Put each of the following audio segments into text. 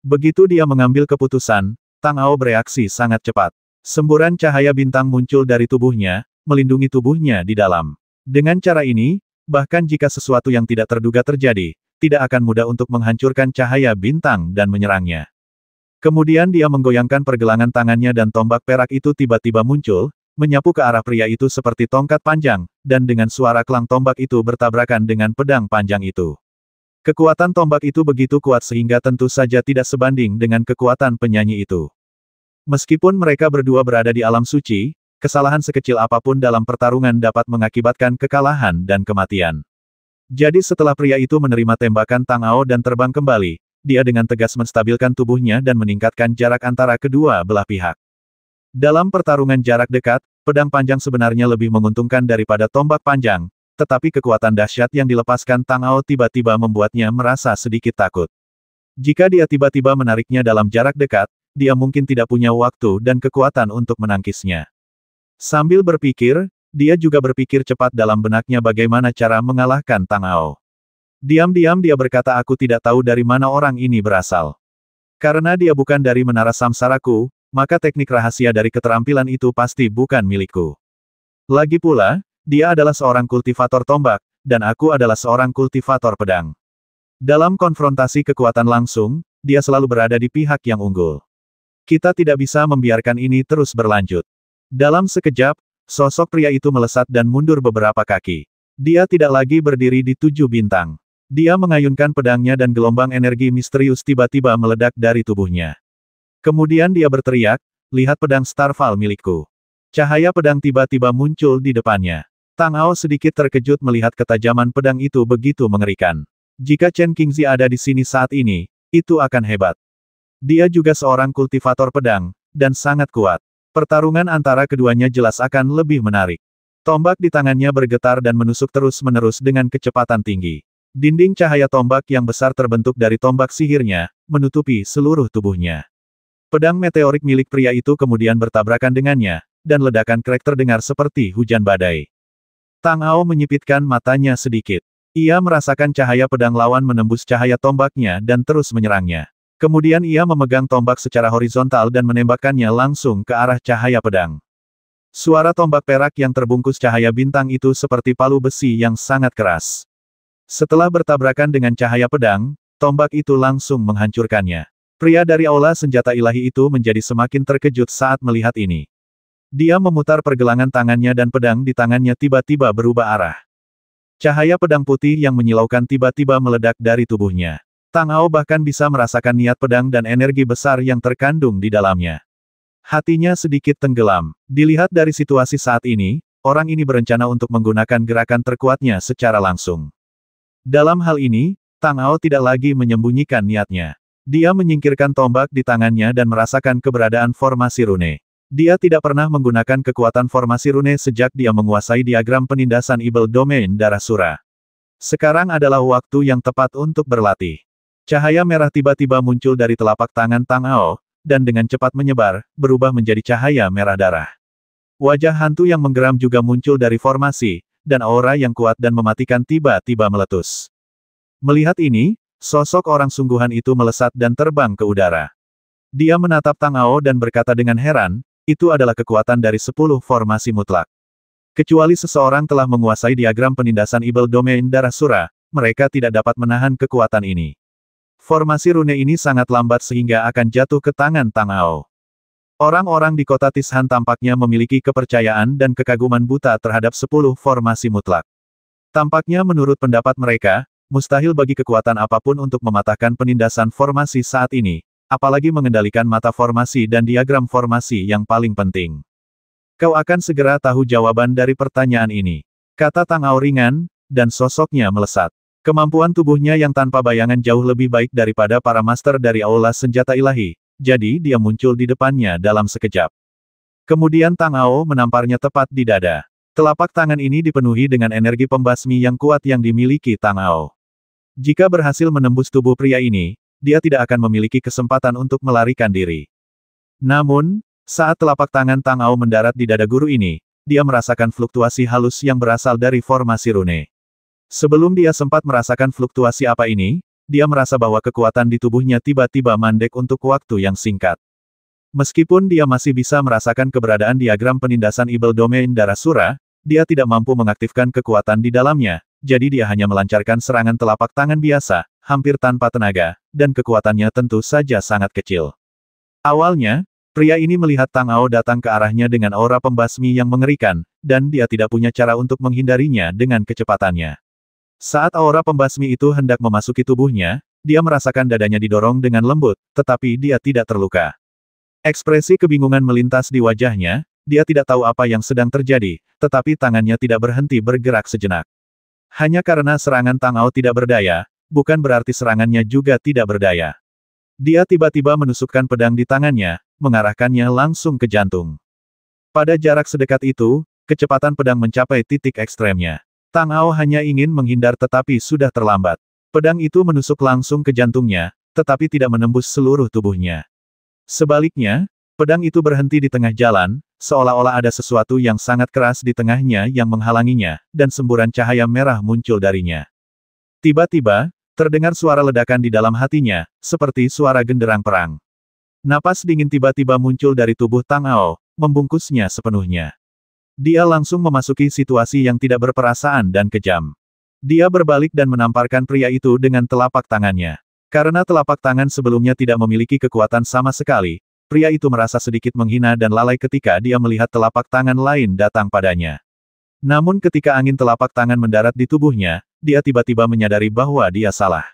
Begitu dia mengambil keputusan, Tang Ao bereaksi sangat cepat. Semburan cahaya bintang muncul dari tubuhnya, melindungi tubuhnya di dalam. Dengan cara ini, bahkan jika sesuatu yang tidak terduga terjadi, tidak akan mudah untuk menghancurkan cahaya bintang dan menyerangnya. Kemudian dia menggoyangkan pergelangan tangannya dan tombak perak itu tiba-tiba muncul, menyapu ke arah pria itu seperti tongkat panjang, dan dengan suara klang tombak itu bertabrakan dengan pedang panjang itu. Kekuatan tombak itu begitu kuat sehingga tentu saja tidak sebanding dengan kekuatan penyanyi itu. Meskipun mereka berdua berada di alam suci, kesalahan sekecil apapun dalam pertarungan dapat mengakibatkan kekalahan dan kematian. Jadi setelah pria itu menerima tembakan Tang Ao dan terbang kembali, dia dengan tegas menstabilkan tubuhnya dan meningkatkan jarak antara kedua belah pihak. Dalam pertarungan jarak dekat, pedang panjang sebenarnya lebih menguntungkan daripada tombak panjang, tetapi kekuatan dahsyat yang dilepaskan Tang Ao tiba-tiba membuatnya merasa sedikit takut. Jika dia tiba-tiba menariknya dalam jarak dekat, dia mungkin tidak punya waktu dan kekuatan untuk menangkisnya. Sambil berpikir, dia juga berpikir cepat dalam benaknya bagaimana cara mengalahkan Tang Ao. Diam-diam dia berkata, aku tidak tahu dari mana orang ini berasal. Karena dia bukan dari menara samsaraku, maka teknik rahasia dari keterampilan itu pasti bukan milikku. Lagi pula, dia adalah seorang kultivator tombak, dan aku adalah seorang kultivator pedang. Dalam konfrontasi kekuatan langsung, dia selalu berada di pihak yang unggul. Kita tidak bisa membiarkan ini terus berlanjut. Dalam sekejap, sosok pria itu melesat dan mundur beberapa kaki. Dia tidak lagi berdiri di 7 bintang. Dia mengayunkan pedangnya dan gelombang energi misterius tiba-tiba meledak dari tubuhnya. Kemudian dia berteriak, lihat pedang Starfall milikku. Cahaya pedang tiba-tiba muncul di depannya. Tang Ao sedikit terkejut melihat ketajaman pedang itu begitu mengerikan. Jika Chen Qingzi ada di sini saat ini, itu akan hebat. Dia juga seorang kultivator pedang, dan sangat kuat. Pertarungan antara keduanya jelas akan lebih menarik. Tombak di tangannya bergetar dan menusuk terus-menerus dengan kecepatan tinggi. Dinding cahaya tombak yang besar terbentuk dari tombak sihirnya, menutupi seluruh tubuhnya. Pedang meteorik milik pria itu kemudian bertabrakan dengannya, dan ledakan krek terdengar seperti hujan badai. Tang Ao menyipitkan matanya sedikit. Ia merasakan cahaya pedang lawan menembus cahaya tombaknya dan terus menyerangnya. Kemudian ia memegang tombak secara horizontal dan menembakkannya langsung ke arah cahaya pedang. Suara tombak perak yang terbungkus cahaya bintang itu seperti palu besi yang sangat keras. Setelah bertabrakan dengan cahaya pedang, tombak itu langsung menghancurkannya. Pria dari aula senjata ilahi itu menjadi semakin terkejut saat melihat ini. Dia memutar pergelangan tangannya dan pedang di tangannya tiba-tiba berubah arah. Cahaya pedang putih yang menyilaukan tiba-tiba meledak dari tubuhnya. Tang Ao bahkan bisa merasakan niat pedang dan energi besar yang terkandung di dalamnya. Hatinya sedikit tenggelam. Dilihat dari situasi saat ini, orang ini berencana untuk menggunakan gerakan terkuatnya secara langsung. Dalam hal ini, Tang Ao tidak lagi menyembunyikan niatnya. Dia menyingkirkan tombak di tangannya dan merasakan keberadaan formasi rune. Dia tidak pernah menggunakan kekuatan formasi rune sejak dia menguasai diagram penindasan Evil Domain Darah Sura. Sekarang adalah waktu yang tepat untuk berlatih. Cahaya merah tiba-tiba muncul dari telapak tangan Tang Ao, dan dengan cepat menyebar, berubah menjadi cahaya merah darah. Wajah hantu yang menggeram juga muncul dari formasi, dan aura yang kuat dan mematikan tiba-tiba meletus. Melihat ini, sosok orang sungguhan itu melesat dan terbang ke udara. Dia menatap Tang Ao dan berkata dengan heran, itu adalah kekuatan dari 10 formasi mutlak. Kecuali seseorang telah menguasai diagram penindasan Evil Domain Darah Sura, mereka tidak dapat menahan kekuatan ini. Formasi rune ini sangat lambat sehingga akan jatuh ke tangan Tang Ao. Orang-orang di kota Tishan tampaknya memiliki kepercayaan dan kekaguman buta terhadap 10 formasi mutlak. Tampaknya menurut pendapat mereka, mustahil bagi kekuatan apapun untuk mematahkan penindasan formasi saat ini, apalagi mengendalikan mata formasi dan diagram formasi yang paling penting. Kau akan segera tahu jawaban dari pertanyaan ini, kata Tang Ao ringan, dan sosoknya melesat. Kemampuan tubuhnya yang tanpa bayangan jauh lebih baik daripada para master dari aula senjata ilahi, jadi dia muncul di depannya dalam sekejap. Kemudian Tang Ao menamparnya tepat di dada. Telapak tangan ini dipenuhi dengan energi pembasmi yang kuat yang dimiliki Tang Ao. Jika berhasil menembus tubuh pria ini, dia tidak akan memiliki kesempatan untuk melarikan diri. Namun, saat telapak tangan Tang Ao mendarat di dada guru ini, dia merasakan fluktuasi halus yang berasal dari formasi rune. Sebelum dia sempat merasakan fluktuasi apa ini, dia merasa bahwa kekuatan di tubuhnya tiba-tiba mandek untuk waktu yang singkat. Meskipun dia masih bisa merasakan keberadaan diagram penindasan Evil Domain Darasura, dia tidak mampu mengaktifkan kekuatan di dalamnya, jadi dia hanya melancarkan serangan telapak tangan biasa, hampir tanpa tenaga, dan kekuatannya tentu saja sangat kecil. Awalnya, pria ini melihat Tang Ao datang ke arahnya dengan aura pembasmi yang mengerikan, dan dia tidak punya cara untuk menghindarinya dengan kecepatannya. Saat aura pembasmi itu hendak memasuki tubuhnya, dia merasakan dadanya didorong dengan lembut, tetapi dia tidak terluka. Ekspresi kebingungan melintas di wajahnya, dia tidak tahu apa yang sedang terjadi, tetapi tangannya tidak berhenti bergerak sejenak. Hanya karena serangan Tang Ao tidak berdaya, bukan berarti serangannya juga tidak berdaya. Dia tiba-tiba menusukkan pedang di tangannya, mengarahkannya langsung ke jantung. Pada jarak sedekat itu, kecepatan pedang mencapai titik ekstremnya. Tang Ao hanya ingin menghindar tetapi sudah terlambat. Pedang itu menusuk langsung ke jantungnya, tetapi tidak menembus seluruh tubuhnya. Sebaliknya, pedang itu berhenti di tengah jalan, seolah-olah ada sesuatu yang sangat keras di tengahnya yang menghalanginya, dan semburan cahaya merah muncul darinya. Tiba-tiba, terdengar suara ledakan di dalam hatinya, seperti suara genderang perang. Napas dingin tiba-tiba muncul dari tubuh Tang Ao, membungkusnya sepenuhnya. Dia langsung memasuki situasi yang tidak berperasaan dan kejam. Dia berbalik dan menamparkan pria itu dengan telapak tangannya. Karena telapak tangan sebelumnya tidak memiliki kekuatan sama sekali, pria itu merasa sedikit menghina dan lalai ketika dia melihat telapak tangan lain datang padanya. Namun ketika angin telapak tangan mendarat di tubuhnya, dia tiba-tiba menyadari bahwa dia salah.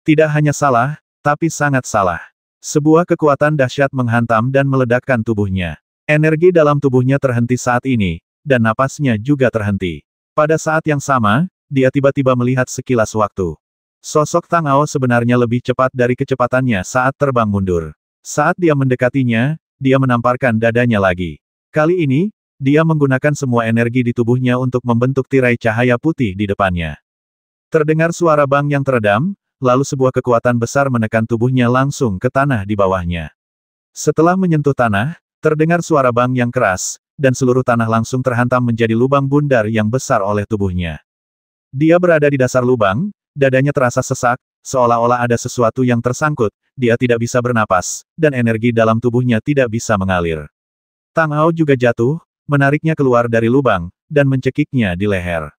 Tidak hanya salah, tapi sangat salah. Sebuah kekuatan dahsyat menghantam dan meledakkan tubuhnya. Energi dalam tubuhnya terhenti saat ini, dan napasnya juga terhenti. Pada saat yang sama, dia tiba-tiba melihat sekilas waktu. Sosok Tang Ao sebenarnya lebih cepat dari kecepatannya saat terbang mundur. Saat dia mendekatinya, dia menamparkan dadanya lagi. Kali ini, dia menggunakan semua energi di tubuhnya untuk membentuk tirai cahaya putih di depannya. Terdengar suara bang yang teredam, lalu sebuah kekuatan besar menekan tubuhnya langsung ke tanah di bawahnya. Setelah menyentuh tanah, terdengar suara bang yang keras, dan seluruh tanah langsung terhantam menjadi lubang bundar yang besar oleh tubuhnya. Dia berada di dasar lubang, dadanya terasa sesak, seolah-olah ada sesuatu yang tersangkut, dia tidak bisa bernapas, dan energi dalam tubuhnya tidak bisa mengalir. Tang Ao juga jatuh, menariknya keluar dari lubang, dan mencekiknya di leher.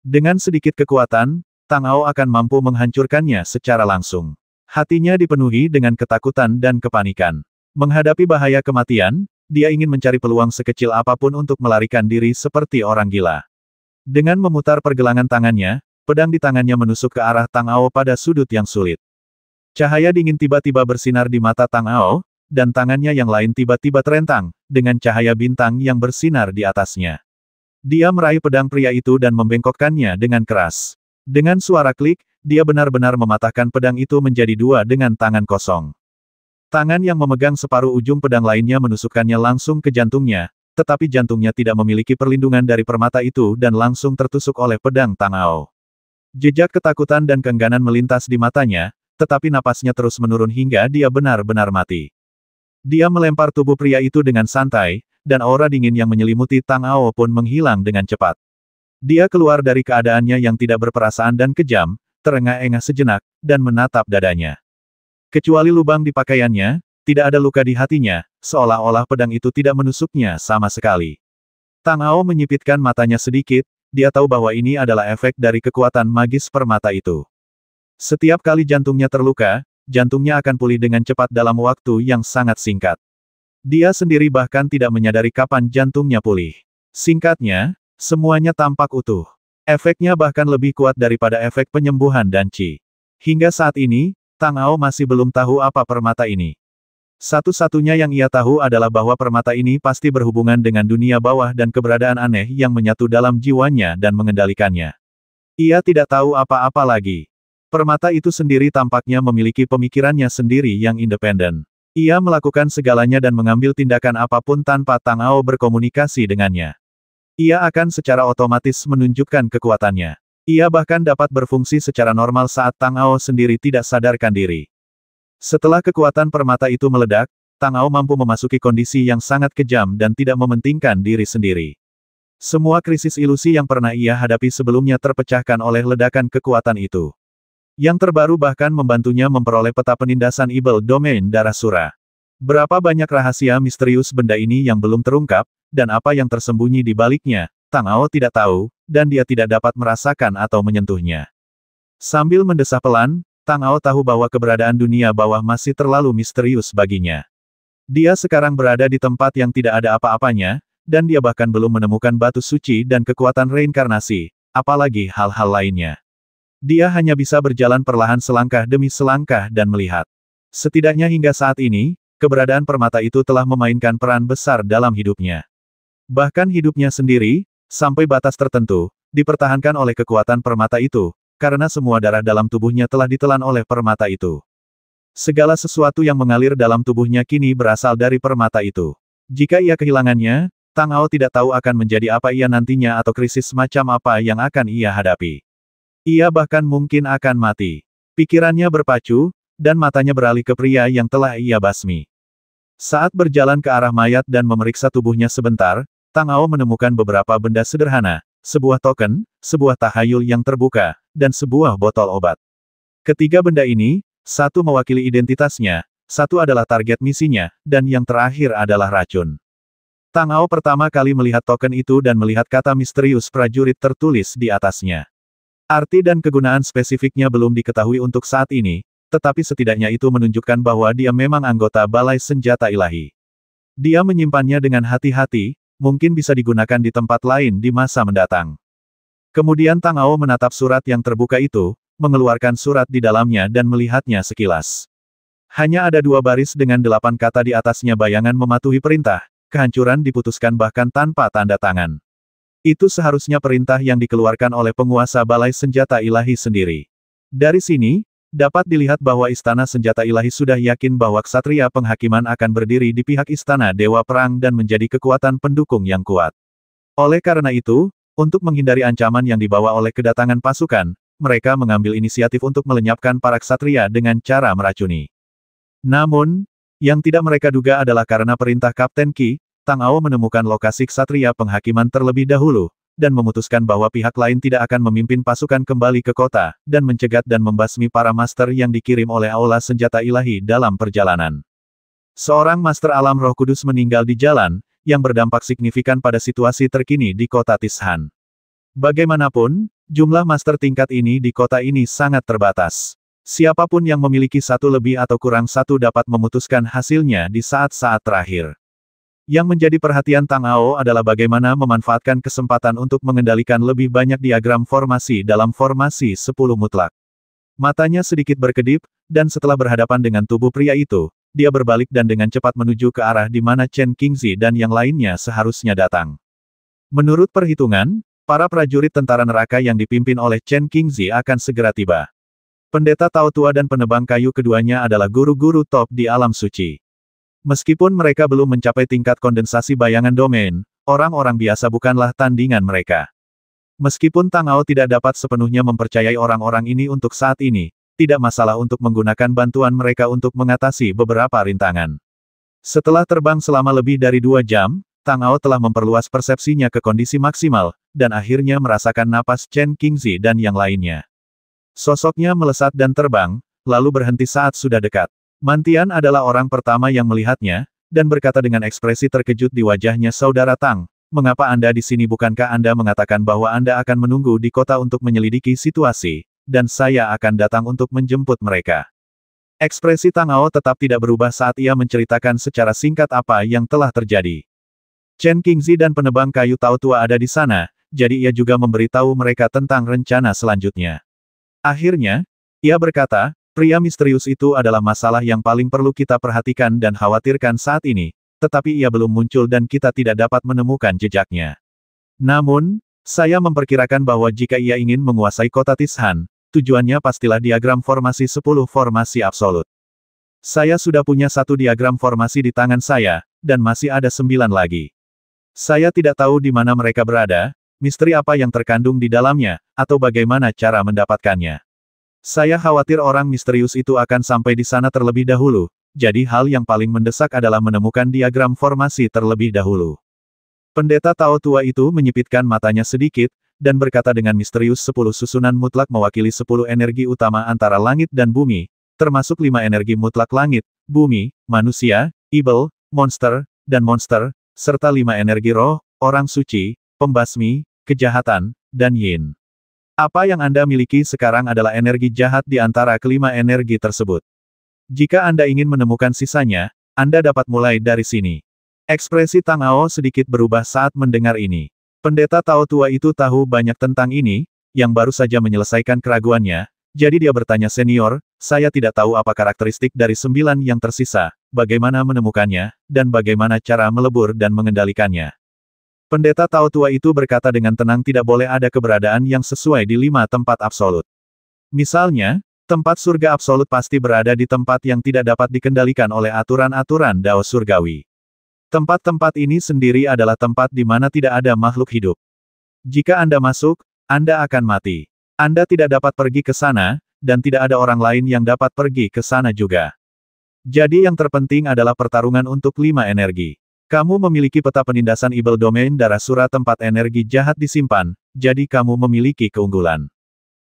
Dengan sedikit kekuatan, Tang Ao akan mampu menghancurkannya secara langsung. Hatinya dipenuhi dengan ketakutan dan kepanikan. Menghadapi bahaya kematian, dia ingin mencari peluang sekecil apapun untuk melarikan diri seperti orang gila. Dengan memutar pergelangan tangannya, pedang di tangannya menusuk ke arah Tang Ao pada sudut yang sulit. Cahaya dingin tiba-tiba bersinar di mata Tang Ao, dan tangannya yang lain tiba-tiba terentang, dengan cahaya bintang yang bersinar di atasnya. Dia meraih pedang pria itu dan membengkokkannya dengan keras. Dengan suara klik, dia benar-benar mematahkan pedang itu menjadi dua dengan tangan kosong. Tangan yang memegang separuh ujung pedang lainnya menusukkannya langsung ke jantungnya, tetapi jantungnya tidak memiliki perlindungan dari permata itu dan langsung tertusuk oleh pedang Tang Ao. Jejak ketakutan dan keengganan melintas di matanya, tetapi napasnya terus menurun hingga dia benar-benar mati. Dia melempar tubuh pria itu dengan santai, dan aura dingin yang menyelimuti Tang Ao pun menghilang dengan cepat. Dia keluar dari keadaannya yang tidak berperasaan dan kejam, terengah-engah sejenak, dan menatap dadanya. Kecuali lubang di pakaiannya, tidak ada luka di hatinya, seolah-olah pedang itu tidak menusuknya sama sekali. Tang Ao menyipitkan matanya sedikit, dia tahu bahwa ini adalah efek dari kekuatan magis permata itu. Setiap kali jantungnya terluka, jantungnya akan pulih dengan cepat dalam waktu yang sangat singkat. Dia sendiri bahkan tidak menyadari kapan jantungnya pulih. Singkatnya, semuanya tampak utuh. Efeknya bahkan lebih kuat daripada efek penyembuhan dan qi. Hingga saat ini, Tang Ao masih belum tahu apa permata ini. Satu-satunya yang ia tahu adalah bahwa permata ini pasti berhubungan dengan dunia bawah dan keberadaan aneh yang menyatu dalam jiwanya dan mengendalikannya. Ia tidak tahu apa-apa lagi. Permata itu sendiri tampaknya memiliki pemikirannya sendiri yang independen. Ia melakukan segalanya dan mengambil tindakan apapun tanpa Tang Ao berkomunikasi dengannya. Ia akan secara otomatis menunjukkan kekuatannya. Ia bahkan dapat berfungsi secara normal saat Tang Ao sendiri tidak sadarkan diri. Setelah kekuatan permata itu meledak, Tang Ao mampu memasuki kondisi yang sangat kejam dan tidak mementingkan diri sendiri. Semua krisis ilusi yang pernah ia hadapi sebelumnya terpecahkan oleh ledakan kekuatan itu. Yang terbaru bahkan membantunya memperoleh peta penindasan Evil Domain Darah Sura. Berapa banyak rahasia misterius benda ini yang belum terungkap, dan apa yang tersembunyi di baliknya, Tang Ao tidak tahu, dan dia tidak dapat merasakan atau menyentuhnya. Sambil mendesah pelan, Tang Ao tahu bahwa keberadaan dunia bawah masih terlalu misterius baginya. Dia sekarang berada di tempat yang tidak ada apa-apanya, dan dia bahkan belum menemukan batu suci dan kekuatan reinkarnasi, apalagi hal-hal lainnya. Dia hanya bisa berjalan perlahan selangkah demi selangkah dan melihat. Setidaknya hingga saat ini, keberadaan permata itu telah memainkan peran besar dalam hidupnya. Bahkan hidupnya sendiri, sampai batas tertentu, dipertahankan oleh kekuatan permata itu, karena semua darah dalam tubuhnya telah ditelan oleh permata itu. Segala sesuatu yang mengalir dalam tubuhnya kini berasal dari permata itu. Jika ia kehilangannya, Tang Ao tidak tahu akan menjadi apa ia nantinya atau krisis semacam apa yang akan ia hadapi. Ia bahkan mungkin akan mati. Pikirannya berpacu, dan matanya beralih ke pria yang telah ia basmi. Saat berjalan ke arah mayat dan memeriksa tubuhnya sebentar, Tang Ao menemukan beberapa benda sederhana, sebuah token, sebuah tahayul yang terbuka, dan sebuah botol obat. Ketiga benda ini, satu mewakili identitasnya, satu adalah target misinya, dan yang terakhir adalah racun. Tang Ao pertama kali melihat token itu dan melihat kata misterius prajurit tertulis di atasnya. Arti dan kegunaan spesifiknya belum diketahui untuk saat ini, tetapi setidaknya itu menunjukkan bahwa dia memang anggota Balai Senjata Ilahi. Dia menyimpannya dengan hati-hati, mungkin bisa digunakan di tempat lain di masa mendatang. Kemudian Tang Ao menatap surat yang terbuka itu, mengeluarkan surat di dalamnya dan melihatnya sekilas. Hanya ada 2 baris dengan 8 kata di atasnya bayangan mematuhi perintah, kehancuran diputuskan bahkan tanpa tanda tangan. Itu seharusnya perintah yang dikeluarkan oleh penguasa Balai Senjata Ilahi sendiri. Dari sini, dapat dilihat bahwa Istana Senjata Ilahi sudah yakin bahwa Ksatria Penghakiman akan berdiri di pihak Istana Dewa Perang dan menjadi kekuatan pendukung yang kuat. Oleh karena itu, untuk menghindari ancaman yang dibawa oleh kedatangan pasukan, mereka mengambil inisiatif untuk melenyapkan para ksatria dengan cara meracuni. Namun, yang tidak mereka duga adalah karena perintah Kapten Qi, Tang Ao menemukan lokasi Ksatria Penghakiman terlebih dahulu, dan memutuskan bahwa pihak lain tidak akan memimpin pasukan kembali ke kota, dan mencegat dan membasmi para master yang dikirim oleh Aula Senjata Ilahi dalam perjalanan. Seorang master alam roh kudus meninggal di jalan, yang berdampak signifikan pada situasi terkini di kota Tishan. Bagaimanapun, jumlah master tingkat ini di kota ini sangat terbatas. Siapapun yang memiliki satu lebih atau kurang satu dapat memutuskan hasilnya di saat-saat terakhir. Yang menjadi perhatian Tang Ao adalah bagaimana memanfaatkan kesempatan untuk mengendalikan lebih banyak diagram formasi dalam formasi 10 mutlak. Matanya sedikit berkedip, dan setelah berhadapan dengan tubuh pria itu, dia berbalik dan dengan cepat menuju ke arah di mana Chen Qingzi dan yang lainnya seharusnya datang. Menurut perhitungan, para prajurit tentara neraka yang dipimpin oleh Chen Qingzi akan segera tiba. Pendeta Tao Tua dan penebang kayu keduanya adalah guru-guru top di alam suci. Meskipun mereka belum mencapai tingkat kondensasi bayangan domain, orang-orang biasa bukanlah tandingan mereka. Meskipun Tang Ao tidak dapat sepenuhnya mempercayai orang-orang ini untuk saat ini, tidak masalah untuk menggunakan bantuan mereka untuk mengatasi beberapa rintangan. Setelah terbang selama lebih dari 2 jam, Tang Ao telah memperluas persepsinya ke kondisi maksimal, dan akhirnya merasakan napas Chen Qingzi dan yang lainnya. Sosoknya melesat dan terbang, lalu berhenti saat sudah dekat. Mantian adalah orang pertama yang melihatnya, dan berkata dengan ekspresi terkejut di wajahnya, "Saudara Tang, mengapa Anda di sini? Bukankah Anda mengatakan bahwa Anda akan menunggu di kota untuk menyelidiki situasi, dan saya akan datang untuk menjemput mereka?" Ekspresi Tang Ao tetap tidak berubah saat ia menceritakan secara singkat apa yang telah terjadi. Chen Qingzi dan penebang kayu Tao Tua ada di sana, jadi ia juga memberitahu mereka tentang rencana selanjutnya. Akhirnya, ia berkata, "Pria misterius itu adalah masalah yang paling perlu kita perhatikan dan khawatirkan saat ini, tetapi ia belum muncul dan kita tidak dapat menemukan jejaknya. Namun, saya memperkirakan bahwa jika ia ingin menguasai kota Tishan, tujuannya pastilah diagram formasi 10 formasi absolut. Saya sudah punya 1 diagram formasi di tangan saya, dan masih ada 9 lagi. Saya tidak tahu di mana mereka berada, misteri apa yang terkandung di dalamnya, atau bagaimana cara mendapatkannya. Saya khawatir orang misterius itu akan sampai di sana terlebih dahulu, jadi hal yang paling mendesak adalah menemukan diagram formasi terlebih dahulu." Pendeta Tao Tua itu menyipitkan matanya sedikit, dan berkata dengan misterius 10 susunan mutlak mewakili 10 energi utama antara langit dan bumi, termasuk 5 energi mutlak langit, bumi, manusia, ibel, monster, dan monster, serta 5 energi roh, orang suci, pembasmi, kejahatan, dan yin. Apa yang Anda miliki sekarang adalah energi jahat di antara kelima energi tersebut. Jika Anda ingin menemukan sisanya, Anda dapat mulai dari sini. Ekspresi Tang Ao sedikit berubah saat mendengar ini. Pendeta Tao tua itu tahu banyak tentang ini, yang baru saja menyelesaikan keraguannya, jadi dia bertanya senior, saya tidak tahu apa karakteristik dari 9 yang tersisa, bagaimana menemukannya, dan bagaimana cara melebur dan mengendalikannya. Pendeta Tao tua itu berkata dengan tenang tidak boleh ada keberadaan yang sesuai di 5 tempat absolut. Misalnya, tempat surga absolut pasti berada di tempat yang tidak dapat dikendalikan oleh aturan-aturan Dao surgawi. Tempat-tempat ini sendiri adalah tempat di mana tidak ada makhluk hidup. Jika Anda masuk, Anda akan mati. Anda tidak dapat pergi ke sana, dan tidak ada orang lain yang dapat pergi ke sana juga. Jadi yang terpenting adalah pertarungan untuk 5 energi. Kamu memiliki peta penindasan Evil Domain Darah Sura tempat energi jahat disimpan, jadi kamu memiliki keunggulan.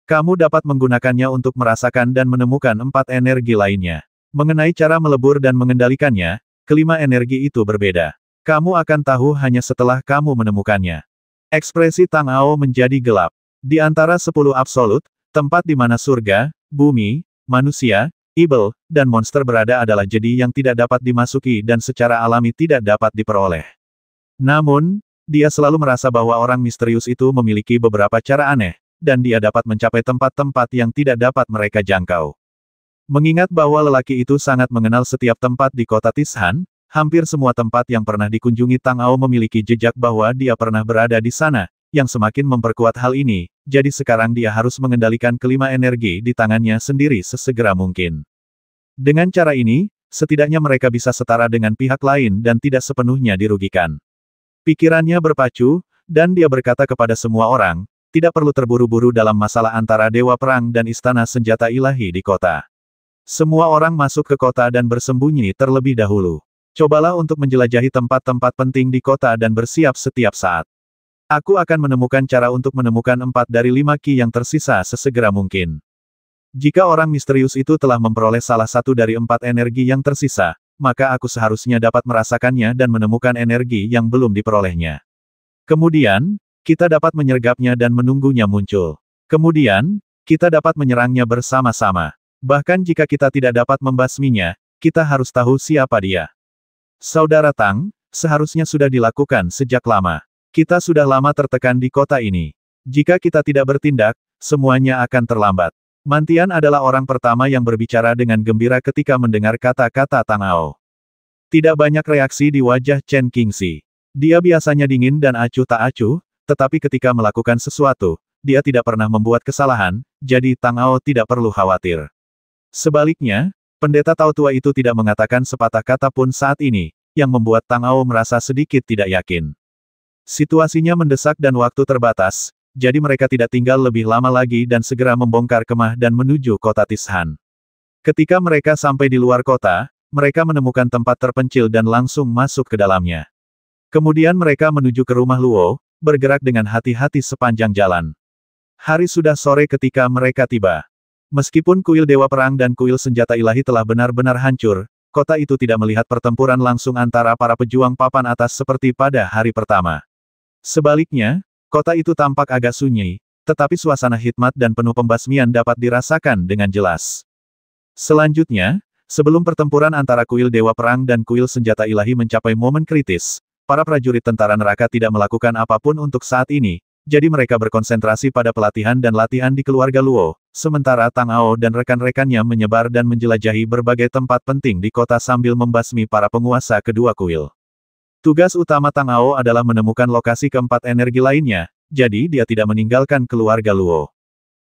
Kamu dapat menggunakannya untuk merasakan dan menemukan 4 energi lainnya. Mengenai cara melebur dan mengendalikannya, kelima energi itu berbeda. Kamu akan tahu hanya setelah kamu menemukannya. Ekspresi Tang Ao menjadi gelap. Di antara 10 absolut, tempat di mana surga, bumi, manusia, ibel, dan monster berada adalah jadi yang tidak dapat dimasuki dan secara alami tidak dapat diperoleh. Namun, dia selalu merasa bahwa orang misterius itu memiliki beberapa cara aneh, dan dia dapat mencapai tempat-tempat yang tidak dapat mereka jangkau. Mengingat bahwa lelaki itu sangat mengenal setiap tempat di kota Tishan, hampir semua tempat yang pernah dikunjungi Tang Ao memiliki jejak bahwa dia pernah berada di sana, yang semakin memperkuat hal ini, jadi sekarang dia harus mengendalikan kelima energi di tangannya sendiri sesegera mungkin. Dengan cara ini, setidaknya mereka bisa setara dengan pihak lain dan tidak sepenuhnya dirugikan. Pikirannya berpacu, dan dia berkata kepada semua orang, tidak perlu terburu-buru dalam masalah antara Dewa Perang dan Istana Senjata Ilahi di kota. Semua orang masuk ke kota dan bersembunyi terlebih dahulu. Cobalah untuk menjelajahi tempat-tempat penting di kota dan bersiap setiap saat. Aku akan menemukan cara untuk menemukan 4 dari 5 ki yang tersisa sesegera mungkin. Jika orang misterius itu telah memperoleh salah satu dari 4 energi yang tersisa, maka aku seharusnya dapat merasakannya dan menemukan energi yang belum diperolehnya. Kemudian, kita dapat menyergapnya dan menunggunya muncul. Kemudian, kita dapat menyerangnya bersama-sama. Bahkan jika kita tidak dapat membasminya, kita harus tahu siapa dia. Saudara Tang, seharusnya sudah dilakukan sejak lama. Kita sudah lama tertekan di kota ini. Jika kita tidak bertindak, semuanya akan terlambat. Mantian adalah orang pertama yang berbicara dengan gembira ketika mendengar kata-kata Tang Ao. Tidak banyak reaksi di wajah Chen Qingxi. Dia biasanya dingin dan acuh tak acuh, tetapi ketika melakukan sesuatu, dia tidak pernah membuat kesalahan, jadi Tang Ao tidak perlu khawatir. Sebaliknya, pendeta Tao tua itu tidak mengatakan sepatah kata pun saat ini, yang membuat Tang Ao merasa sedikit tidak yakin. Situasinya mendesak dan waktu terbatas, jadi mereka tidak tinggal lebih lama lagi dan segera membongkar kemah dan menuju kota Tishan. Ketika mereka sampai di luar kota, mereka menemukan tempat terpencil dan langsung masuk ke dalamnya. Kemudian mereka menuju ke rumah Luo, bergerak dengan hati-hati sepanjang jalan. Hari sudah sore ketika mereka tiba. Meskipun kuil Dewa Perang dan kuil Senjata Ilahi telah benar-benar hancur, kota itu tidak melihat pertempuran langsung antara para pejuang papan atas seperti pada hari pertama. Sebaliknya, kota itu tampak agak sunyi, tetapi suasana hikmat dan penuh pembasmian dapat dirasakan dengan jelas. Selanjutnya, sebelum pertempuran antara kuil Dewa Perang dan kuil Senjata Ilahi mencapai momen kritis, para prajurit tentara neraka tidak melakukan apapun untuk saat ini, jadi mereka berkonsentrasi pada pelatihan dan latihan di keluarga Luo, sementara Tang Ao dan rekan-rekannya menyebar dan menjelajahi berbagai tempat penting di kota sambil membasmi para penguasa kedua kuil. Tugas utama Tang Ao adalah menemukan lokasi keempat energi lainnya, jadi dia tidak meninggalkan keluarga Luo.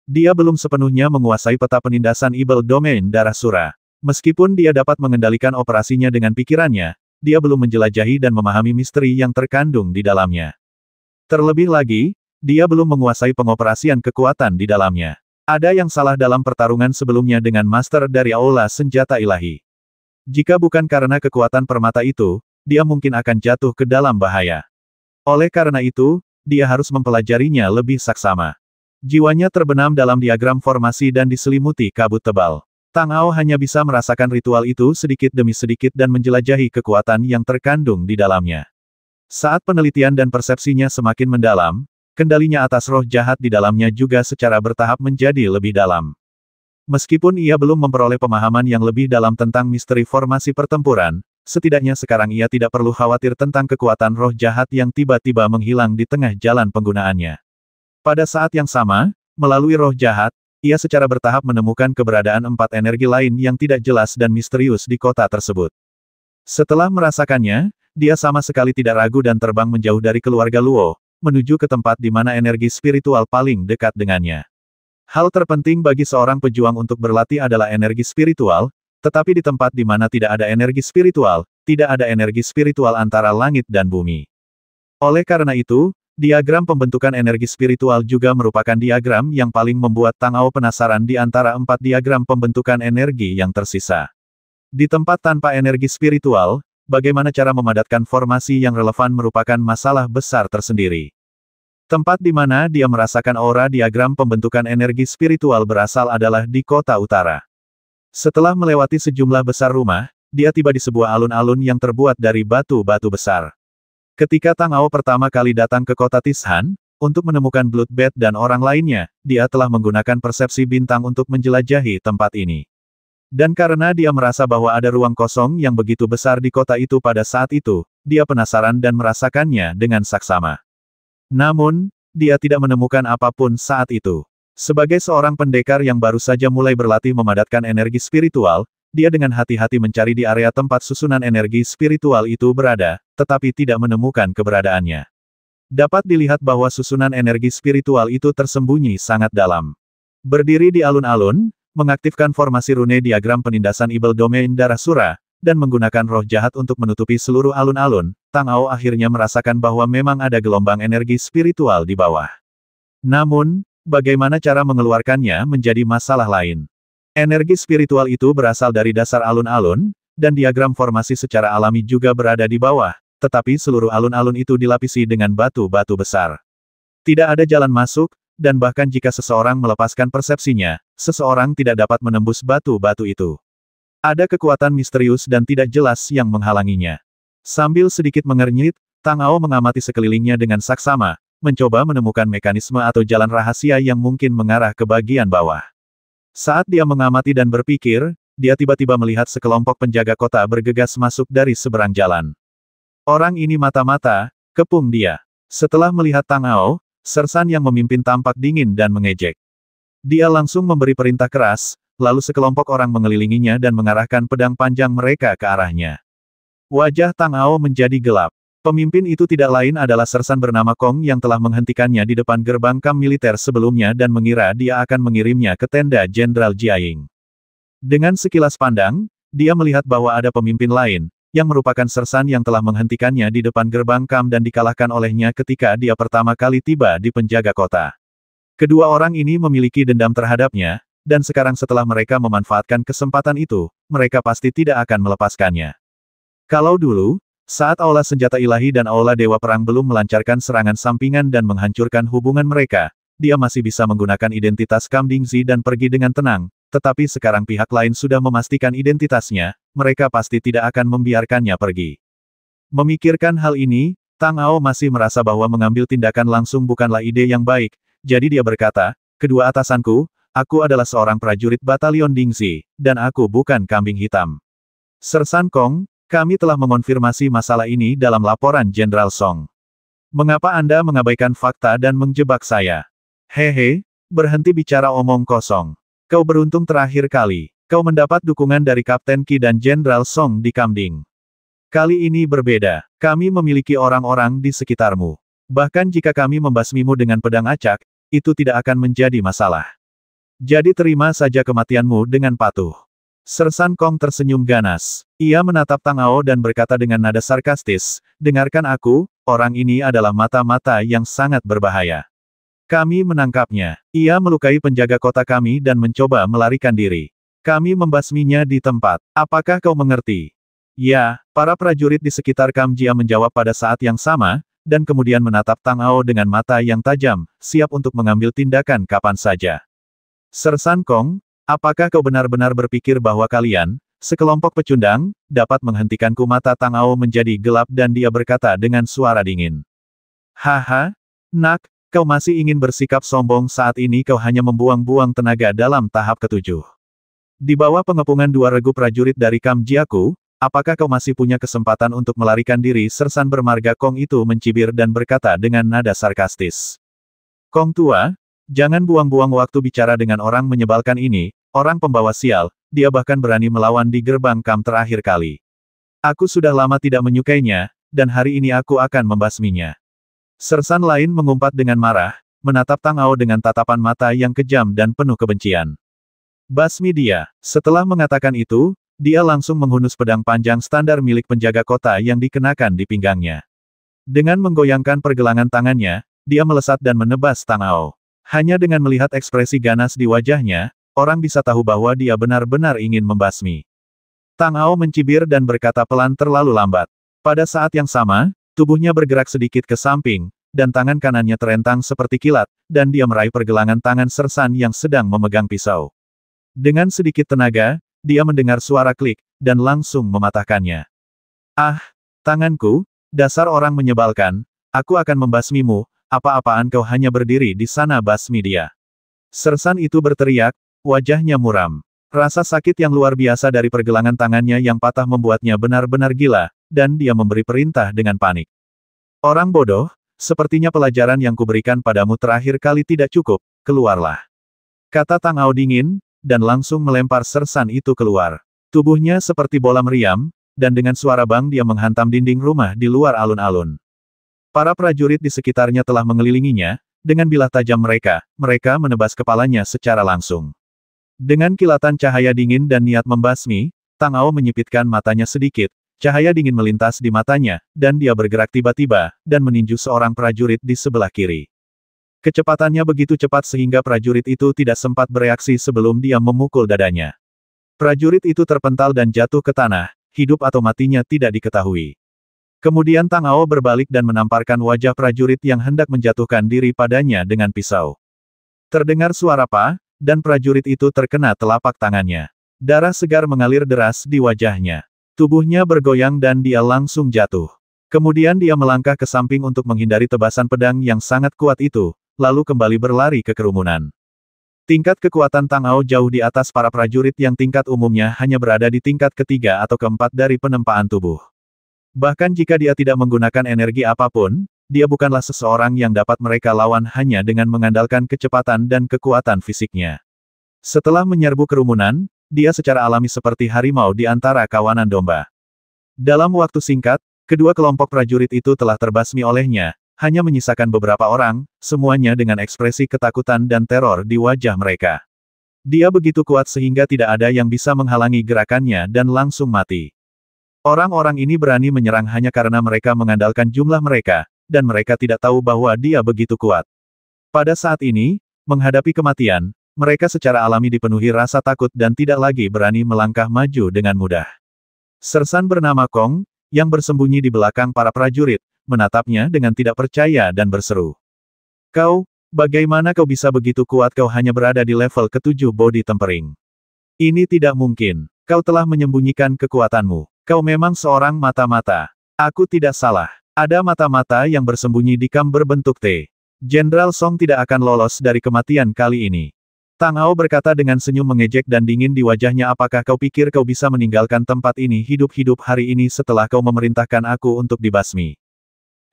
Dia belum sepenuhnya menguasai peta penindasan Evil Domain Darah Sura. Meskipun dia dapat mengendalikan operasinya dengan pikirannya, dia belum menjelajahi dan memahami misteri yang terkandung di dalamnya. Terlebih lagi, dia belum menguasai pengoperasian kekuatan di dalamnya. Ada yang salah dalam pertarungan sebelumnya dengan master dari Aula Senjata Ilahi. Jika bukan karena kekuatan permata itu, dia mungkin akan jatuh ke dalam bahaya. Oleh karena itu, dia harus mempelajarinya lebih saksama. Jiwanya terbenam dalam diagram formasi dan diselimuti kabut tebal. Tang Ao hanya bisa merasakan ritual itu sedikit demi sedikit dan menjelajahi kekuatan yang terkandung di dalamnya. Saat penelitian dan persepsinya semakin mendalam, kendalinya atas roh jahat di dalamnya juga secara bertahap menjadi lebih dalam. Meskipun ia belum memperoleh pemahaman yang lebih dalam tentang misteri formasi pertempuran, setidaknya sekarang ia tidak perlu khawatir tentang kekuatan roh jahat yang tiba-tiba menghilang di tengah jalan penggunaannya. Pada saat yang sama, melalui roh jahat, ia secara bertahap menemukan keberadaan 4 energi lain yang tidak jelas dan misterius di kota tersebut. Setelah merasakannya, dia sama sekali tidak ragu dan terbang menjauh dari keluarga Luo, menuju ke tempat di mana energi spiritual paling dekat dengannya. Hal terpenting bagi seorang pejuang untuk berlatih adalah energi spiritual, tetapi di tempat di mana tidak ada energi spiritual, tidak ada energi spiritual antara langit dan bumi. Oleh karena itu, diagram pembentukan energi spiritual juga merupakan diagram yang paling membuat Tang Ao penasaran di antara 4 diagram pembentukan energi yang tersisa. Di tempat tanpa energi spiritual, bagaimana cara memadatkan formasi yang relevan merupakan masalah besar tersendiri. Tempat di mana dia merasakan aura diagram pembentukan energi spiritual berasal adalah di kota utara. Setelah melewati sejumlah besar rumah, dia tiba di sebuah alun-alun yang terbuat dari batu-batu besar. Ketika Tang Ao pertama kali datang ke kota Tishan, untuk menemukan Bloodbath dan orang lainnya, dia telah menggunakan persepsi bintang untuk menjelajahi tempat ini. Dan karena dia merasa bahwa ada ruang kosong yang begitu besar di kota itu pada saat itu, dia penasaran dan merasakannya dengan saksama. Namun, dia tidak menemukan apapun saat itu. Sebagai seorang pendekar yang baru saja mulai berlatih memadatkan energi spiritual, dia dengan hati-hati mencari di area tempat susunan energi spiritual itu berada, tetapi tidak menemukan keberadaannya. Dapat dilihat bahwa susunan energi spiritual itu tersembunyi sangat dalam. Berdiri di alun-alun, mengaktifkan formasi rune diagram penindasan Evil Domain Darah Sura, dan menggunakan roh jahat untuk menutupi seluruh alun-alun, Tang Ao akhirnya merasakan bahwa memang ada gelombang energi spiritual di bawah. Namun, bagaimana cara mengeluarkannya menjadi masalah lain. Energi spiritual itu berasal dari dasar alun-alun, dan diagram formasi secara alami juga berada di bawah, tetapi seluruh alun-alun itu dilapisi dengan batu-batu besar. Tidak ada jalan masuk, dan bahkan jika seseorang melepaskan persepsinya, seseorang tidak dapat menembus batu-batu itu. Ada kekuatan misterius dan tidak jelas yang menghalanginya. Sambil sedikit mengernyit, Tang Ao mengamati sekelilingnya dengan saksama, mencoba menemukan mekanisme atau jalan rahasia yang mungkin mengarah ke bagian bawah. Saat dia mengamati dan berpikir, dia tiba-tiba melihat sekelompok penjaga kota bergegas masuk dari seberang jalan. Orang ini mata-mata, kepung dia. Setelah melihat Tang Ao, sersan yang memimpin tampak dingin dan mengejek. Dia langsung memberi perintah keras, lalu sekelompok orang mengelilinginya dan mengarahkan pedang panjang mereka ke arahnya. Wajah Tang Ao menjadi gelap. Pemimpin itu tidak lain adalah sersan bernama Kong yang telah menghentikannya di depan gerbang kamp militer sebelumnya dan mengira dia akan mengirimnya ke tenda Jenderal Jiaying. Dengan sekilas pandang, dia melihat bahwa ada pemimpin lain, yang merupakan sersan yang telah menghentikannya di depan gerbang kamp dan dikalahkan olehnya ketika dia pertama kali tiba di penjaga kota. Kedua orang ini memiliki dendam terhadapnya, dan sekarang setelah mereka memanfaatkan kesempatan itu, mereka pasti tidak akan melepaskannya. Kalau dulu, saat Aula Senjata Ilahi dan Aula Dewa Perang belum melancarkan serangan sampingan dan menghancurkan hubungan mereka, dia masih bisa menggunakan identitas Kam Dingzi dan pergi dengan tenang, tetapi sekarang pihak lain sudah memastikan identitasnya, mereka pasti tidak akan membiarkannya pergi. Memikirkan hal ini, Tang Ao masih merasa bahwa mengambil tindakan langsung bukanlah ide yang baik, jadi dia berkata, "Kedua atasanku, aku adalah seorang prajurit batalion Dingzi, dan aku bukan kambing hitam. Sersan Kong, kami telah mengonfirmasi masalah ini dalam laporan Jenderal Song. Mengapa Anda mengabaikan fakta dan menjebak saya? Hehe, berhenti bicara omong kosong. Kau beruntung terakhir kali. Kau mendapat dukungan dari Kapten Qi dan Jenderal Song di Kamding. Kali ini berbeda. Kami memiliki orang-orang di sekitarmu. Bahkan jika kami membasmimu dengan pedang acak, itu tidak akan menjadi masalah. Jadi terima saja kematianmu dengan patuh." Sersan Kong tersenyum ganas. Ia menatap Tang Ao dan berkata dengan nada sarkastis, "Dengarkan aku, orang ini adalah mata-mata yang sangat berbahaya. Kami menangkapnya. Ia melukai penjaga kota kami dan mencoba melarikan diri. Kami membasminya di tempat. Apakah kau mengerti?" "Ya," para prajurit di sekitar Kam Jia menjawab pada saat yang sama, dan kemudian menatap Tang Ao dengan mata yang tajam, siap untuk mengambil tindakan kapan saja. Sersan Kong, apakah kau benar-benar berpikir bahwa kalian, sekelompok pecundang, dapat menghentikanku? Mata Tang Ao menjadi gelap dan dia berkata dengan suara dingin. Haha, nak, kau masih ingin bersikap sombong saat ini kau hanya membuang-buang tenaga dalam tahap ketujuh. Di bawah pengepungan dua regu prajurit dari Kam Jiaku, apakah kau masih punya kesempatan untuk melarikan diri? Sersan bermarga Kong itu mencibir dan berkata dengan nada sarkastis. Kong tua, jangan buang-buang waktu bicara dengan orang menyebalkan ini, orang pembawa sial, dia bahkan berani melawan di gerbang Kam terakhir kali. Aku sudah lama tidak menyukainya, dan hari ini aku akan membasminya. Sersan lain mengumpat dengan marah, menatap Tang Ao dengan tatapan mata yang kejam dan penuh kebencian. Basmi dia. Setelah mengatakan itu, dia langsung menghunus pedang panjang standar milik penjaga kota yang dikenakan di pinggangnya. Dengan menggoyangkan pergelangan tangannya, dia melesat dan menebas Tang Ao. Hanya dengan melihat ekspresi ganas di wajahnya, orang bisa tahu bahwa dia benar-benar ingin membasmi. Tang Ao mencibir dan berkata pelan terlalu lambat. Pada saat yang sama, tubuhnya bergerak sedikit ke samping, dan tangan kanannya terentang seperti kilat, dan dia meraih pergelangan tangan Sersan yang sedang memegang pisau. Dengan sedikit tenaga, dia mendengar suara klik, dan langsung mematahkannya. Ah, tanganku, dasar orang menyebalkan, aku akan membasmimu, apa-apaan kau hanya berdiri di sana? Basmi dia. Sersan itu berteriak, wajahnya muram. Rasa sakit yang luar biasa dari pergelangan tangannya yang patah membuatnya benar-benar gila, dan dia memberi perintah dengan panik. Orang bodoh, sepertinya pelajaran yang kuberikan padamu terakhir kali tidak cukup, keluarlah. Kata Tang Ao dingin, dan langsung melempar Sersan itu keluar. Tubuhnya seperti bola meriam, dan dengan suara bang dia menghantam dinding rumah di luar alun-alun. Para prajurit di sekitarnya telah mengelilinginya, dengan bilah tajam mereka menebas kepalanya secara langsung. Dengan kilatan cahaya dingin dan niat membasmi, Tang Ao menyipitkan matanya sedikit, cahaya dingin melintas di matanya, dan dia bergerak tiba-tiba, dan meninju seorang prajurit di sebelah kiri. Kecepatannya begitu cepat sehingga prajurit itu tidak sempat bereaksi sebelum dia memukul dadanya. Prajurit itu terpental dan jatuh ke tanah, hidup atau matinya tidak diketahui. Kemudian Tang Ao berbalik dan menamparkan wajah prajurit yang hendak menjatuhkan diri padanya dengan pisau. Terdengar suara "pa", dan prajurit itu terkena telapak tangannya. Darah segar mengalir deras di wajahnya. Tubuhnya bergoyang dan dia langsung jatuh. Kemudian dia melangkah ke samping untuk menghindari tebasan pedang yang sangat kuat itu, lalu kembali berlari ke kerumunan. Tingkat kekuatan Tang Ao jauh di atas para prajurit yang tingkat umumnya hanya berada di tingkat ketiga atau keempat dari penempaan tubuh. Bahkan jika dia tidak menggunakan energi apapun, dia bukanlah seseorang yang dapat mereka lawan hanya dengan mengandalkan kecepatan dan kekuatan fisiknya. Setelah menyerbu kerumunan, dia secara alami seperti harimau di antara kawanan domba. Dalam waktu singkat, kedua kelompok prajurit itu telah terbasmi olehnya, hanya menyisakan beberapa orang, semuanya dengan ekspresi ketakutan dan teror di wajah mereka. Dia begitu kuat sehingga tidak ada yang bisa menghalangi gerakannya dan langsung mati. Orang-orang ini berani menyerang hanya karena mereka mengandalkan jumlah mereka, dan mereka tidak tahu bahwa dia begitu kuat. Pada saat ini, menghadapi kematian, mereka secara alami dipenuhi rasa takut dan tidak lagi berani melangkah maju dengan mudah. Sersan bernama Kong, yang bersembunyi di belakang para prajurit, menatapnya dengan tidak percaya dan berseru. Kau, bagaimana kau bisa begitu kuat? Kau hanya berada di level ke-7 body tempering. Ini tidak mungkin. Kau telah menyembunyikan kekuatanmu. Kau memang seorang mata-mata. Aku tidak salah. Ada mata-mata yang bersembunyi di kam berbentuk T. Jenderal Song tidak akan lolos dari kematian kali ini. Tang Ao berkata dengan senyum mengejek dan dingin di wajahnya. Apakah kau pikir kau bisa meninggalkan tempat ini hidup-hidup hari ini setelah kau memerintahkan aku untuk dibasmi?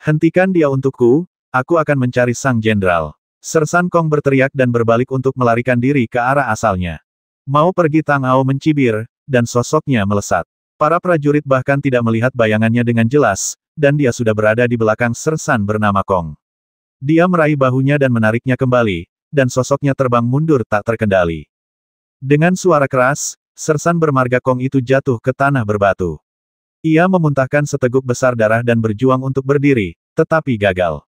Hentikan dia untukku, aku akan mencari sang jenderal. Sersan Kong berteriak dan berbalik untuk melarikan diri ke arah asalnya. Mau pergi? Tang Ao mencibir, dan sosoknya melesat. Para prajurit bahkan tidak melihat bayangannya dengan jelas, dan dia sudah berada di belakang Sersan bernama Kong. Dia meraih bahunya dan menariknya kembali, dan sosoknya terbang mundur tak terkendali. Dengan suara keras, Sersan bermarga Kong itu jatuh ke tanah berbatu. Ia memuntahkan seteguk besar darah dan berjuang untuk berdiri, tetapi gagal.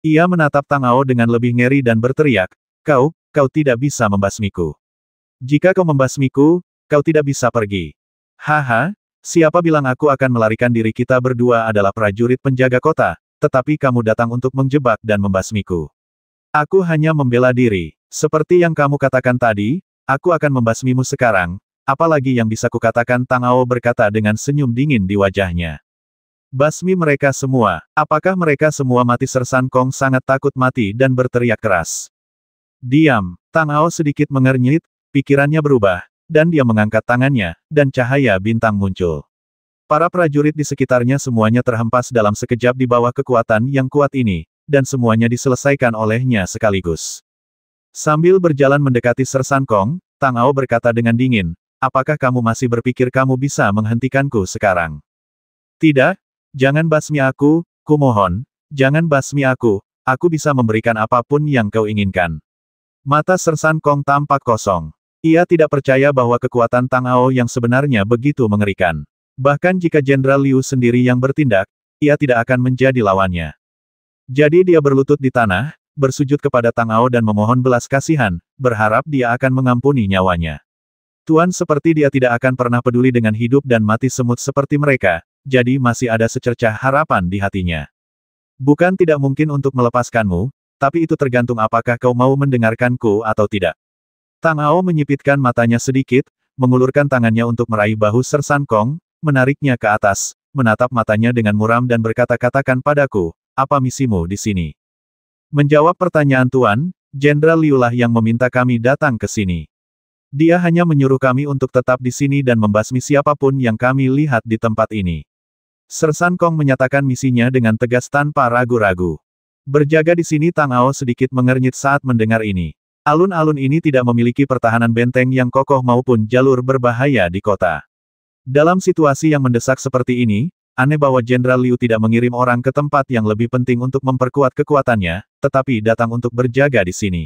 Ia menatap Tang Ao dengan lebih ngeri dan berteriak, kau tidak bisa membasmiku. Jika kau membasmiku, kau tidak bisa pergi. Haha, siapa bilang aku akan melarikan diri? Kita berdua adalah prajurit penjaga kota, tetapi kamu datang untuk menjebak dan membasmiku. Aku hanya membela diri. Seperti yang kamu katakan tadi, aku akan membasmimu sekarang, apalagi yang bisa kukatakan, Tang Ao berkata dengan senyum dingin di wajahnya. Basmi mereka semua. Apakah mereka semua mati? Sersan Kong sangat takut mati dan berteriak keras. Diam. Tang Ao sedikit mengernyit, pikirannya berubah, dan dia mengangkat tangannya, dan cahaya bintang muncul. Para prajurit di sekitarnya semuanya terhempas dalam sekejap di bawah kekuatan yang kuat ini, dan semuanya diselesaikan olehnya sekaligus. Sambil berjalan mendekati Sersan Kong, Tang Ao berkata dengan dingin, apakah kamu masih berpikir kamu bisa menghentikanku sekarang? Tidak, jangan basmi aku, kumohon, jangan basmi aku bisa memberikan apapun yang kau inginkan. Mata Sersan Kong tampak kosong. Ia tidak percaya bahwa kekuatan Tang Ao yang sebenarnya begitu mengerikan. Bahkan jika Jenderal Liu sendiri yang bertindak, ia tidak akan menjadi lawannya. Jadi dia berlutut di tanah, bersujud kepada Tang Ao dan memohon belas kasihan, berharap dia akan mengampuni nyawanya. Tuan, seperti dia tidak akan pernah peduli dengan hidup dan mati semut seperti mereka, jadi masih ada secercah harapan di hatinya. Bukan tidak mungkin untuk melepaskanmu, tapi itu tergantung apakah kau mau mendengarkanku atau tidak. Tang Ao menyipitkan matanya sedikit, mengulurkan tangannya untuk meraih bahu Sersan Kong, menariknya ke atas, menatap matanya dengan muram dan berkata, katakan padaku, apa misimu di sini? Menjawab pertanyaan Tuan, Jenderal Liu lah yang meminta kami datang ke sini. Dia hanya menyuruh kami untuk tetap di sini dan membasmi siapapun yang kami lihat di tempat ini. Sersan Kong menyatakan misinya dengan tegas tanpa ragu-ragu. Berjaga di sini. Tang Ao sedikit mengernyit saat mendengar ini. Alun-alun ini tidak memiliki pertahanan benteng yang kokoh maupun jalur berbahaya di kota. Dalam situasi yang mendesak seperti ini, aneh bahwa Jenderal Liu tidak mengirim orang ke tempat yang lebih penting untuk memperkuat kekuatannya, tetapi datang untuk berjaga di sini.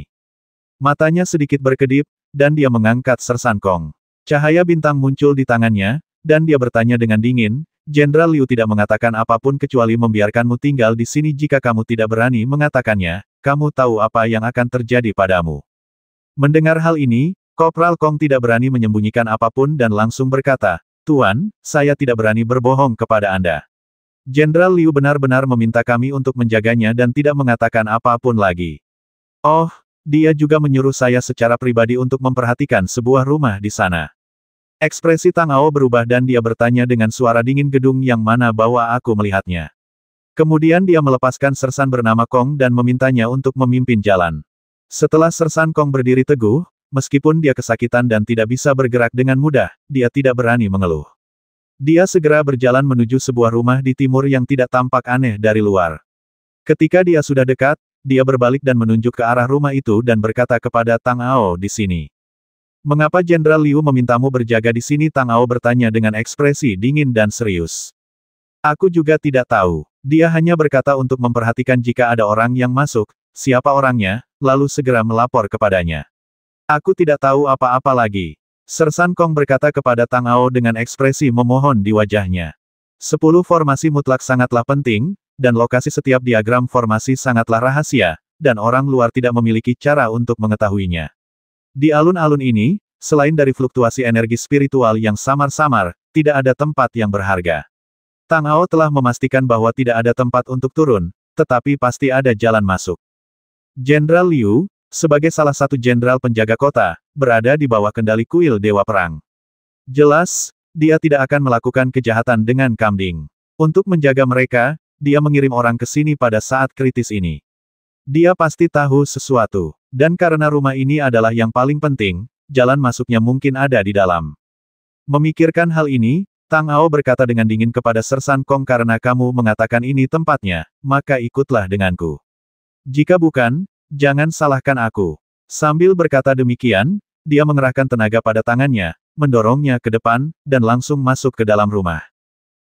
Matanya sedikit berkedip, dan dia mengangkat Sersan Kong. Cahaya bintang muncul di tangannya, dan dia bertanya dengan dingin, Jenderal Liu tidak mengatakan apapun kecuali membiarkanmu tinggal di sini. Jika kamu tidak berani mengatakannya, kamu tahu apa yang akan terjadi padamu. Mendengar hal ini, Kopral Kong tidak berani menyembunyikan apapun dan langsung berkata, Tuan, saya tidak berani berbohong kepada Anda. Jenderal Liu benar-benar meminta kami untuk menjaganya dan tidak mengatakan apapun lagi. Oh, dia juga menyuruh saya secara pribadi untuk memperhatikan sebuah rumah di sana. Ekspresi Tang Ao berubah dan dia bertanya dengan suara dingin, gedung yang mana bahwa aku melihatnya. Kemudian dia melepaskan Sersan bernama Kong dan memintanya untuk memimpin jalan. Setelah Sersan Kong berdiri teguh, meskipun dia kesakitan dan tidak bisa bergerak dengan mudah, dia tidak berani mengeluh. Dia segera berjalan menuju sebuah rumah di timur yang tidak tampak aneh dari luar. Ketika dia sudah dekat, dia berbalik dan menunjuk ke arah rumah itu dan berkata kepada Tang Ao, di sini. Mengapa Jenderal Liu memintamu berjaga di sini? Tang Ao bertanya dengan ekspresi dingin dan serius. Aku juga tidak tahu. Dia hanya berkata untuk memperhatikan jika ada orang yang masuk, siapa orangnya, lalu segera melapor kepadanya. Aku tidak tahu apa-apa lagi. Sersan Kong berkata kepada Tang Ao dengan ekspresi memohon di wajahnya. 10 formasi mutlak sangatlah penting, dan lokasi setiap diagram formasi sangatlah rahasia, dan orang luar tidak memiliki cara untuk mengetahuinya. Di alun-alun ini, selain dari fluktuasi energi spiritual yang samar-samar, tidak ada tempat yang berharga. Tang Ao telah memastikan bahwa tidak ada tempat untuk turun, tetapi pasti ada jalan masuk. Jenderal Liu, sebagai salah satu jenderal penjaga kota, berada di bawah kendali kuil Dewa Perang. Jelas, dia tidak akan melakukan kejahatan dengan kambing. Untuk menjaga mereka, dia mengirim orang ke sini pada saat kritis ini. Dia pasti tahu sesuatu. Dan karena rumah ini adalah yang paling penting, jalan masuknya mungkin ada di dalam. Memikirkan hal ini, Tang Ao berkata dengan dingin kepada Sersan Kong, karena kamu mengatakan ini tempatnya, maka ikutlah denganku. Jika bukan, jangan salahkan aku. Sambil berkata demikian, dia mengerahkan tenaga pada tangannya, mendorongnya ke depan, dan langsung masuk ke dalam rumah.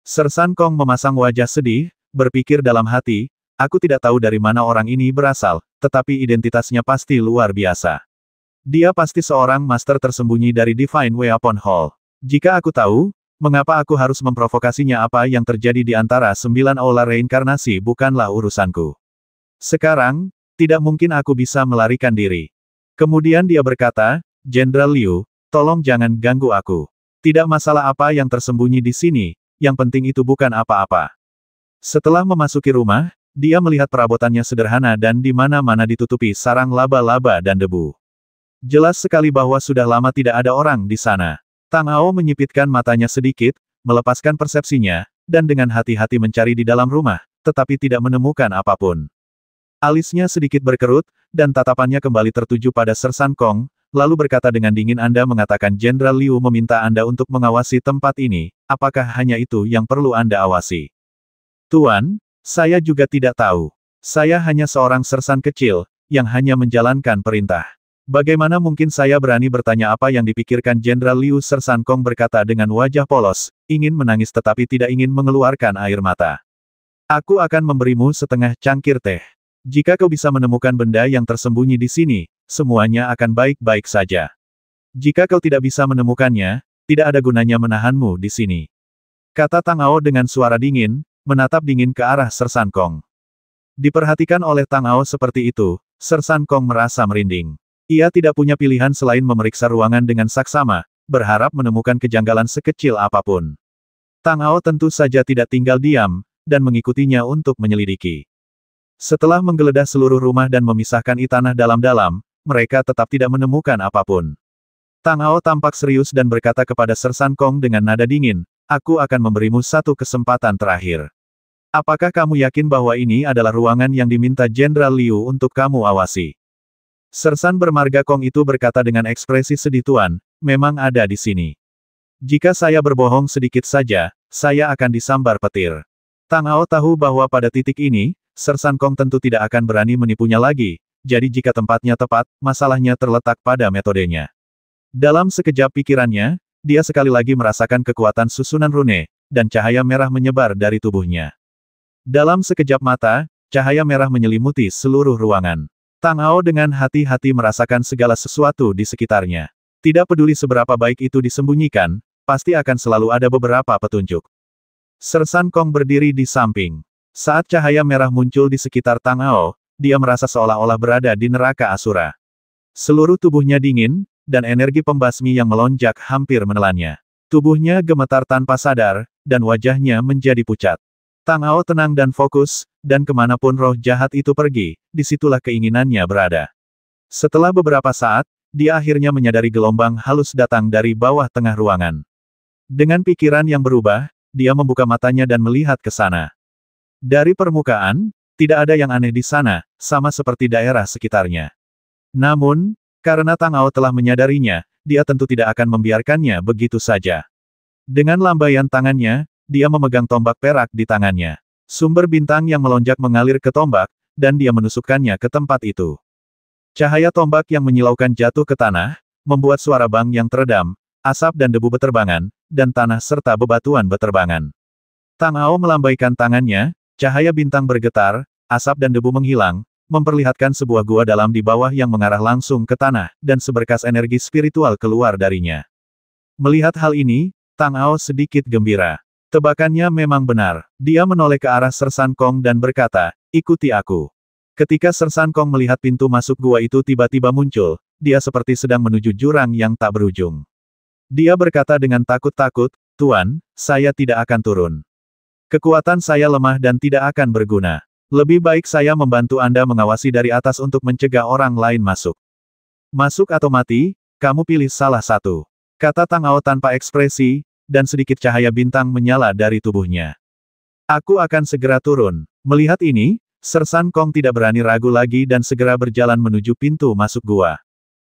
Sersan Kong memasang wajah sedih, berpikir dalam hati, aku tidak tahu dari mana orang ini berasal, tetapi identitasnya pasti luar biasa. Dia pasti seorang master tersembunyi dari Divine Weapon Hall. Jika aku tahu, mengapa aku harus memprovokasinya? Apa yang terjadi di antara 9 aula reinkarnasi bukanlah urusanku. Sekarang, tidak mungkin aku bisa melarikan diri. Kemudian dia berkata, Jenderal Liu, tolong jangan ganggu aku. Tidak masalah apa yang tersembunyi di sini, yang penting itu bukan apa-apa. Setelah memasuki rumah, Dia melihat perabotannya sederhana dan di mana-mana ditutupi sarang laba-laba dan debu. Jelas sekali bahwa sudah lama tidak ada orang di sana. Tang Ao menyipitkan matanya sedikit, melepaskan persepsinya, dan dengan hati-hati mencari di dalam rumah, tetapi tidak menemukan apapun. Alisnya sedikit berkerut, dan tatapannya kembali tertuju pada Sersan Kong, lalu berkata dengan dingin, Anda mengatakan Jenderal Liu meminta Anda untuk mengawasi tempat ini, apakah hanya itu yang perlu Anda awasi? Tuan, saya juga tidak tahu. Saya hanya seorang sersan kecil, yang hanya menjalankan perintah. Bagaimana mungkin saya berani bertanya apa yang dipikirkan Jenderal Liu? Sersan Kong berkata dengan wajah polos, ingin menangis tetapi tidak ingin mengeluarkan air mata. Aku akan memberimu setengah cangkir teh. Jika kau bisa menemukan benda yang tersembunyi di sini, semuanya akan baik-baik saja. Jika kau tidak bisa menemukannya, tidak ada gunanya menahanmu di sini. Kata Tang Ao dengan suara dingin, menatap dingin ke arah Sersan Kong. Diperhatikan oleh Tang Ao seperti itu, Sersan Kong merasa merinding. Ia tidak punya pilihan selain memeriksa ruangan dengan saksama, berharap menemukan kejanggalan sekecil apapun. Tang Ao tentu saja tidak tinggal diam, dan mengikutinya untuk menyelidiki. Setelah menggeledah seluruh rumah dan memisahkan tanah dalam-dalam, mereka tetap tidak menemukan apapun. Tang Ao tampak serius dan berkata kepada Sersan Kong dengan nada dingin, aku akan memberimu satu kesempatan terakhir. Apakah kamu yakin bahwa ini adalah ruangan yang diminta Jenderal Liu untuk kamu awasi? Sersan bermarga Kong itu berkata dengan ekspresi sedih, Tuan, memang ada di sini. Jika saya berbohong sedikit saja, saya akan disambar petir. Tang Ao tahu bahwa pada titik ini, Sersan Kong tentu tidak akan berani menipunya lagi, jadi jika tempatnya tepat, masalahnya terletak pada metodenya. Dalam sekejap pikirannya, dia sekali lagi merasakan kekuatan susunan rune, dan cahaya merah menyebar dari tubuhnya. Dalam sekejap mata, cahaya merah menyelimuti seluruh ruangan. Tang Ao dengan hati-hati merasakan segala sesuatu di sekitarnya. Tidak peduli seberapa baik itu disembunyikan, pasti akan selalu ada beberapa petunjuk. Sersan Kong berdiri di samping. Saat cahaya merah muncul di sekitar Tang Ao, dia merasa seolah-olah berada di neraka Asura. Seluruh tubuhnya dingin, dan energi pembasmi yang melonjak hampir menelannya. Tubuhnya gemetar tanpa sadar, dan wajahnya menjadi pucat. Tang Ao tenang dan fokus, dan kemanapun roh jahat itu pergi, disitulah keinginannya berada. Setelah beberapa saat, dia akhirnya menyadari gelombang halus datang dari bawah tengah ruangan. Dengan pikiran yang berubah, dia membuka matanya dan melihat ke sana. Dari permukaan, tidak ada yang aneh di sana, sama seperti daerah sekitarnya. Namun, karena Tang Ao telah menyadarinya, dia tentu tidak akan membiarkannya begitu saja. Dengan lambaian tangannya, dia memegang tombak perak di tangannya. Sumber bintang yang melonjak mengalir ke tombak, dan dia menusukkannya ke tempat itu. Cahaya tombak yang menyilaukan jatuh ke tanah, membuat suara bang yang teredam, asap dan debu beterbangan, dan tanah serta bebatuan beterbangan. Tang Ao melambaikan tangannya, cahaya bintang bergetar, asap dan debu menghilang, memperlihatkan sebuah gua dalam di bawah yang mengarah langsung ke tanah, dan seberkas energi spiritual keluar darinya. Melihat hal ini, Tang Ao sedikit gembira. Tebakannya memang benar. Dia menoleh ke arah Sersan Kong dan berkata, ikuti aku. Ketika Sersan Kong melihat pintu masuk gua itu tiba-tiba muncul, dia seperti sedang menuju jurang yang tak berujung. Dia berkata dengan takut-takut, Tuan, saya tidak akan turun. Kekuatan saya lemah dan tidak akan berguna. Lebih baik saya membantu Anda mengawasi dari atas untuk mencegah orang lain masuk. Masuk atau mati, kamu pilih salah satu. Kata Tang Ao tanpa ekspresi, dan sedikit cahaya bintang menyala dari tubuhnya. Aku akan segera turun. Melihat ini, Sersan Kong tidak berani ragu lagi dan segera berjalan menuju pintu masuk gua.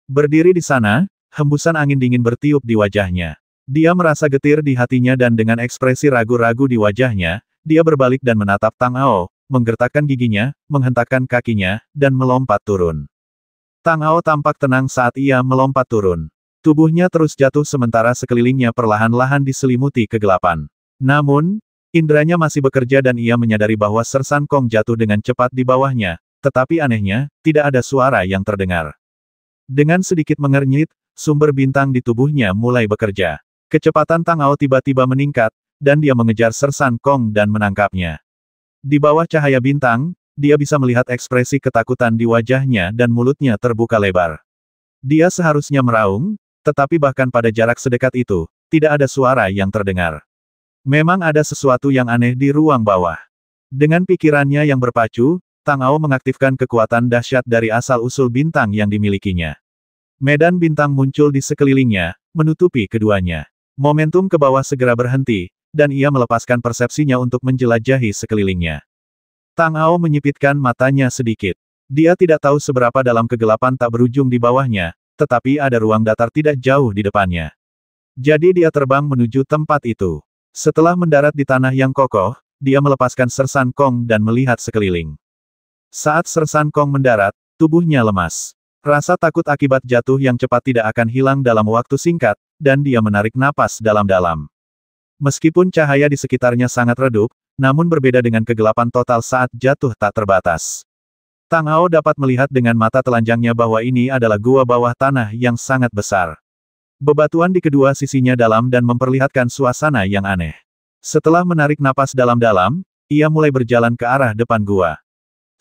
Berdiri di sana, hembusan angin dingin bertiup di wajahnya. Dia merasa getir di hatinya dan dengan ekspresi ragu-ragu di wajahnya, dia berbalik dan menatap Tang Ao, menggertakkan giginya, menghentakkan kakinya, dan melompat turun. Tang Ao tampak tenang saat ia melompat turun. Tubuhnya terus jatuh sementara sekelilingnya perlahan-lahan diselimuti kegelapan. Namun, indranya masih bekerja dan ia menyadari bahwa Sersan Kong jatuh dengan cepat di bawahnya, tetapi anehnya, tidak ada suara yang terdengar. Dengan sedikit mengernyit, sumber bintang di tubuhnya mulai bekerja. Kecepatan Tang Ao tiba-tiba meningkat, dan dia mengejar Sersan Kong dan menangkapnya. Di bawah cahaya bintang, dia bisa melihat ekspresi ketakutan di wajahnya dan mulutnya terbuka lebar. Dia seharusnya meraung, tetapi bahkan pada jarak sedekat itu, tidak ada suara yang terdengar. Memang ada sesuatu yang aneh di ruang bawah. Dengan pikirannya yang berpacu, Tang Ao mengaktifkan kekuatan dahsyat dari asal-usul bintang yang dimilikinya. Medan bintang muncul di sekelilingnya, menutupi keduanya. Momentum ke bawah segera berhenti, dan ia melepaskan persepsinya untuk menjelajahi sekelilingnya. Tang Ao menyipitkan matanya sedikit. Dia tidak tahu seberapa dalam kegelapan tak berujung di bawahnya, tetapi ada ruang datar tidak jauh di depannya. Jadi dia terbang menuju tempat itu. Setelah mendarat di tanah yang kokoh, dia melepaskan Sersan Kong dan melihat sekeliling. Saat Sersan Kong mendarat, tubuhnya lemas. Rasa takut akibat jatuh yang cepat tidak akan hilang dalam waktu singkat, dan dia menarik napas dalam-dalam. Meskipun cahaya di sekitarnya sangat redup, namun berbeda dengan kegelapan total saat jatuh tak terbatas. Tang Ao dapat melihat dengan mata telanjangnya bahwa ini adalah gua bawah tanah yang sangat besar. Bebatuan di kedua sisinya dalam dan memperlihatkan suasana yang aneh. Setelah menarik napas dalam-dalam, ia mulai berjalan ke arah depan gua.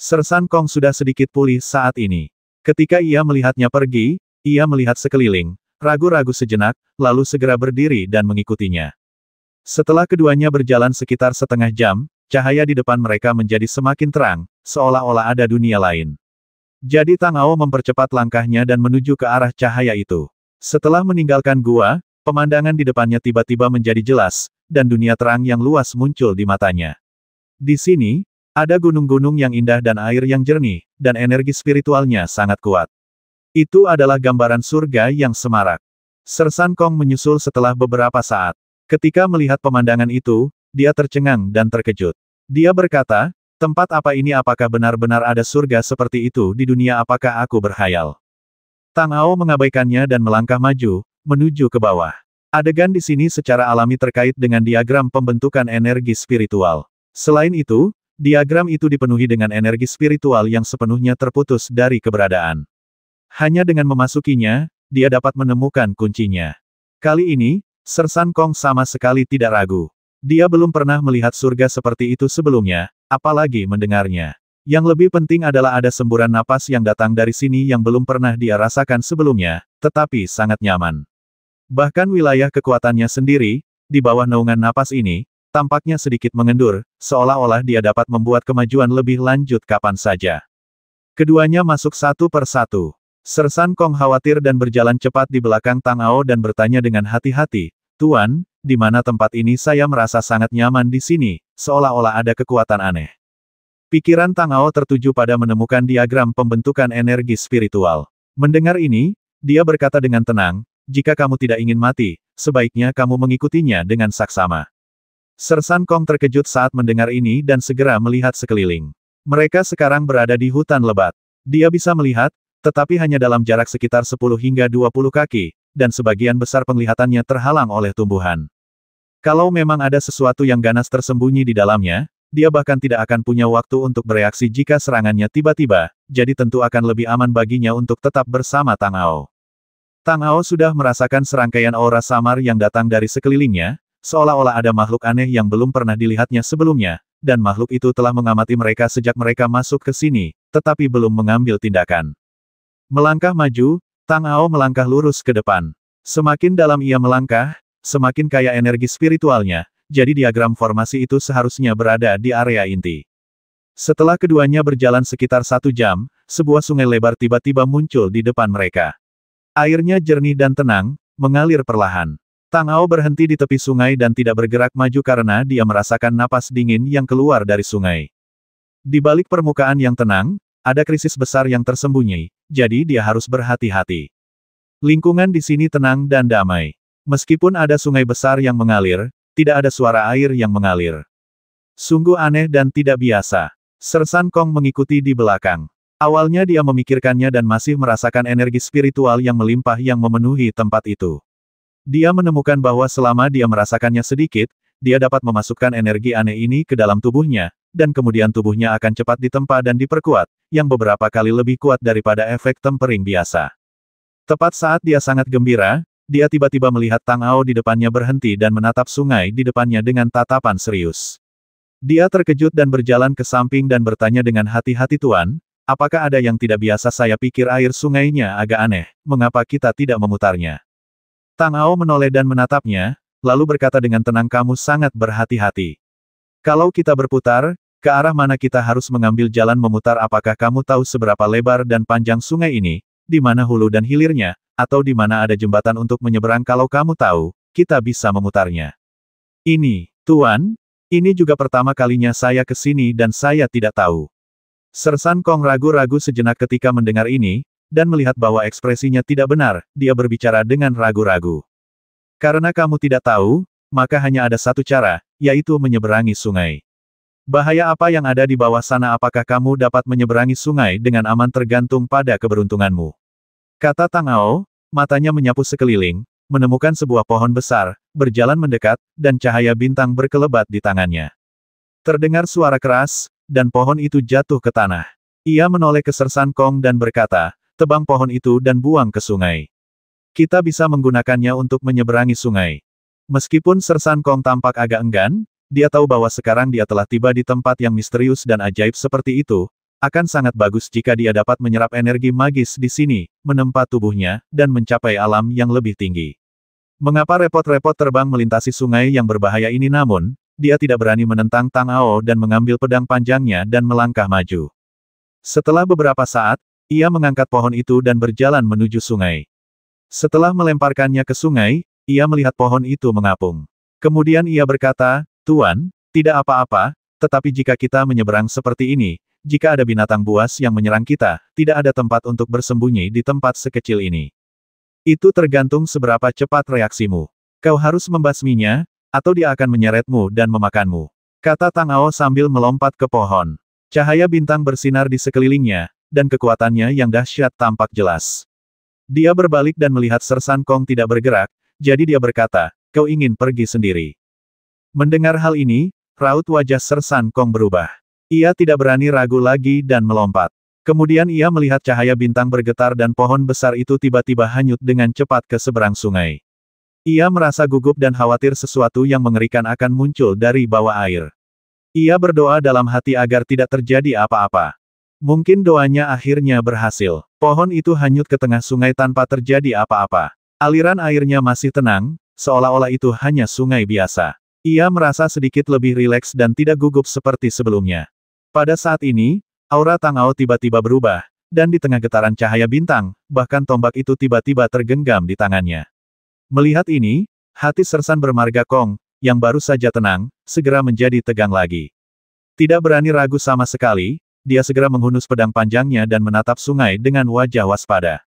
Sersan Kong sudah sedikit pulih saat ini. Ketika ia melihatnya pergi, ia melihat sekeliling, ragu-ragu sejenak, lalu segera berdiri dan mengikutinya. Setelah keduanya berjalan sekitar setengah jam, cahaya di depan mereka menjadi semakin terang, seolah-olah ada dunia lain. Jadi Tang Ao mempercepat langkahnya dan menuju ke arah cahaya itu. Setelah meninggalkan gua, pemandangan di depannya tiba-tiba menjadi jelas, dan dunia terang yang luas muncul di matanya. Di sini, ada gunung-gunung yang indah dan air yang jernih, dan energi spiritualnya sangat kuat. Itu adalah gambaran surga yang semarak. Sersan Kong menyusul setelah beberapa saat. Ketika melihat pemandangan itu, dia tercengang dan terkejut. Dia berkata, tempat apa ini, apakah benar-benar ada surga seperti itu di dunia, apakah aku berkhayal? Tang Ao mengabaikannya dan melangkah maju, menuju ke bawah. Adegan di sini secara alami terkait dengan diagram pembentukan energi spiritual. Selain itu, diagram itu dipenuhi dengan energi spiritual yang sepenuhnya terputus dari keberadaan. Hanya dengan memasukinya, dia dapat menemukan kuncinya. Kali ini, Sersan Kong sama sekali tidak ragu. Dia belum pernah melihat surga seperti itu sebelumnya, apalagi mendengarnya. Yang lebih penting adalah ada semburan napas yang datang dari sini yang belum pernah dia rasakan sebelumnya, tetapi sangat nyaman. Bahkan wilayah kekuatannya sendiri, di bawah naungan napas ini, tampaknya sedikit mengendur, seolah-olah dia dapat membuat kemajuan lebih lanjut kapan saja. Keduanya masuk satu per satu. Sersan Kong khawatir dan berjalan cepat di belakang Tang Ao dan bertanya dengan hati-hati, "Tuan, di mana tempat ini? Saya merasa sangat nyaman di sini, seolah-olah ada kekuatan aneh." Pikiran Tang Ao tertuju pada menemukan diagram pembentukan energi spiritual. Mendengar ini, dia berkata dengan tenang, "Jika kamu tidak ingin mati, sebaiknya kamu mengikutinya dengan saksama." Sersan Kong terkejut saat mendengar ini dan segera melihat sekeliling. Mereka sekarang berada di hutan lebat. Dia bisa melihat, tetapi hanya dalam jarak sekitar 10 hingga 20 kaki, dan sebagian besar penglihatannya terhalang oleh tumbuhan. Kalau memang ada sesuatu yang ganas tersembunyi di dalamnya, dia bahkan tidak akan punya waktu untuk bereaksi jika serangannya tiba-tiba, jadi tentu akan lebih aman baginya untuk tetap bersama Tang Ao. Tang Ao sudah merasakan serangkaian aura samar yang datang dari sekelilingnya, seolah-olah ada makhluk aneh yang belum pernah dilihatnya sebelumnya, dan makhluk itu telah mengamati mereka sejak mereka masuk ke sini, tetapi belum mengambil tindakan. Melangkah maju, Tang Ao melangkah lurus ke depan. Semakin dalam ia melangkah, semakin kaya energi spiritualnya, jadi diagram formasi itu seharusnya berada di area inti. Setelah keduanya berjalan sekitar 1 jam, sebuah sungai lebar tiba-tiba muncul di depan mereka. Airnya jernih dan tenang, mengalir perlahan. Tang Ao berhenti di tepi sungai dan tidak bergerak maju karena dia merasakan napas dingin yang keluar dari sungai. Di balik permukaan yang tenang, ada krisis besar yang tersembunyi, jadi dia harus berhati-hati. Lingkungan di sini tenang dan damai. Meskipun ada sungai besar yang mengalir, tidak ada suara air yang mengalir. Sungguh aneh dan tidak biasa. Sersan Kong mengikuti di belakang. Awalnya dia memikirkannya dan masih merasakan energi spiritual yang melimpah yang memenuhi tempat itu. Dia menemukan bahwa selama dia merasakannya sedikit, dia dapat memasukkan energi aneh ini ke dalam tubuhnya, dan kemudian tubuhnya akan cepat ditempa dan diperkuat, yang beberapa kali lebih kuat daripada efek tempering biasa. Tepat saat dia sangat gembira, dia tiba-tiba melihat Tang Ao di depannya berhenti dan menatap sungai di depannya dengan tatapan serius. Dia terkejut dan berjalan ke samping dan bertanya dengan hati-hati, "Tuan, apakah ada yang tidak biasa? Saya pikir air sungainya agak aneh, mengapa kita tidak memutarnya?" Tang Ao menoleh dan menatapnya, lalu berkata dengan tenang, "Kamu sangat berhati-hati. Kalau kita berputar, ke arah mana kita harus mengambil jalan memutar? Apakah kamu tahu seberapa lebar dan panjang sungai ini, di mana hulu dan hilirnya, atau di mana ada jembatan untuk menyeberang? Kalau kamu tahu, kita bisa memutarnya. Ini, Tuan, ini juga pertama kalinya saya ke sini dan saya tidak tahu. Sersan Kong ragu-ragu sejenak ketika mendengar ini, dan melihat bahwa ekspresinya tidak benar, dia berbicara dengan ragu-ragu. Karena kamu tidak tahu, maka hanya ada satu cara, yaitu menyeberangi sungai. Bahaya apa yang ada di bawah sana? Apakah kamu dapat menyeberangi sungai dengan aman? Tergantung pada keberuntunganmu. Kata Tang Ao, matanya menyapu sekeliling, menemukan sebuah pohon besar, berjalan mendekat, dan cahaya bintang berkelebat di tangannya. Terdengar suara keras, dan pohon itu jatuh ke tanah. Ia menoleh ke Sersan Kong dan berkata, tebang pohon itu dan buang ke sungai. Kita bisa menggunakannya untuk menyeberangi sungai. Meskipun Sersan Kong tampak agak enggan, dia tahu bahwa sekarang dia telah tiba di tempat yang misterius dan ajaib seperti itu, akan sangat bagus jika dia dapat menyerap energi magis di sini, menempa tubuhnya, dan mencapai alam yang lebih tinggi. Mengapa repot-repot terbang melintasi sungai yang berbahaya ini? Namun, dia tidak berani menentang Tang Ao dan mengambil pedang panjangnya dan melangkah maju. Setelah beberapa saat, ia mengangkat pohon itu dan berjalan menuju sungai. Setelah melemparkannya ke sungai, ia melihat pohon itu mengapung. Kemudian ia berkata, Tuan, tidak apa-apa, tetapi jika kita menyeberang seperti ini, jika ada binatang buas yang menyerang kita, tidak ada tempat untuk bersembunyi di tempat sekecil ini. Itu tergantung seberapa cepat reaksimu. Kau harus membasminya, atau dia akan menyeretmu dan memakanmu. Kata Tang Ao sambil melompat ke pohon. Cahaya bintang bersinar di sekelilingnya, dan kekuatannya yang dahsyat tampak jelas. Dia berbalik dan melihat Sersan Kong tidak bergerak, jadi dia berkata, kau ingin pergi sendiri. Mendengar hal ini, raut wajah Sersan Kong berubah. Ia tidak berani ragu lagi dan melompat. Kemudian ia melihat cahaya bintang bergetar dan pohon besar itu tiba-tiba hanyut dengan cepat ke seberang sungai. Ia merasa gugup dan khawatir sesuatu yang mengerikan akan muncul dari bawah air. Ia berdoa dalam hati agar tidak terjadi apa-apa. Mungkin doanya akhirnya berhasil. Pohon itu hanyut ke tengah sungai tanpa terjadi apa-apa. Aliran airnya masih tenang, seolah-olah itu hanya sungai biasa. Ia merasa sedikit lebih rileks dan tidak gugup seperti sebelumnya. Pada saat ini, aura Tang Ao tiba-tiba berubah, dan di tengah getaran cahaya bintang, bahkan tombak itu tiba-tiba tergenggam di tangannya. Melihat ini, hati Sersan bermarga Kong, yang baru saja tenang, segera menjadi tegang lagi. Tidak berani ragu sama sekali, dia segera menghunus pedang panjangnya dan menatap sungai dengan wajah waspada.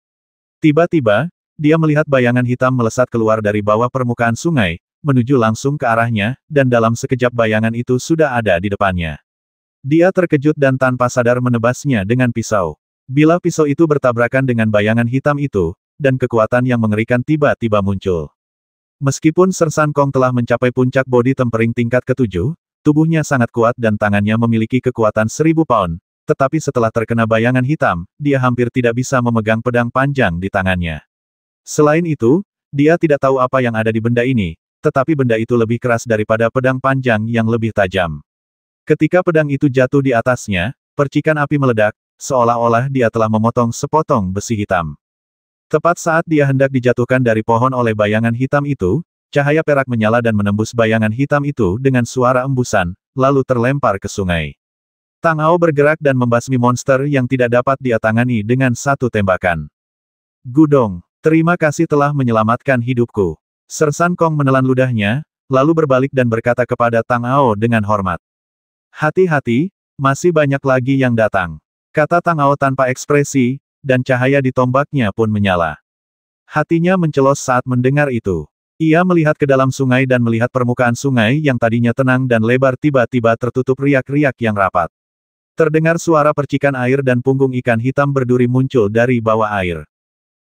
Tiba-tiba, dia melihat bayangan hitam melesat keluar dari bawah permukaan sungai, menuju langsung ke arahnya, dan dalam sekejap bayangan itu sudah ada di depannya. Dia terkejut dan tanpa sadar menebasnya dengan pisau. Bila pisau itu bertabrakan dengan bayangan hitam itu, dan kekuatan yang mengerikan tiba-tiba muncul. Meskipun Sersan Kong telah mencapai puncak bodi tempering tingkat ke-7, tubuhnya sangat kuat dan tangannya memiliki kekuatan 1000 pound, tetapi setelah terkena bayangan hitam, dia hampir tidak bisa memegang pedang panjang di tangannya. Selain itu, dia tidak tahu apa yang ada di benda ini, tetapi benda itu lebih keras daripada pedang panjang yang lebih tajam. Ketika pedang itu jatuh di atasnya, percikan api meledak, seolah-olah dia telah memotong sepotong besi hitam. Tepat saat dia hendak dijatuhkan dari pohon oleh bayangan hitam itu, cahaya perak menyala dan menembus bayangan hitam itu dengan suara embusan, lalu terlempar ke sungai. Tang Ao bergerak dan membasmi monster yang tidak dapat dia tangani dengan satu tembakan. Gudong, terima kasih telah menyelamatkan hidupku. Sersan Kong menelan ludahnya, lalu berbalik dan berkata kepada Tang Ao dengan hormat. Hati-hati, masih banyak lagi yang datang. Kata Tang Ao tanpa ekspresi, dan cahaya di tombaknya pun menyala. Hatinya mencelos saat mendengar itu. Ia melihat ke dalam sungai dan melihat permukaan sungai yang tadinya tenang dan lebar tiba-tiba tertutup riak-riak yang rapat. Terdengar suara percikan air dan punggung ikan hitam berduri muncul dari bawah air.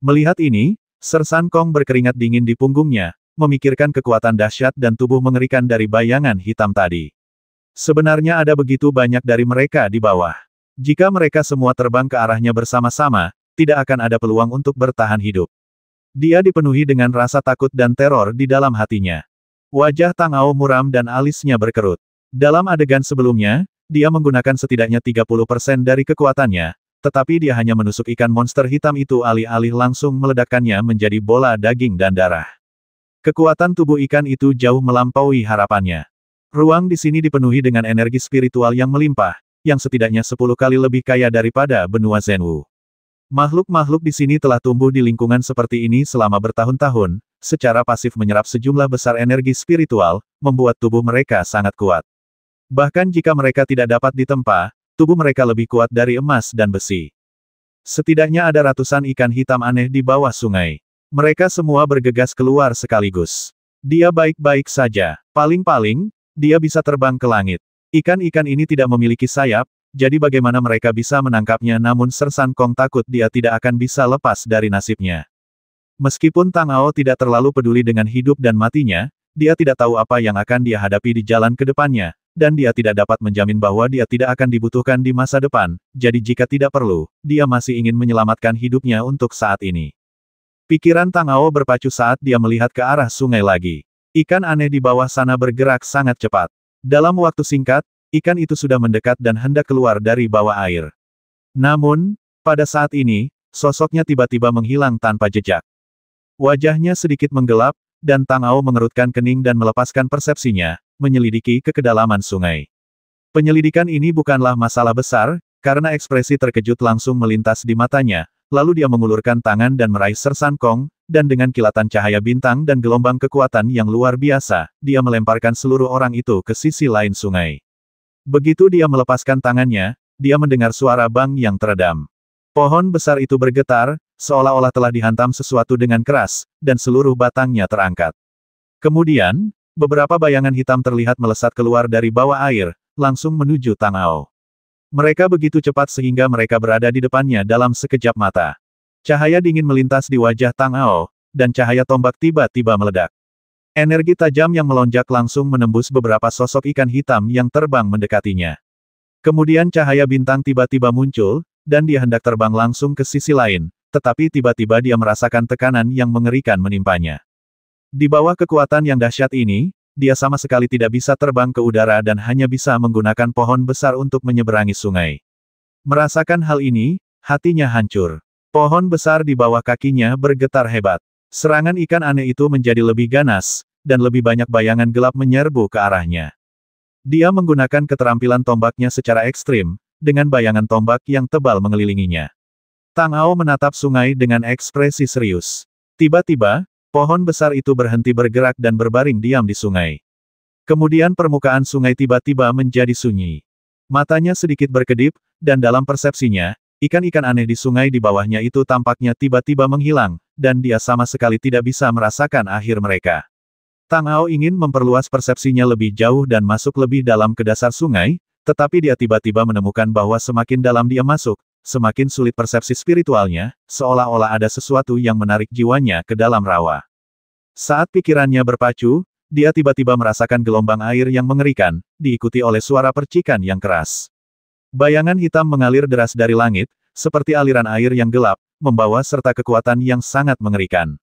Melihat ini, Sersan Kong berkeringat dingin di punggungnya, memikirkan kekuatan dahsyat dan tubuh mengerikan dari bayangan hitam tadi. Sebenarnya ada begitu banyak dari mereka di bawah. Jika mereka semua terbang ke arahnya bersama-sama, tidak akan ada peluang untuk bertahan hidup. Dia dipenuhi dengan rasa takut dan teror di dalam hatinya. Wajah Tang Ao muram dan alisnya berkerut. Dalam adegan sebelumnya, dia menggunakan setidaknya 30% dari kekuatannya, tetapi dia hanya menusuk ikan monster hitam itu alih-alih langsung meledakkannya menjadi bola daging dan darah. Kekuatan tubuh ikan itu jauh melampaui harapannya. Ruang di sini dipenuhi dengan energi spiritual yang melimpah, yang setidaknya 10 kali lebih kaya daripada benua Zhenwu. Makhluk-makhluk di sini telah tumbuh di lingkungan seperti ini selama bertahun-tahun, secara pasif menyerap sejumlah besar energi spiritual, membuat tubuh mereka sangat kuat. Bahkan jika mereka tidak dapat ditempa, tubuh mereka lebih kuat dari emas dan besi. Setidaknya ada ratusan ikan hitam aneh di bawah sungai. Mereka semua bergegas keluar sekaligus. Dia baik-baik saja. Paling-paling, dia bisa terbang ke langit. Ikan-ikan ini tidak memiliki sayap, jadi bagaimana mereka bisa menangkapnya, namun Sersan Kong takut dia tidak akan bisa lepas dari nasibnya. Meskipun Tang Ao tidak terlalu peduli dengan hidup dan matinya, dia tidak tahu apa yang akan dia hadapi di jalan ke depannya, dan dia tidak dapat menjamin bahwa dia tidak akan dibutuhkan di masa depan, jadi jika tidak perlu, dia masih ingin menyelamatkan hidupnya untuk saat ini. Pikiran Tang Ao berpacu saat dia melihat ke arah sungai lagi. Ikan aneh di bawah sana bergerak sangat cepat. Dalam waktu singkat, ikan itu sudah mendekat dan hendak keluar dari bawah air. Namun, pada saat ini, sosoknya tiba-tiba menghilang tanpa jejak. Wajahnya sedikit menggelap, dan Tang Ao mengerutkan kening dan melepaskan persepsinya, menyelidiki ke kedalaman sungai. Penyelidikan ini bukanlah masalah besar, karena ekspresi terkejut langsung melintas di matanya, lalu dia mengulurkan tangan dan meraih Sersan Kong, dan dengan kilatan cahaya bintang dan gelombang kekuatan yang luar biasa, dia melemparkan seluruh orang itu ke sisi lain sungai. Begitu dia melepaskan tangannya, dia mendengar suara bang yang teredam. Pohon besar itu bergetar, seolah-olah telah dihantam sesuatu dengan keras, dan seluruh batangnya terangkat. Kemudian, beberapa bayangan hitam terlihat melesat keluar dari bawah air, langsung menuju Tang Ao. Mereka begitu cepat sehingga mereka berada di depannya dalam sekejap mata. Cahaya dingin melintas di wajah Tang Ao, dan cahaya tombak tiba-tiba meledak. Energi tajam yang melonjak langsung menembus beberapa sosok ikan hitam yang terbang mendekatinya. Kemudian cahaya bintang tiba-tiba muncul, dan dia hendak terbang langsung ke sisi lain, tetapi tiba-tiba dia merasakan tekanan yang mengerikan menimpanya. Di bawah kekuatan yang dahsyat ini, dia sama sekali tidak bisa terbang ke udara dan hanya bisa menggunakan pohon besar untuk menyeberangi sungai. Merasakan hal ini, hatinya hancur. Pohon besar di bawah kakinya bergetar hebat. Serangan ikan aneh itu menjadi lebih ganas, dan lebih banyak bayangan gelap menyerbu ke arahnya. Dia menggunakan keterampilan tombaknya secara ekstrim, dengan bayangan tombak yang tebal mengelilinginya. Tang Ao menatap sungai dengan ekspresi serius. Tiba-tiba, pohon besar itu berhenti bergerak dan berbaring diam di sungai. Kemudian permukaan sungai tiba-tiba menjadi sunyi. Matanya sedikit berkedip, dan dalam persepsinya, ikan-ikan aneh di sungai di bawahnya itu tampaknya tiba-tiba menghilang, dan dia sama sekali tidak bisa merasakan akhir mereka. Tang Ao ingin memperluas persepsinya lebih jauh dan masuk lebih dalam ke dasar sungai, tetapi dia tiba-tiba menemukan bahwa semakin dalam dia masuk, semakin sulit persepsi spiritualnya, seolah-olah ada sesuatu yang menarik jiwanya ke dalam rawa. Saat pikirannya berpacu, dia tiba-tiba merasakan gelombang air yang mengerikan, diikuti oleh suara percikan yang keras. Bayangan hitam mengalir deras dari langit, seperti aliran air yang gelap, membawa serta kekuatan yang sangat mengerikan.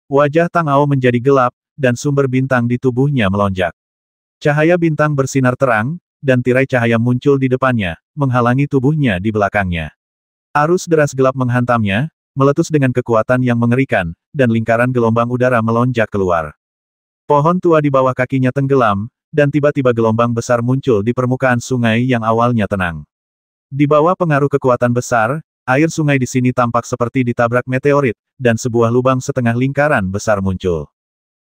Wajah Tang Ao menjadi gelap, dan sumber bintang di tubuhnya melonjak. Cahaya bintang bersinar terang, dan tirai cahaya muncul di depannya, menghalangi tubuhnya di belakangnya. Arus deras gelap menghantamnya, meletus dengan kekuatan yang mengerikan, dan lingkaran gelombang udara melonjak keluar. Pohon tua di bawah kakinya tenggelam, dan tiba-tiba gelombang besar muncul di permukaan sungai yang awalnya tenang. Di bawah pengaruh kekuatan besar, air sungai di sini tampak seperti ditabrak meteorit, dan sebuah lubang setengah lingkaran besar muncul.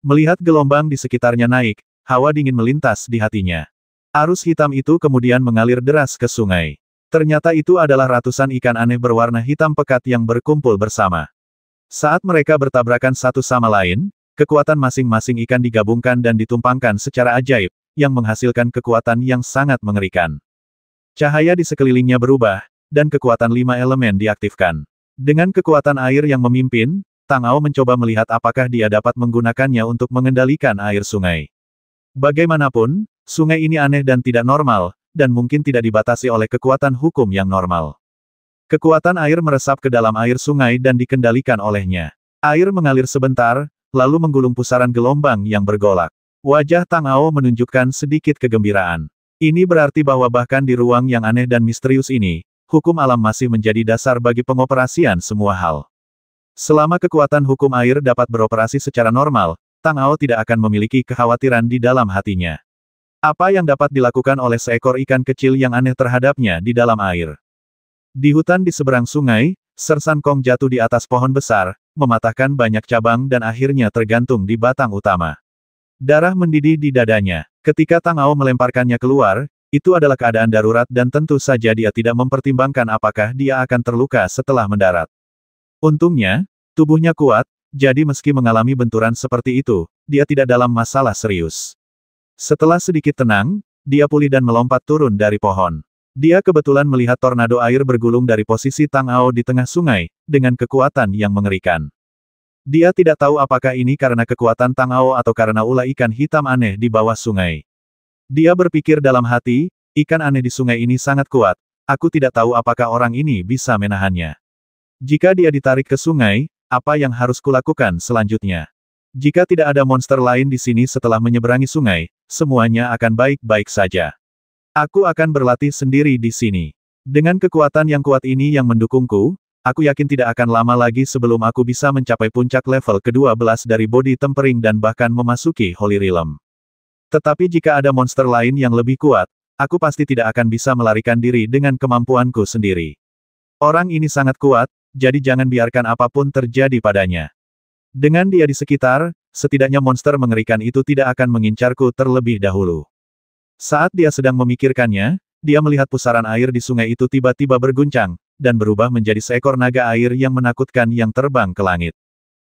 Melihat gelombang di sekitarnya naik, hawa dingin melintas di hatinya. Arus hitam itu kemudian mengalir deras ke sungai. Ternyata itu adalah ratusan ikan aneh berwarna hitam pekat yang berkumpul bersama. Saat mereka bertabrakan satu sama lain, kekuatan masing-masing ikan digabungkan dan ditumpangkan secara ajaib, yang menghasilkan kekuatan yang sangat mengerikan. Cahaya di sekelilingnya berubah, dan kekuatan 5 elemen diaktifkan. Dengan kekuatan air yang memimpin, Tang Ao mencoba melihat apakah dia dapat menggunakannya untuk mengendalikan air sungai. Bagaimanapun, sungai ini aneh dan tidak normal, dan mungkin tidak dibatasi oleh kekuatan hukum yang normal. Kekuatan air meresap ke dalam air sungai dan dikendalikan olehnya. Air mengalir sebentar, lalu menggulung pusaran gelombang yang bergolak. Wajah Tang Ao menunjukkan sedikit kegembiraan. Ini berarti bahwa bahkan di ruang yang aneh dan misterius ini, hukum alam masih menjadi dasar bagi pengoperasian semua hal. Selama kekuatan hukum air dapat beroperasi secara normal, Tang Ao tidak akan memiliki kekhawatiran di dalam hatinya. Apa yang dapat dilakukan oleh seekor ikan kecil yang aneh terhadapnya di dalam air? Di hutan di seberang sungai, Sersan Kong jatuh di atas pohon besar, mematahkan banyak cabang dan akhirnya tergantung di batang utama. Darah mendidih di dadanya. Ketika Tang Ao melemparkannya keluar, itu adalah keadaan darurat dan tentu saja dia tidak mempertimbangkan apakah dia akan terluka setelah mendarat. Untungnya, tubuhnya kuat, jadi meski mengalami benturan seperti itu, dia tidak dalam masalah serius. Setelah sedikit tenang, dia pulih dan melompat turun dari pohon. Dia kebetulan melihat tornado air bergulung dari posisi Tang Ao di tengah sungai, dengan kekuatan yang mengerikan. Dia tidak tahu apakah ini karena kekuatan Tang Ao atau karena ulah ikan hitam aneh di bawah sungai. Dia berpikir dalam hati, ikan aneh di sungai ini sangat kuat, aku tidak tahu apakah orang ini bisa menahannya. Jika dia ditarik ke sungai, apa yang harus kulakukan selanjutnya? Jika tidak ada monster lain di sini setelah menyeberangi sungai, semuanya akan baik-baik saja. Aku akan berlatih sendiri di sini. Dengan kekuatan yang kuat ini yang mendukungku, aku yakin tidak akan lama lagi sebelum aku bisa mencapai puncak level ke-12 dari body tempering dan bahkan memasuki Holy Realm. Tetapi jika ada monster lain yang lebih kuat, aku pasti tidak akan bisa melarikan diri dengan kemampuanku sendiri. Orang ini sangat kuat, jadi jangan biarkan apapun terjadi padanya. Dengan dia di sekitar, setidaknya monster mengerikan itu tidak akan mengincarku terlebih dahulu. Saat dia sedang memikirkannya, dia melihat pusaran air di sungai itu tiba-tiba berguncang, dan berubah menjadi seekor naga air yang menakutkan yang terbang ke langit.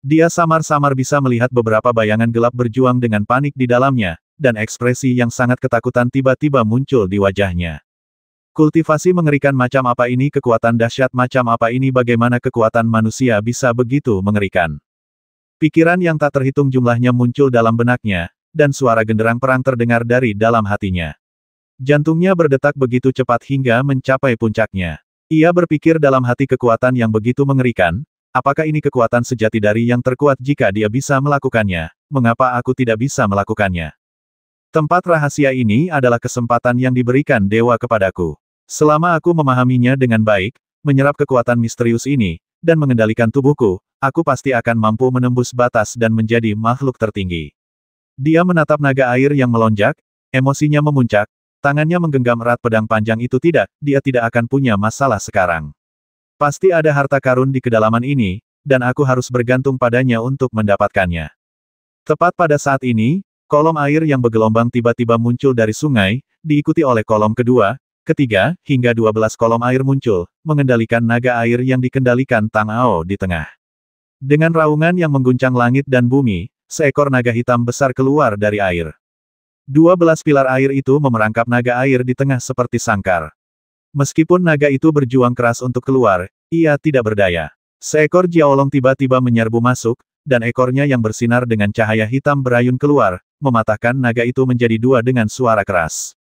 Dia samar-samar bisa melihat beberapa bayangan gelap berjuang dengan panik di dalamnya, dan ekspresi yang sangat ketakutan tiba-tiba muncul di wajahnya. Kultivasi mengerikan macam apa ini, kekuatan dahsyat macam apa ini, bagaimana kekuatan manusia bisa begitu mengerikan. Pikiran yang tak terhitung jumlahnya muncul dalam benaknya, dan suara genderang perang terdengar dari dalam hatinya. Jantungnya berdetak begitu cepat hingga mencapai puncaknya. Ia berpikir dalam hati, kekuatan yang begitu mengerikan, apakah ini kekuatan sejati dari yang terkuat? Jika dia bisa melakukannya, mengapa aku tidak bisa melakukannya? Tempat rahasia ini adalah kesempatan yang diberikan dewa kepadaku. Selama aku memahaminya dengan baik, menyerap kekuatan misterius ini, dan mengendalikan tubuhku, aku pasti akan mampu menembus batas dan menjadi makhluk tertinggi. Dia menatap naga air yang melonjak, emosinya memuncak, tangannya menggenggam erat pedang panjang itu. Tidak, dia tidak akan punya masalah sekarang. Pasti ada harta karun di kedalaman ini, dan aku harus bergantung padanya untuk mendapatkannya. Tepat pada saat ini, kolom air yang bergelombang tiba-tiba muncul dari sungai, diikuti oleh kolom kedua, ketiga, hingga 12 kolom air muncul, mengendalikan naga air yang dikendalikan Tang Ao di tengah. Dengan raungan yang mengguncang langit dan bumi, seekor naga hitam besar keluar dari air. 12 pilar air itu memerangkap naga air di tengah seperti sangkar. Meskipun naga itu berjuang keras untuk keluar, ia tidak berdaya. Seekor Jiaolong tiba-tiba menyerbu masuk, dan ekornya yang bersinar dengan cahaya hitam berayun keluar, mematahkan naga itu menjadi dua dengan suara keras.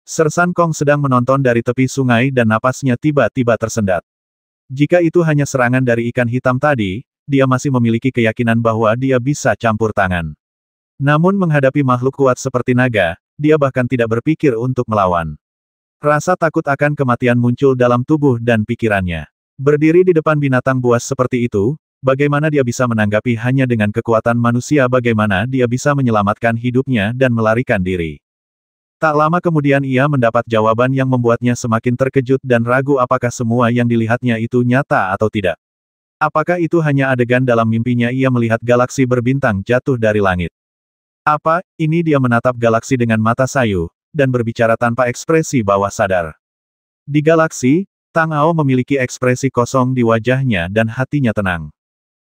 Sersan Kong sedang menonton dari tepi sungai dan napasnya tiba-tiba tersendat. Jika itu hanya serangan dari ikan hitam tadi, dia masih memiliki keyakinan bahwa dia bisa campur tangan. Namun menghadapi makhluk kuat seperti naga, dia bahkan tidak berpikir untuk melawan. Rasa takut akan kematian muncul dalam tubuh dan pikirannya. Berdiri di depan binatang buas seperti itu, bagaimana dia bisa menanggapi hanya dengan kekuatan manusia? Bagaimana dia bisa menyelamatkan hidupnya dan melarikan diri? Tak lama kemudian ia mendapat jawaban yang membuatnya semakin terkejut dan ragu apakah semua yang dilihatnya itu nyata atau tidak. Apakah itu hanya adegan dalam mimpinya? Ia melihat galaksi berbintang jatuh dari langit. Apa, ini dia menatap galaksi dengan mata sayu, dan berbicara tanpa ekspresi bawah sadar. Di galaksi, Tang Ao memiliki ekspresi kosong di wajahnya dan hatinya tenang.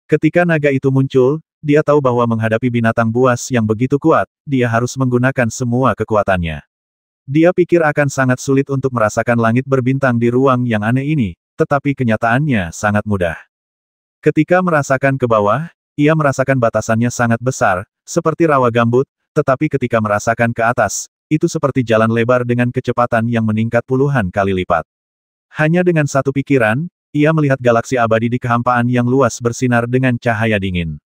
Ketika naga itu muncul, dia tahu bahwa menghadapi binatang buas yang begitu kuat, dia harus menggunakan semua kekuatannya. Dia pikir akan sangat sulit untuk merasakan langit berbintang di ruang yang aneh ini, tetapi kenyataannya sangat mudah. Ketika merasakan ke bawah, ia merasakan batasannya sangat besar, seperti rawa gambut, tetapi ketika merasakan ke atas, itu seperti jalan lebar dengan kecepatan yang meningkat puluhan kali lipat. Hanya dengan satu pikiran, ia melihat galaksi abadi di kehampaan yang luas bersinar dengan cahaya dingin.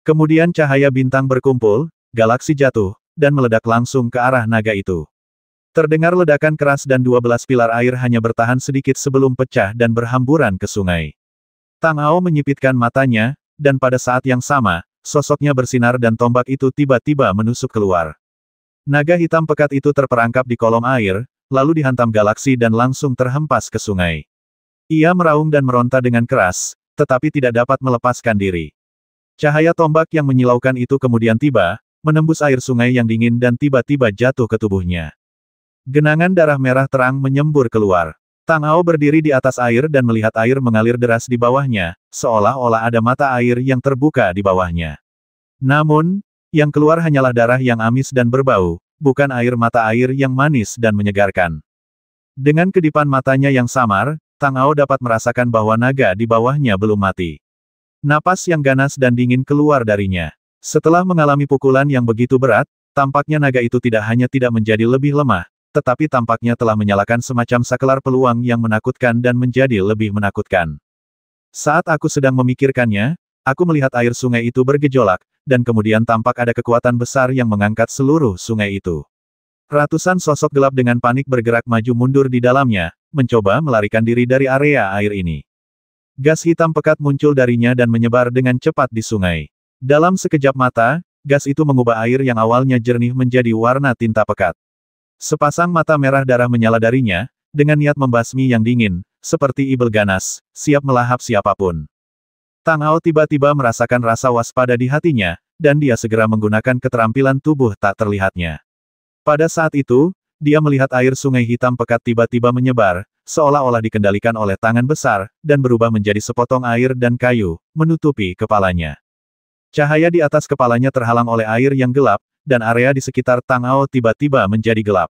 Kemudian cahaya bintang berkumpul, galaksi jatuh, dan meledak langsung ke arah naga itu. Terdengar ledakan keras dan 12 pilar air hanya bertahan sedikit sebelum pecah dan berhamburan ke sungai. Tang Ao menyipitkan matanya, dan pada saat yang sama, sosoknya bersinar dan tombak itu tiba-tiba menusuk keluar. Naga hitam pekat itu terperangkap di kolom air, lalu dihantam galaksi dan langsung terhempas ke sungai. Ia meraung dan meronta dengan keras, tetapi tidak dapat melepaskan diri. Cahaya tombak yang menyilaukan itu kemudian tiba, menembus air sungai yang dingin dan tiba-tiba jatuh ke tubuhnya. Genangan darah merah terang menyembur keluar. Tang Ao berdiri di atas air dan melihat air mengalir deras di bawahnya, seolah-olah ada mata air yang terbuka di bawahnya. Namun, yang keluar hanyalah darah yang amis dan berbau, bukan air mata air yang manis dan menyegarkan. Dengan kedipan matanya yang samar, Tang Ao dapat merasakan bahwa naga di bawahnya belum mati. Napas yang ganas dan dingin keluar darinya. Setelah mengalami pukulan yang begitu berat, tampaknya naga itu tidak hanya tidak menjadi lebih lemah, tetapi tampaknya telah menyalakan semacam saklar peluang yang menakutkan dan menjadi lebih menakutkan. Saat aku sedang memikirkannya, aku melihat air sungai itu bergejolak, dan kemudian tampak ada kekuatan besar yang mengangkat seluruh sungai itu. Ratusan sosok gelap dengan panik bergerak maju mundur di dalamnya, mencoba melarikan diri dari area air ini. Gas hitam pekat muncul darinya dan menyebar dengan cepat di sungai. Dalam sekejap mata, gas itu mengubah air yang awalnya jernih menjadi warna tinta pekat. Sepasang mata merah darah menyala darinya, dengan niat membasmi yang dingin, seperti ibel ganas, siap melahap siapapun. Tang Ao tiba-tiba merasakan rasa waspada di hatinya, dan dia segera menggunakan keterampilan tubuh tak terlihatnya. Pada saat itu, dia melihat air sungai hitam pekat tiba-tiba menyebar, seolah-olah dikendalikan oleh tangan besar, dan berubah menjadi sepotong air dan kayu, menutupi kepalanya. Cahaya di atas kepalanya terhalang oleh air yang gelap, dan area di sekitar Tang Ao tiba-tiba menjadi gelap.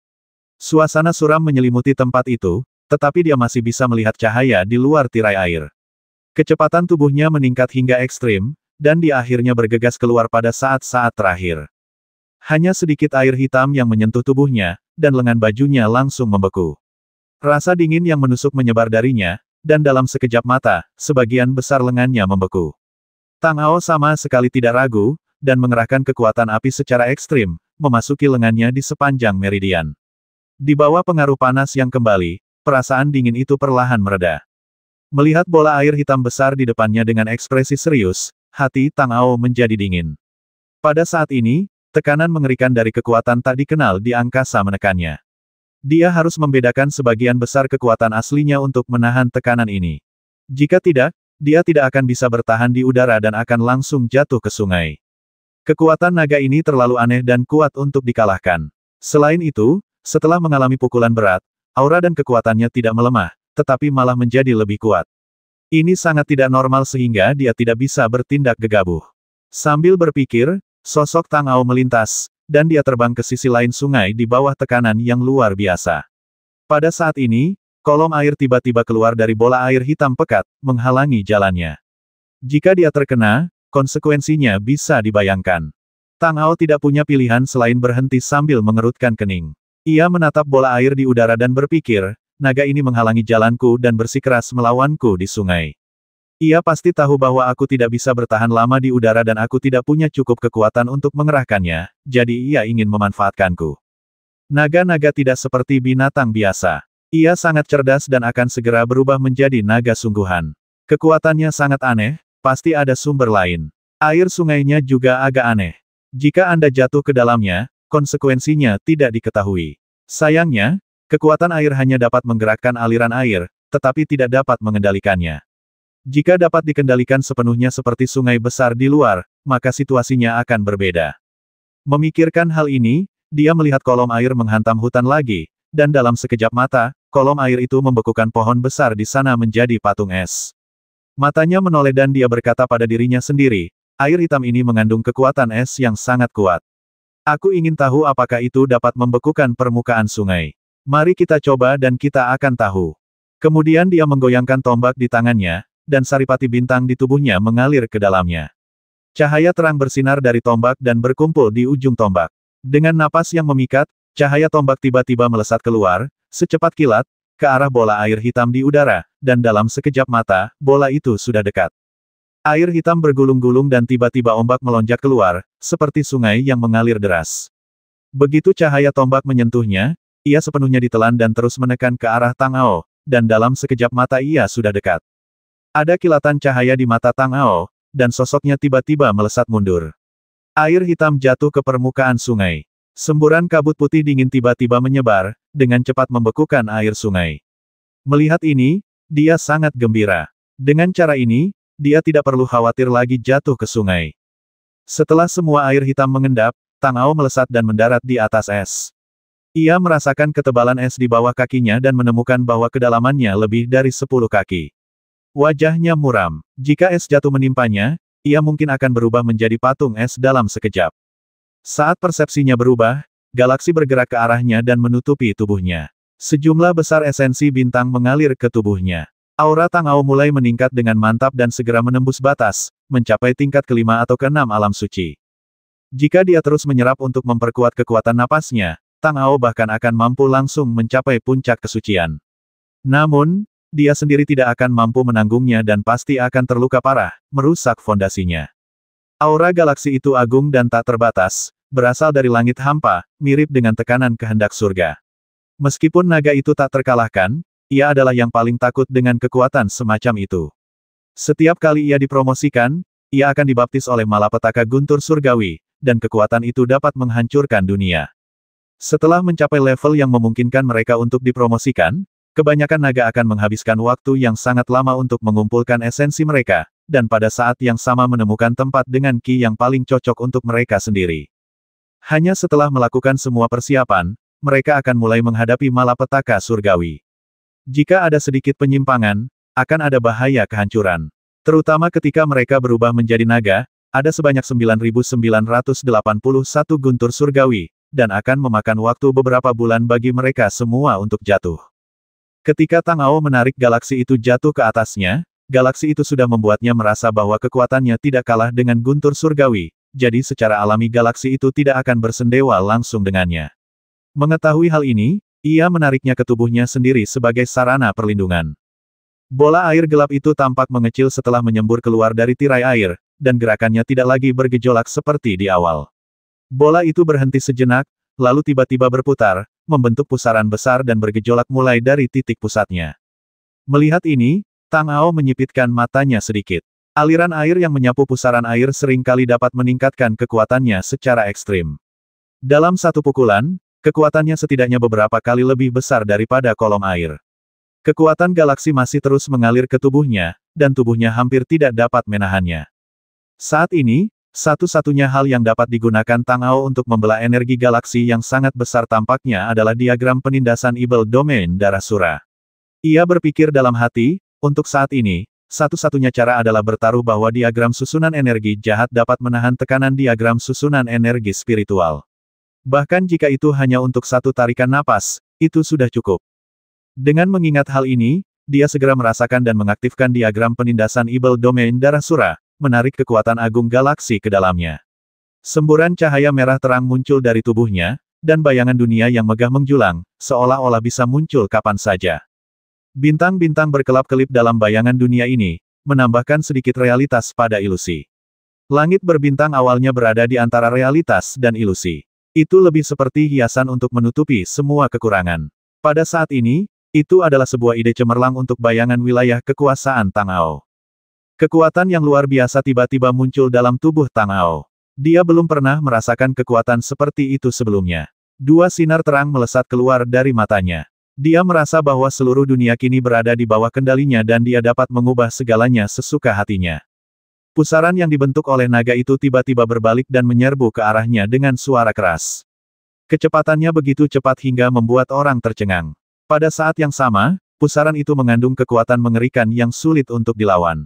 Suasana suram menyelimuti tempat itu, tetapi dia masih bisa melihat cahaya di luar tirai air. Kecepatan tubuhnya meningkat hingga ekstrim, dan dia akhirnya bergegas keluar pada saat-saat terakhir. Hanya sedikit air hitam yang menyentuh tubuhnya, dan lengan bajunya langsung membeku. Rasa dingin yang menusuk menyebar darinya, dan dalam sekejap mata, sebagian besar lengannya membeku. Tang Ao sama sekali tidak ragu, dan mengerahkan kekuatan api secara ekstrim, memasuki lengannya di sepanjang meridian. Di bawah pengaruh panas yang kembali, perasaan dingin itu perlahan mereda. Melihat bola air hitam besar di depannya dengan ekspresi serius, hati Tang Ao menjadi dingin. Pada saat ini, tekanan mengerikan dari kekuatan tak dikenal di angkasa menekannya. Dia harus membedakan sebagian besar kekuatan aslinya untuk menahan tekanan ini. Jika tidak, dia tidak akan bisa bertahan di udara dan akan langsung jatuh ke sungai. Kekuatan naga ini terlalu aneh dan kuat untuk dikalahkan. Selain itu, setelah mengalami pukulan berat, aura dan kekuatannya tidak melemah, tetapi malah menjadi lebih kuat. Ini sangat tidak normal sehingga dia tidak bisa bertindak gegabah. Sambil berpikir, sosok Tang Ao melintas, dan dia terbang ke sisi lain sungai di bawah tekanan yang luar biasa. Pada saat ini, kolom air tiba-tiba keluar dari bola air hitam pekat, menghalangi jalannya. Jika dia terkena, konsekuensinya bisa dibayangkan. Tang Ao tidak punya pilihan selain berhenti sambil mengerutkan kening. Ia menatap bola air di udara dan berpikir, naga ini menghalangi jalanku dan bersikeras melawanku di sungai. Ia pasti tahu bahwa aku tidak bisa bertahan lama di udara dan aku tidak punya cukup kekuatan untuk mengerahkannya, jadi ia ingin memanfaatkanku. Naga-naga tidak seperti binatang biasa. Ia sangat cerdas dan akan segera berubah menjadi naga sungguhan. Kekuatannya sangat aneh, pasti ada sumber lain. Air sungainya juga agak aneh. Jika Anda jatuh ke dalamnya, konsekuensinya tidak diketahui. Sayangnya, kekuatan air hanya dapat menggerakkan aliran air, tetapi tidak dapat mengendalikannya. Jika dapat dikendalikan sepenuhnya seperti sungai besar di luar, maka situasinya akan berbeda. Memikirkan hal ini, dia melihat kolom air menghantam hutan lagi, dan dalam sekejap mata, kolom air itu membekukan pohon besar di sana menjadi patung es. Matanya menoleh dan dia berkata pada dirinya sendiri, air hitam ini mengandung kekuatan es yang sangat kuat. Aku ingin tahu apakah itu dapat membekukan permukaan sungai. Mari kita coba dan kita akan tahu. Kemudian dia menggoyangkan tombak di tangannya, dan saripati bintang di tubuhnya mengalir ke dalamnya. Cahaya terang bersinar dari tombak dan berkumpul di ujung tombak. Dengan napas yang memikat, cahaya tombak tiba-tiba melesat keluar, secepat kilat, ke arah bola air hitam di udara, dan dalam sekejap mata, bola itu sudah dekat. Air hitam bergulung-gulung dan tiba-tiba ombak melonjak keluar, seperti sungai yang mengalir deras. Begitu cahaya tombak menyentuhnya, ia sepenuhnya ditelan dan terus menekan ke arah Tang Ao, dan dalam sekejap mata ia sudah dekat. Ada kilatan cahaya di mata Tang Ao, dan sosoknya tiba-tiba melesat mundur. Air hitam jatuh ke permukaan sungai. Semburan kabut putih dingin tiba-tiba menyebar, dengan cepat membekukan air sungai. Melihat ini, dia sangat gembira. Dengan cara ini, dia tidak perlu khawatir lagi jatuh ke sungai. Setelah semua air hitam mengendap, Tang Ao melesat dan mendarat di atas es. Ia merasakan ketebalan es di bawah kakinya dan menemukan bahwa kedalamannya lebih dari 10 kaki. Wajahnya muram. Jika es jatuh menimpanya, ia mungkin akan berubah menjadi patung es dalam sekejap. Saat persepsinya berubah, galaksi bergerak ke arahnya dan menutupi tubuhnya. Sejumlah besar esensi bintang mengalir ke tubuhnya. Aura Tang Ao mulai meningkat dengan mantap dan segera menembus batas, mencapai tingkat kelima atau keenam alam suci. Jika dia terus menyerap untuk memperkuat kekuatan napasnya, Tang Ao bahkan akan mampu langsung mencapai puncak kesucian. Namun, dia sendiri tidak akan mampu menanggungnya dan pasti akan terluka parah, merusak fondasinya. Aura galaksi itu agung dan tak terbatas, berasal dari langit hampa, mirip dengan tekanan kehendak surga. Meskipun naga itu tak terkalahkan, ia adalah yang paling takut dengan kekuatan semacam itu. Setiap kali ia dipromosikan, ia akan dibaptis oleh malapetaka guntur surgawi, dan kekuatan itu dapat menghancurkan dunia. Setelah mencapai level yang memungkinkan mereka untuk dipromosikan, kebanyakan naga akan menghabiskan waktu yang sangat lama untuk mengumpulkan esensi mereka, dan pada saat yang sama menemukan tempat dengan ki yang paling cocok untuk mereka sendiri. Hanya setelah melakukan semua persiapan, mereka akan mulai menghadapi malapetaka surgawi. Jika ada sedikit penyimpangan, akan ada bahaya kehancuran. Terutama ketika mereka berubah menjadi naga, ada sebanyak 9.981 guntur surgawi, dan akan memakan waktu beberapa bulan bagi mereka semua untuk jatuh. Ketika Tang Ao menarik galaksi itu jatuh ke atasnya, galaksi itu sudah membuatnya merasa bahwa kekuatannya tidak kalah dengan guntur surgawi, jadi secara alami galaksi itu tidak akan bersendewa langsung dengannya. Mengetahui hal ini, ia menariknya ke tubuhnya sendiri sebagai sarana perlindungan. Bola air gelap itu tampak mengecil setelah menyembur keluar dari tirai air, dan gerakannya tidak lagi bergejolak seperti di awal. Bola itu berhenti sejenak, lalu tiba-tiba berputar, membentuk pusaran besar dan bergejolak mulai dari titik pusatnya. Melihat ini, Tang Ao menyipitkan matanya sedikit. Aliran air yang menyapu pusaran air seringkali dapat meningkatkan kekuatannya secara ekstrim. Dalam satu pukulan, kekuatannya setidaknya beberapa kali lebih besar daripada kolom air. Kekuatan galaksi masih terus mengalir ke tubuhnya, dan tubuhnya hampir tidak dapat menahannya. Saat ini, satu-satunya hal yang dapat digunakan Tang Ao untuk membelah energi galaksi yang sangat besar tampaknya adalah diagram penindasan Evil Domain Darah Sura. Ia berpikir dalam hati, untuk saat ini, satu-satunya cara adalah bertaruh bahwa diagram susunan energi jahat dapat menahan tekanan diagram susunan energi spiritual. Bahkan jika itu hanya untuk satu tarikan napas, itu sudah cukup. Dengan mengingat hal ini, dia segera merasakan dan mengaktifkan diagram penindasan Evil Domain Darah Sura, menarik kekuatan agung galaksi ke dalamnya. Semburan cahaya merah terang muncul dari tubuhnya, dan bayangan dunia yang megah menjulang, seolah-olah bisa muncul kapan saja. Bintang-bintang berkelap-kelip dalam bayangan dunia ini, menambahkan sedikit realitas pada ilusi. Langit berbintang awalnya berada di antara realitas dan ilusi. Itu lebih seperti hiasan untuk menutupi semua kekurangan. Pada saat ini, itu adalah sebuah ide cemerlang untuk bayangan wilayah kekuasaan Tang Ao. Kekuatan yang luar biasa tiba-tiba muncul dalam tubuh Tang Ao. Dia belum pernah merasakan kekuatan seperti itu sebelumnya. Dua sinar terang melesat keluar dari matanya. Dia merasa bahwa seluruh dunia kini berada di bawah kendalinya dan dia dapat mengubah segalanya sesuka hatinya. Pusaran yang dibentuk oleh naga itu tiba-tiba berbalik dan menyerbu ke arahnya dengan suara keras. Kecepatannya begitu cepat hingga membuat orang tercengang. Pada saat yang sama, pusaran itu mengandung kekuatan mengerikan yang sulit untuk dilawan.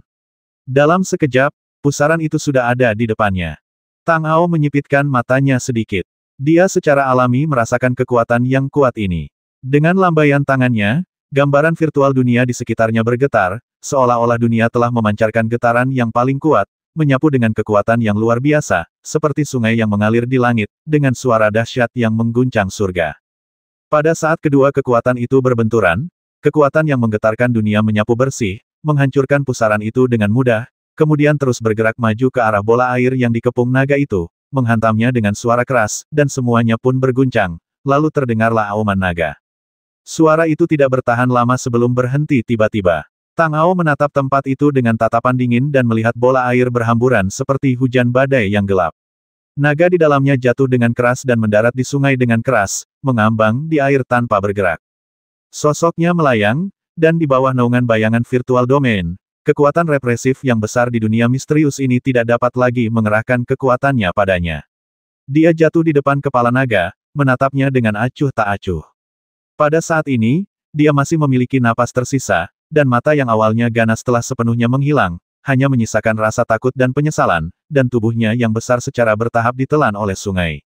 Dalam sekejap, pusaran itu sudah ada di depannya. Tang Ao menyipitkan matanya sedikit. Dia secara alami merasakan kekuatan yang kuat ini. Dengan lambaian tangannya, gambaran virtual dunia di sekitarnya bergetar, seolah-olah dunia telah memancarkan getaran yang paling kuat, menyapu dengan kekuatan yang luar biasa, seperti sungai yang mengalir di langit, dengan suara dahsyat yang mengguncang surga. Pada saat kedua kekuatan itu berbenturan, kekuatan yang menggetarkan dunia menyapu bersih, menghancurkan pusaran itu dengan mudah, kemudian terus bergerak maju ke arah bola air yang dikepung naga itu, menghantamnya dengan suara keras, dan semuanya pun berguncang, lalu terdengarlah auman naga. Suara itu tidak bertahan lama sebelum berhenti tiba-tiba. Tang Ao menatap tempat itu dengan tatapan dingin dan melihat bola air berhamburan seperti hujan badai yang gelap. Naga di dalamnya jatuh dengan keras dan mendarat di sungai dengan keras, mengambang di air tanpa bergerak. Sosoknya melayang, dan di bawah naungan bayangan virtual domain, kekuatan represif yang besar di dunia misterius ini tidak dapat lagi mengerahkan kekuatannya padanya. Dia jatuh di depan kepala naga, menatapnya dengan acuh tak acuh. Pada saat ini, dia masih memiliki napas tersisa, dan mata yang awalnya ganas telah sepenuhnya menghilang, hanya menyisakan rasa takut dan penyesalan, dan tubuhnya yang besar secara bertahap ditelan oleh sungai.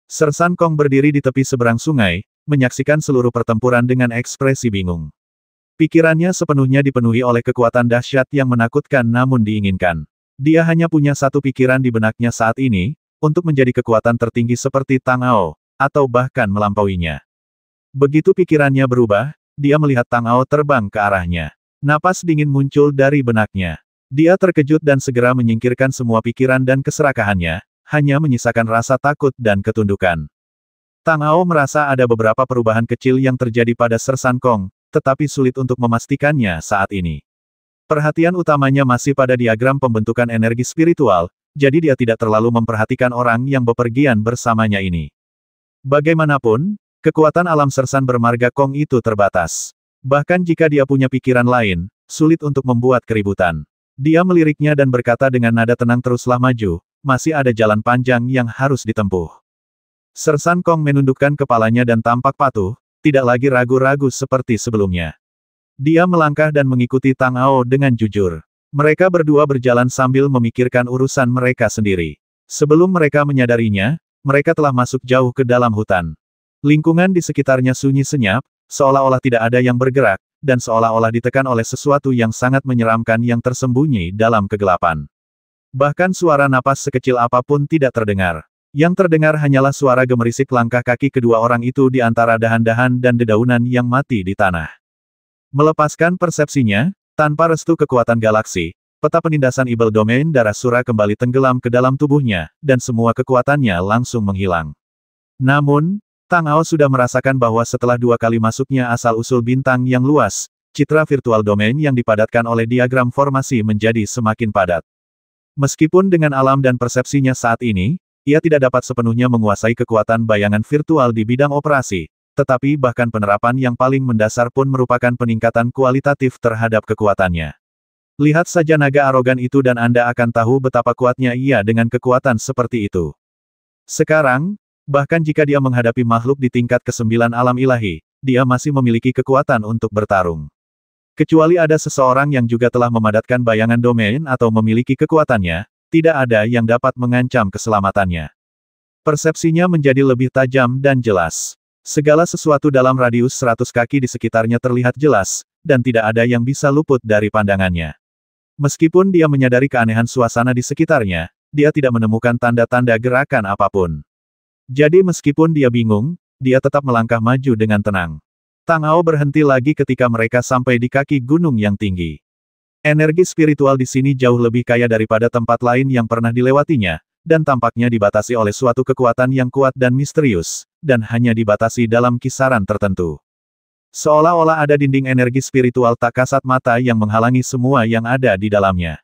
Sersan Kong berdiri di tepi seberang sungai, menyaksikan seluruh pertempuran dengan ekspresi bingung. Pikirannya sepenuhnya dipenuhi oleh kekuatan dahsyat yang menakutkan namun diinginkan. Dia hanya punya satu pikiran di benaknya saat ini, untuk menjadi kekuatan tertinggi seperti Tang Ao, atau bahkan melampauinya. Begitu pikirannya berubah, dia melihat Tang Ao terbang ke arahnya. Napas dingin muncul dari benaknya. Dia terkejut dan segera menyingkirkan semua pikiran dan keserakahannya, hanya menyisakan rasa takut dan ketundukan. Tang Ao merasa ada beberapa perubahan kecil yang terjadi pada Sersan Kong, tetapi sulit untuk memastikannya saat ini. Perhatian utamanya masih pada diagram pembentukan energi spiritual, jadi dia tidak terlalu memperhatikan orang yang bepergian bersamanya ini. Bagaimanapun, kekuatan alam Sersan bermarga Kong itu terbatas. Bahkan jika dia punya pikiran lain, sulit untuk membuat keributan. Dia meliriknya dan berkata dengan nada tenang, teruslah maju, masih ada jalan panjang yang harus ditempuh. Sersan Kong menundukkan kepalanya dan tampak patuh, tidak lagi ragu-ragu seperti sebelumnya. Dia melangkah dan mengikuti Tang Ao dengan jujur. Mereka berdua berjalan sambil memikirkan urusan mereka sendiri. Sebelum mereka menyadarinya, mereka telah masuk jauh ke dalam hutan. Lingkungan di sekitarnya sunyi senyap, seolah-olah tidak ada yang bergerak, dan seolah-olah ditekan oleh sesuatu yang sangat menyeramkan yang tersembunyi dalam kegelapan. Bahkan suara napas sekecil apapun tidak terdengar. Yang terdengar hanyalah suara gemerisik langkah kaki kedua orang itu di antara dahan-dahan dan dedaunan yang mati di tanah. Melepaskan persepsinya, tanpa restu kekuatan galaksi, peta penindasan Evil Domain darah Sura kembali tenggelam ke dalam tubuhnya, dan semua kekuatannya langsung menghilang. Namun, Tang Ao sudah merasakan bahwa setelah 2 kali masuknya asal-usul bintang yang luas, citra virtual domain yang dipadatkan oleh diagram formasi menjadi semakin padat. Meskipun dengan alam dan persepsinya saat ini, ia tidak dapat sepenuhnya menguasai kekuatan bayangan virtual di bidang operasi, tetapi bahkan penerapan yang paling mendasar pun merupakan peningkatan kualitatif terhadap kekuatannya. Lihat saja naga arogan itu dan Anda akan tahu betapa kuatnya ia dengan kekuatan seperti itu. Sekarang, bahkan jika dia menghadapi makhluk di tingkat ke-9 alam ilahi, dia masih memiliki kekuatan untuk bertarung. Kecuali ada seseorang yang juga telah memadatkan bayangan domain atau memiliki kekuatannya, tidak ada yang dapat mengancam keselamatannya. Persepsinya menjadi lebih tajam dan jelas. Segala sesuatu dalam radius 100 kaki di sekitarnya terlihat jelas, dan tidak ada yang bisa luput dari pandangannya. Meskipun dia menyadari keanehan suasana di sekitarnya, dia tidak menemukan tanda-tanda gerakan apapun. Jadi meskipun dia bingung, dia tetap melangkah maju dengan tenang. Tang Ao berhenti lagi ketika mereka sampai di kaki gunung yang tinggi. Energi spiritual di sini jauh lebih kaya daripada tempat lain yang pernah dilewatinya, dan tampaknya dibatasi oleh suatu kekuatan yang kuat dan misterius, dan hanya dibatasi dalam kisaran tertentu. Seolah-olah ada dinding energi spiritual tak kasat mata yang menghalangi semua yang ada di dalamnya.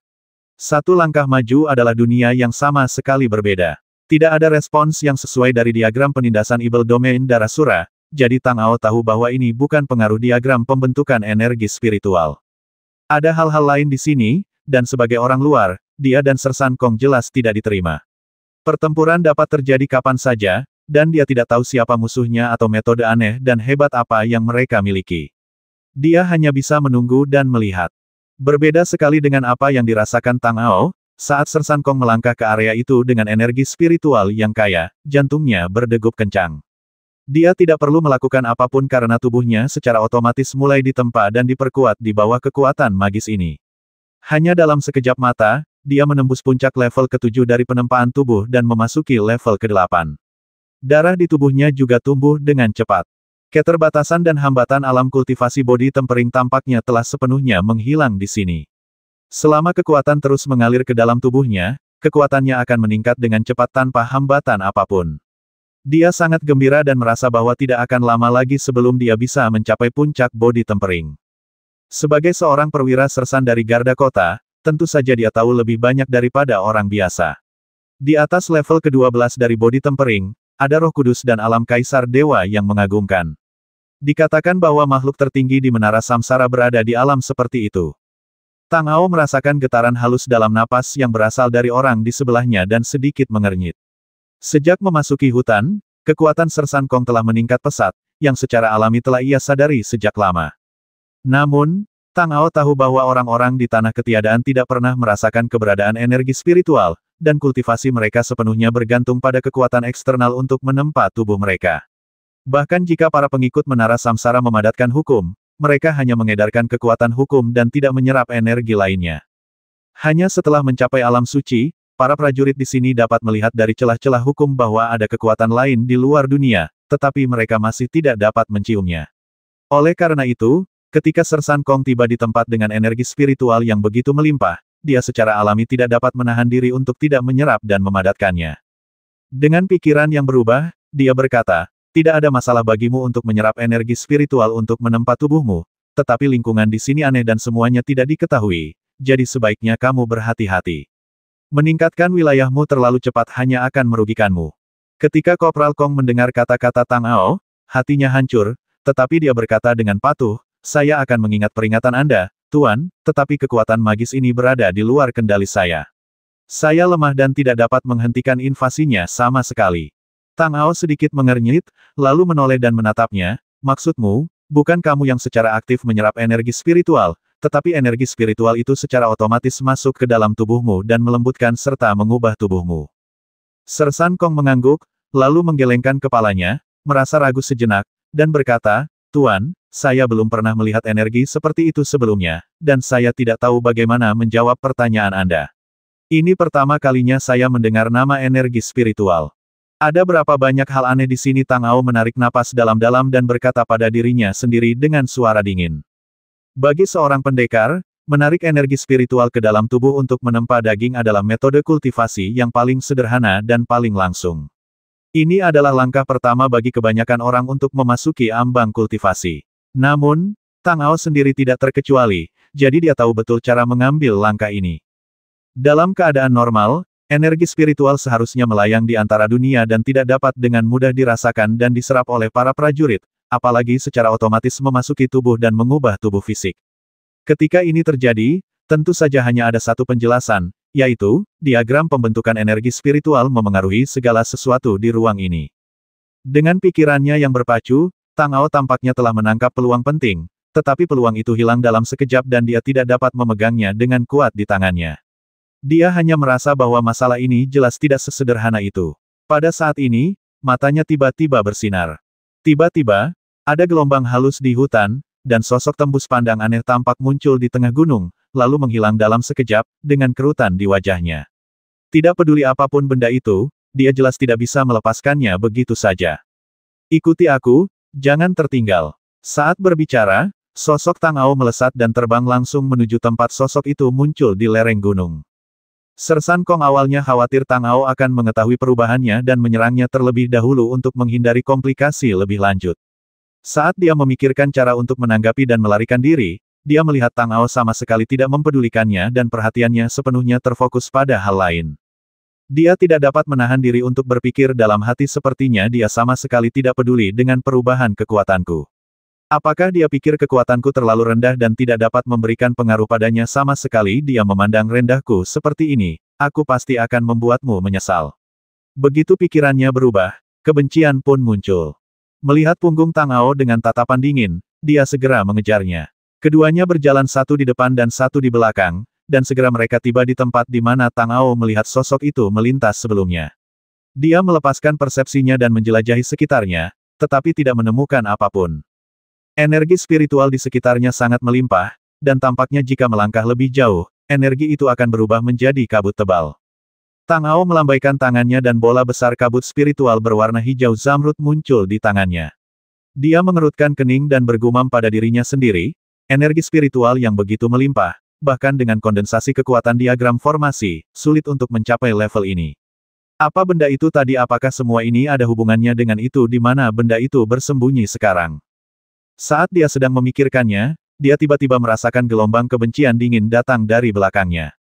Satu langkah maju adalah dunia yang sama sekali berbeda. Tidak ada respons yang sesuai dari diagram penindasan Evil Domain darah Sura, jadi Tang Ao tahu bahwa ini bukan pengaruh diagram pembentukan energi spiritual. Ada hal-hal lain di sini, dan sebagai orang luar, dia dan Sersan Kong jelas tidak diterima. Pertempuran dapat terjadi kapan saja, dan dia tidak tahu siapa musuhnya atau metode aneh dan hebat apa yang mereka miliki. Dia hanya bisa menunggu dan melihat. Berbeda sekali dengan apa yang dirasakan Tang Ao, saat Sersan Kong melangkah ke area itu dengan energi spiritual yang kaya, jantungnya berdegup kencang. Dia tidak perlu melakukan apapun karena tubuhnya secara otomatis mulai ditempa dan diperkuat di bawah kekuatan magis ini. Hanya dalam sekejap mata, dia menembus puncak level ke-7 dari penempaan tubuh dan memasuki level ke-8. Darah di tubuhnya juga tumbuh dengan cepat. Keterbatasan dan hambatan alam kultivasi bodi tempering tampaknya telah sepenuhnya menghilang di sini. Selama kekuatan terus mengalir ke dalam tubuhnya, kekuatannya akan meningkat dengan cepat tanpa hambatan apapun. Dia sangat gembira dan merasa bahwa tidak akan lama lagi sebelum dia bisa mencapai puncak bodi tempering. Sebagai seorang perwira sersan dari garda kota, tentu saja dia tahu lebih banyak daripada orang biasa. Di atas level ke-12 dari bodi tempering, ada Roh Kudus dan alam Kaisar Dewa yang mengagumkan. Dikatakan bahwa makhluk tertinggi di Menara Samsara berada di alam seperti itu. Tang Ao merasakan getaran halus dalam napas yang berasal dari orang di sebelahnya dan sedikit mengernyit. Sejak memasuki hutan, kekuatan Sersan Kong telah meningkat pesat, yang secara alami telah ia sadari sejak lama. Namun, Tang Ao tahu bahwa orang-orang di Tanah Ketiadaan tidak pernah merasakan keberadaan energi spiritual, dan kultivasi mereka sepenuhnya bergantung pada kekuatan eksternal untuk menempa tubuh mereka. Bahkan jika para pengikut Menara Samsara memadatkan hukum, mereka hanya mengedarkan kekuatan hukum dan tidak menyerap energi lainnya. Hanya setelah mencapai alam suci, para prajurit di sini dapat melihat dari celah-celah hukum bahwa ada kekuatan lain di luar dunia, tetapi mereka masih tidak dapat menciumnya. Oleh karena itu, ketika Sersan Kong tiba di tempat dengan energi spiritual yang begitu melimpah, dia secara alami tidak dapat menahan diri untuk tidak menyerap dan memadatkannya. Dengan pikiran yang berubah, dia berkata, tidak ada masalah bagimu untuk menyerap energi spiritual untuk menempa tubuhmu, tetapi lingkungan di sini aneh dan semuanya tidak diketahui, jadi sebaiknya kamu berhati-hati. Meningkatkan wilayahmu terlalu cepat hanya akan merugikanmu. Ketika Kopral Kong mendengar kata-kata Tang Ao, hatinya hancur, tetapi dia berkata dengan patuh, saya akan mengingat peringatan Anda, Tuan, tetapi kekuatan magis ini berada di luar kendali saya. Saya lemah dan tidak dapat menghentikan invasinya sama sekali. Tang Ao sedikit mengernyit, lalu menoleh dan menatapnya, maksudmu, bukan kamu yang secara aktif menyerap energi spiritual, tetapi energi spiritual itu secara otomatis masuk ke dalam tubuhmu dan melembutkan serta mengubah tubuhmu. Sersan Kong mengangguk, lalu menggelengkan kepalanya, merasa ragu sejenak, dan berkata, Tuan, saya belum pernah melihat energi seperti itu sebelumnya, dan saya tidak tahu bagaimana menjawab pertanyaan Anda. Ini pertama kalinya saya mendengar nama energi spiritual. Ada berapa banyak hal aneh di sini. Tang Ao menarik napas dalam-dalam dan berkata pada dirinya sendiri dengan suara dingin. Bagi seorang pendekar, menarik energi spiritual ke dalam tubuh untuk menempa daging adalah metode kultivasi yang paling sederhana dan paling langsung. Ini adalah langkah pertama bagi kebanyakan orang untuk memasuki ambang kultivasi. Namun, Tang Ao sendiri tidak terkecuali, jadi dia tahu betul cara mengambil langkah ini. Dalam keadaan normal, energi spiritual seharusnya melayang di antara dunia dan tidak dapat dengan mudah dirasakan dan diserap oleh para prajurit, apalagi secara otomatis memasuki tubuh dan mengubah tubuh fisik. Ketika ini terjadi, tentu saja hanya ada satu penjelasan, yaitu, diagram pembentukan energi spiritual memengaruhi segala sesuatu di ruang ini. Dengan pikirannya yang berpacu, Tang Ao tampaknya telah menangkap peluang penting, tetapi peluang itu hilang dalam sekejap dan dia tidak dapat memegangnya dengan kuat di tangannya. Dia hanya merasa bahwa masalah ini jelas tidak sesederhana itu. Pada saat ini, matanya tiba-tiba bersinar. Tiba-tiba, ada gelombang halus di hutan, dan sosok tembus pandang aneh tampak muncul di tengah gunung, lalu menghilang dalam sekejap, dengan kerutan di wajahnya. Tidak peduli apapun benda itu, dia jelas tidak bisa melepaskannya begitu saja. Ikuti aku, jangan tertinggal. Saat berbicara, sosok Tang Ao melesat dan terbang langsung menuju tempat sosok itu muncul di lereng gunung. Sersan Kong awalnya khawatir Tang Ao akan mengetahui perubahannya dan menyerangnya terlebih dahulu untuk menghindari komplikasi lebih lanjut. Saat dia memikirkan cara untuk menanggapi dan melarikan diri, dia melihat Tang Ao sama sekali tidak mempedulikannya dan perhatiannya sepenuhnya terfokus pada hal lain. Dia tidak dapat menahan diri untuk berpikir dalam hati sepertinya dia sama sekali tidak peduli dengan perubahan kekuatanku. Apakah dia pikir kekuatanku terlalu rendah dan tidak dapat memberikan pengaruh padanya sama sekali? Dia memandang rendahku seperti ini, aku pasti akan membuatmu menyesal. Begitu pikirannya berubah, kebencian pun muncul. Melihat punggung Tang Ao dengan tatapan dingin, dia segera mengejarnya. Keduanya berjalan satu di depan dan satu di belakang, dan segera mereka tiba di tempat di mana Tang Ao melihat sosok itu melintas sebelumnya. Dia melepaskan persepsinya dan menjelajahi sekitarnya, tetapi tidak menemukan apapun. Energi spiritual di sekitarnya sangat melimpah, dan tampaknya jika melangkah lebih jauh, energi itu akan berubah menjadi kabut tebal. Tang Ao melambaikan tangannya dan bola besar kabut spiritual berwarna hijau zamrud muncul di tangannya. Dia mengerutkan kening dan bergumam pada dirinya sendiri, energi spiritual yang begitu melimpah, bahkan dengan kondensasi kekuatan diagram formasi, sulit untuk mencapai level ini. Apa benda itu tadi? Apakah semua ini ada hubungannya dengan itu? Di mana benda itu bersembunyi sekarang? Saat dia sedang memikirkannya, dia tiba-tiba merasakan gelombang kebencian dingin datang dari belakangnya.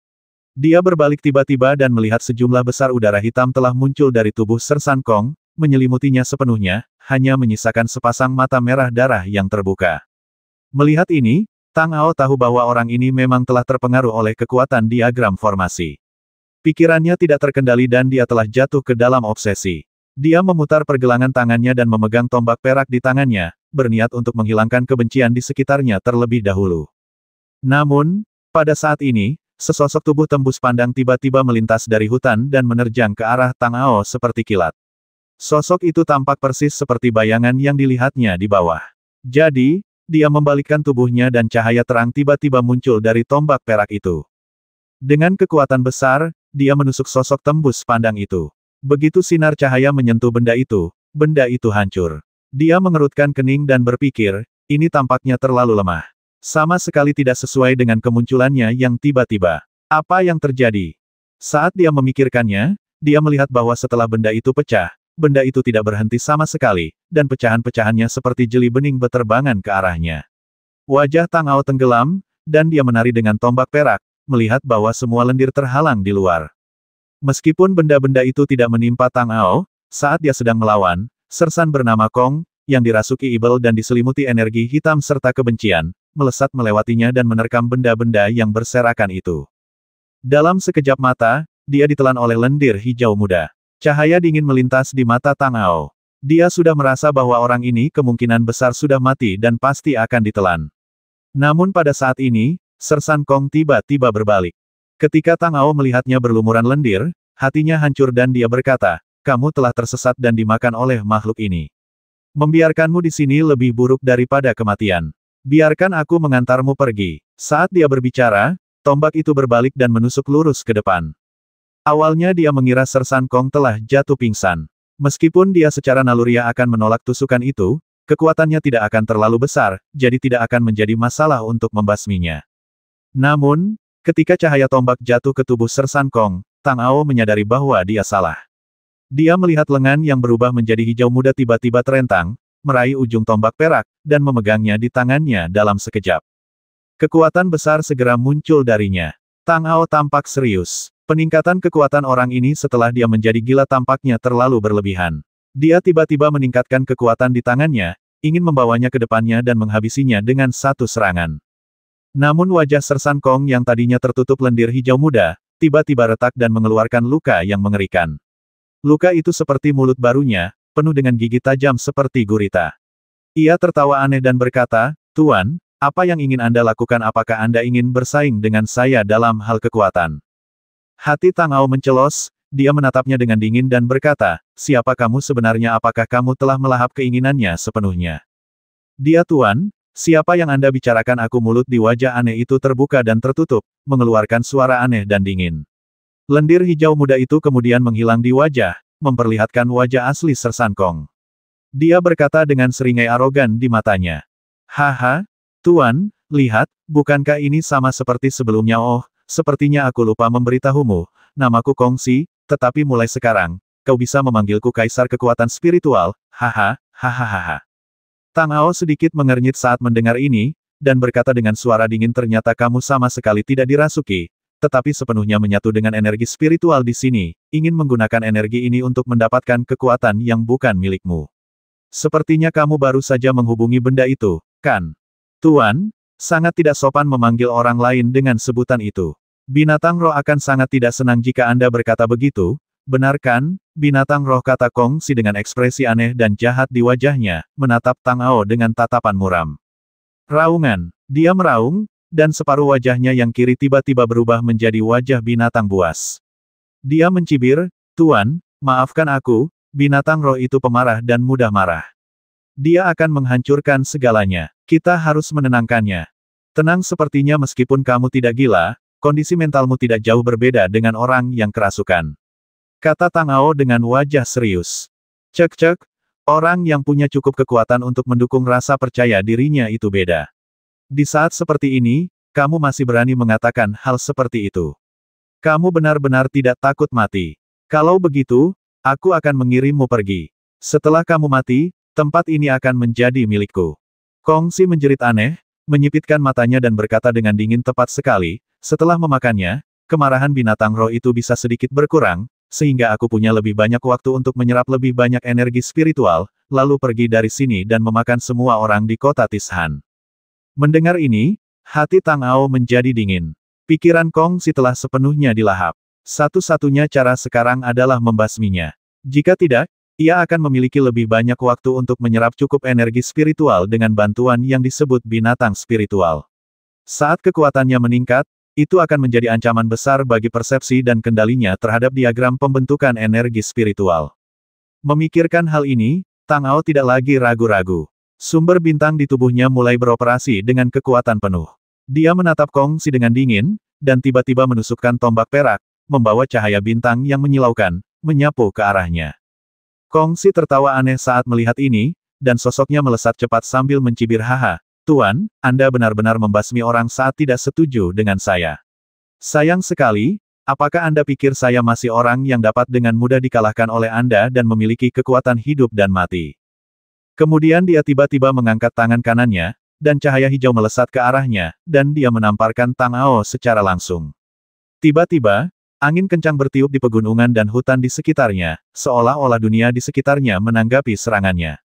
Dia berbalik tiba-tiba dan melihat sejumlah besar udara hitam telah muncul dari tubuh Sersan Kong, menyelimutinya sepenuhnya, hanya menyisakan sepasang mata merah darah yang terbuka. Melihat ini, Tang Ao tahu bahwa orang ini memang telah terpengaruh oleh kekuatan diagram formasi. Pikirannya tidak terkendali dan dia telah jatuh ke dalam obsesi. Dia memutar pergelangan tangannya dan memegang tombak perak di tangannya, berniat untuk menghilangkan kebencian di sekitarnya terlebih dahulu. Namun, pada saat ini, sesosok tubuh tembus pandang tiba-tiba melintas dari hutan dan menerjang ke arah Tang Ao seperti kilat. Sosok itu tampak persis seperti bayangan yang dilihatnya di bawah. Jadi, dia membalikkan tubuhnya dan cahaya terang tiba-tiba muncul dari tombak perak itu. Dengan kekuatan besar, dia menusuk sosok tembus pandang itu. Begitu sinar cahaya menyentuh benda itu hancur. Dia mengerutkan kening dan berpikir, ini tampaknya terlalu lemah. Sama sekali tidak sesuai dengan kemunculannya yang tiba-tiba. Apa yang terjadi? Saat dia memikirkannya, dia melihat bahwa setelah benda itu pecah, benda itu tidak berhenti sama sekali, dan pecahan-pecahannya seperti jeli bening beterbangan ke arahnya. Wajah Tang Ao tenggelam, dan dia menari dengan tombak perak, melihat bahwa semua lendir terhalang di luar. Meskipun benda-benda itu tidak menimpa Tang Ao, saat dia sedang melawan, sersan bernama Kong, yang dirasuki ibel dan diselimuti energi hitam serta kebencian, melesat melewatinya dan menerkam benda-benda yang berserakan itu. Dalam sekejap mata, dia ditelan oleh lendir hijau muda. Cahaya dingin melintas di mata Tang Ao. Dia sudah merasa bahwa orang ini kemungkinan besar sudah mati dan pasti akan ditelan. Namun pada saat ini, sersan Kong tiba-tiba berbalik. Ketika Tang Ao melihatnya berlumuran lendir, hatinya hancur dan dia berkata, kamu telah tersesat dan dimakan oleh makhluk ini. Membiarkanmu di sini lebih buruk daripada kematian. Biarkan aku mengantarmu pergi. Saat dia berbicara, tombak itu berbalik dan menusuk lurus ke depan. Awalnya dia mengira sersan Kong telah jatuh pingsan. Meskipun dia secara naluriah akan menolak tusukan itu, kekuatannya tidak akan terlalu besar, jadi tidak akan menjadi masalah untuk membasminya. Namun, ketika cahaya tombak jatuh ke tubuh sersan Kong, Tang Ao menyadari bahwa dia salah. Dia melihat lengan yang berubah menjadi hijau muda tiba-tiba terentang, meraih ujung tombak perak, dan memegangnya di tangannya dalam sekejap. Kekuatan besar segera muncul darinya. Tang Ao tampak serius. Peningkatan kekuatan orang ini setelah dia menjadi gila tampaknya terlalu berlebihan. Dia tiba-tiba meningkatkan kekuatan di tangannya, ingin membawanya ke depannya dan menghabisinya dengan satu serangan. Namun wajah sersan Kong yang tadinya tertutup lendir hijau muda, tiba-tiba retak dan mengeluarkan luka yang mengerikan. Luka itu seperti mulut barunya, penuh dengan gigi tajam seperti gurita. Ia tertawa aneh dan berkata, Tuan, apa yang ingin Anda lakukan? Apakah Anda ingin bersaing dengan saya dalam hal kekuatan? Hati Tang Ao mencelos, dia menatapnya dengan dingin dan berkata, siapa kamu sebenarnya? Apakah kamu telah melahap keinginannya sepenuhnya? Dia Tuan, siapa yang Anda bicarakan? Aku mulut di wajah aneh itu terbuka dan tertutup, mengeluarkan suara aneh dan dingin. Lendir hijau muda itu kemudian menghilang di wajah, memperlihatkan wajah asli sersan Kong. Dia berkata dengan seringai arogan di matanya. Haha, Tuan, lihat, bukankah ini sama seperti sebelumnya? Oh, sepertinya aku lupa memberitahumu, namaku Kongsi, tetapi mulai sekarang, kau bisa memanggilku Kaisar Kekuatan Spiritual, haha, hahaha. Tang Ao sedikit mengernyit saat mendengar ini, dan berkata dengan suara dingin, ternyata kamu sama sekali tidak dirasuki, tetapi sepenuhnya menyatu dengan energi spiritual di sini, ingin menggunakan energi ini untuk mendapatkan kekuatan yang bukan milikmu. Sepertinya kamu baru saja menghubungi benda itu, kan? Tuan, sangat tidak sopan memanggil orang lain dengan sebutan itu. Binatang roh akan sangat tidak senang jika Anda berkata begitu, benar kan? Binatang roh, kata Kongsi dengan ekspresi aneh dan jahat di wajahnya, menatap Tang Ao dengan tatapan muram. Raungan. Dia meraung, dan separuh wajahnya yang kiri tiba-tiba berubah menjadi wajah binatang buas. Dia mencibir, Tuan, maafkan aku, binatang roh itu pemarah dan mudah marah. Dia akan menghancurkan segalanya. Kita harus menenangkannya. Tenang, sepertinya meskipun kamu tidak gila, kondisi mentalmu tidak jauh berbeda dengan orang yang kerasukan. Kata Tang Ao dengan wajah serius. Cek-cek, orang yang punya cukup kekuatan untuk mendukung rasa percaya dirinya itu beda. Di saat seperti ini, kamu masih berani mengatakan hal seperti itu. Kamu benar-benar tidak takut mati. Kalau begitu, aku akan mengirimmu pergi. Setelah kamu mati, tempat ini akan menjadi milikku. Kongsi menjerit aneh, menyipitkan matanya dan berkata dengan dingin, tepat sekali, setelah memakannya, kemarahan binatang roh itu bisa sedikit berkurang, sehingga aku punya lebih banyak waktu untuk menyerap lebih banyak energi spiritual, lalu pergi dari sini dan memakan semua orang di kota Tishan. Mendengar ini, hati Tang Ao menjadi dingin. Pikiran Kong Si telah sepenuhnya dilahap. Satu-satunya cara sekarang adalah membasminya. Jika tidak, ia akan memiliki lebih banyak waktu untuk menyerap cukup energi spiritual dengan bantuan yang disebut binatang spiritual. Saat kekuatannya meningkat, itu akan menjadi ancaman besar bagi persepsi dan kendalinya terhadap diagram pembentukan energi spiritual. Memikirkan hal ini, Tang Ao tidak lagi ragu-ragu. Sumber bintang di tubuhnya mulai beroperasi dengan kekuatan penuh. Dia menatap Kong Si dengan dingin, dan tiba-tiba menusukkan tombak perak, membawa cahaya bintang yang menyilaukan, menyapu ke arahnya. Kong Si tertawa aneh saat melihat ini, dan sosoknya melesat cepat sambil mencibir, "Haha, Tuan, Anda benar-benar membasmi orang saat tidak setuju dengan saya. Sayang sekali, apakah Anda pikir saya masih orang yang dapat dengan mudah dikalahkan oleh Anda dan memiliki kekuatan hidup dan mati?" Kemudian dia tiba-tiba mengangkat tangan kanannya, dan cahaya hijau melesat ke arahnya, dan dia menamparkan Tang Ao secara langsung. Tiba-tiba, angin kencang bertiup di pegunungan dan hutan di sekitarnya, seolah-olah dunia di sekitarnya menanggapi serangannya.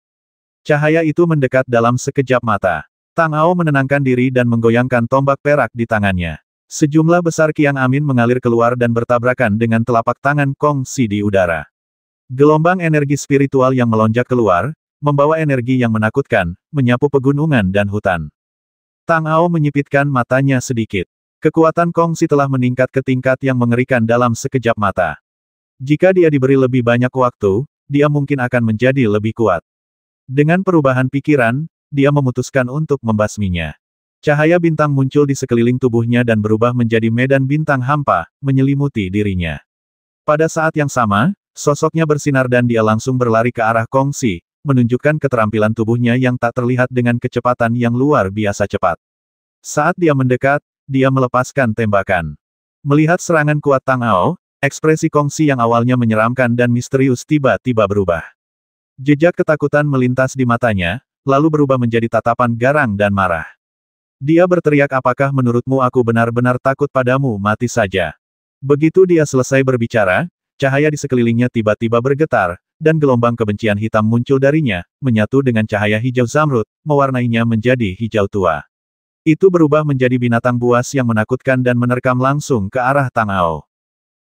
Cahaya itu mendekat dalam sekejap mata. Tang Ao menenangkan diri dan menggoyangkan tombak perak di tangannya. Sejumlah besar kiang angin mengalir keluar dan bertabrakan dengan telapak tangan Kong Si di udara. Gelombang energi spiritual yang melonjak keluar, membawa energi yang menakutkan, menyapu pegunungan dan hutan. Tang Ao menyipitkan matanya sedikit. Kekuatan Kong Si telah meningkat ke tingkat yang mengerikan dalam sekejap mata. Jika dia diberi lebih banyak waktu, dia mungkin akan menjadi lebih kuat. Dengan perubahan pikiran, dia memutuskan untuk membasminya. Cahaya bintang muncul di sekeliling tubuhnya dan berubah menjadi medan bintang hampa, menyelimuti dirinya. Pada saat yang sama, sosoknya bersinar dan dia langsung berlari ke arah Kong Si, menunjukkan keterampilan tubuhnya yang tak terlihat dengan kecepatan yang luar biasa cepat. Saat dia mendekat, dia melepaskan tembakan. Melihat serangan kuat Tang Ao, ekspresi Kong Si yang awalnya menyeramkan dan misterius tiba-tiba berubah. Jejak ketakutan melintas di matanya, lalu berubah menjadi tatapan garang dan marah. Dia berteriak, "Apakah menurutmu aku benar-benar takut padamu? Mati saja." Begitu dia selesai berbicara, cahaya di sekelilingnya tiba-tiba bergetar, dan gelombang kebencian hitam muncul darinya, menyatu dengan cahaya hijau zamrud, mewarnainya menjadi hijau tua. Itu berubah menjadi binatang buas yang menakutkan dan menerkam langsung ke arah Tang Ao.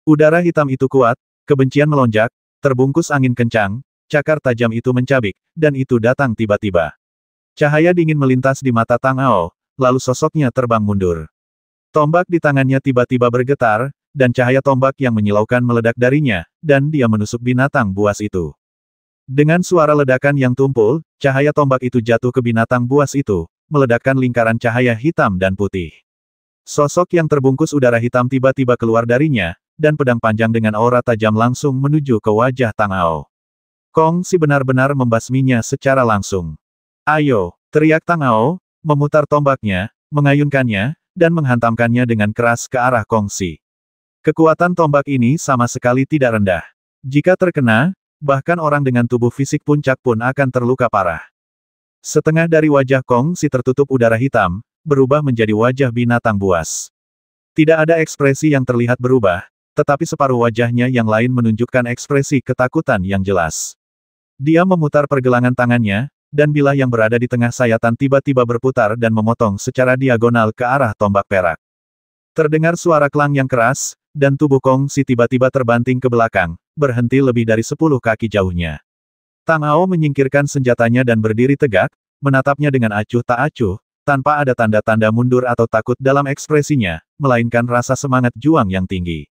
Udara hitam itu kuat, kebencian melonjak, terbungkus angin kencang, cakar tajam itu mencabik, dan itu datang tiba-tiba. Cahaya dingin melintas di mata Tang Ao, lalu sosoknya terbang mundur. Tombak di tangannya tiba-tiba bergetar, dan cahaya tombak yang menyilaukan meledak darinya, dan dia menusuk binatang buas itu. Dengan suara ledakan yang tumpul, cahaya tombak itu jatuh ke binatang buas itu, meledakkan lingkaran cahaya hitam dan putih. Sosok yang terbungkus udara hitam tiba-tiba keluar darinya, dan pedang panjang dengan aura tajam langsung menuju ke wajah Tang Ao. Kong Si benar-benar membasminya secara langsung. "Ayo!" teriak Tang Ao, memutar tombaknya, mengayunkannya, dan menghantamkannya dengan keras ke arah Kong Si. Kekuatan tombak ini sama sekali tidak rendah. Jika terkena, bahkan orang dengan tubuh fisik puncak pun akan terluka parah. Setengah dari wajah Kong Si tertutup udara hitam, berubah menjadi wajah binatang buas. Tidak ada ekspresi yang terlihat berubah, tetapi separuh wajahnya yang lain menunjukkan ekspresi ketakutan yang jelas. Dia memutar pergelangan tangannya, dan bilah yang berada di tengah sayatan tiba-tiba berputar dan memotong secara diagonal ke arah tombak perak. Terdengar suara klang yang keras, dan tubuh Kong Si tiba-tiba terbanting ke belakang, berhenti lebih dari 10 kaki jauhnya. Tang Ao menyingkirkan senjatanya dan berdiri tegak, menatapnya dengan acuh tak acuh, tanpa ada tanda-tanda mundur atau takut dalam ekspresinya, melainkan rasa semangat juang yang tinggi.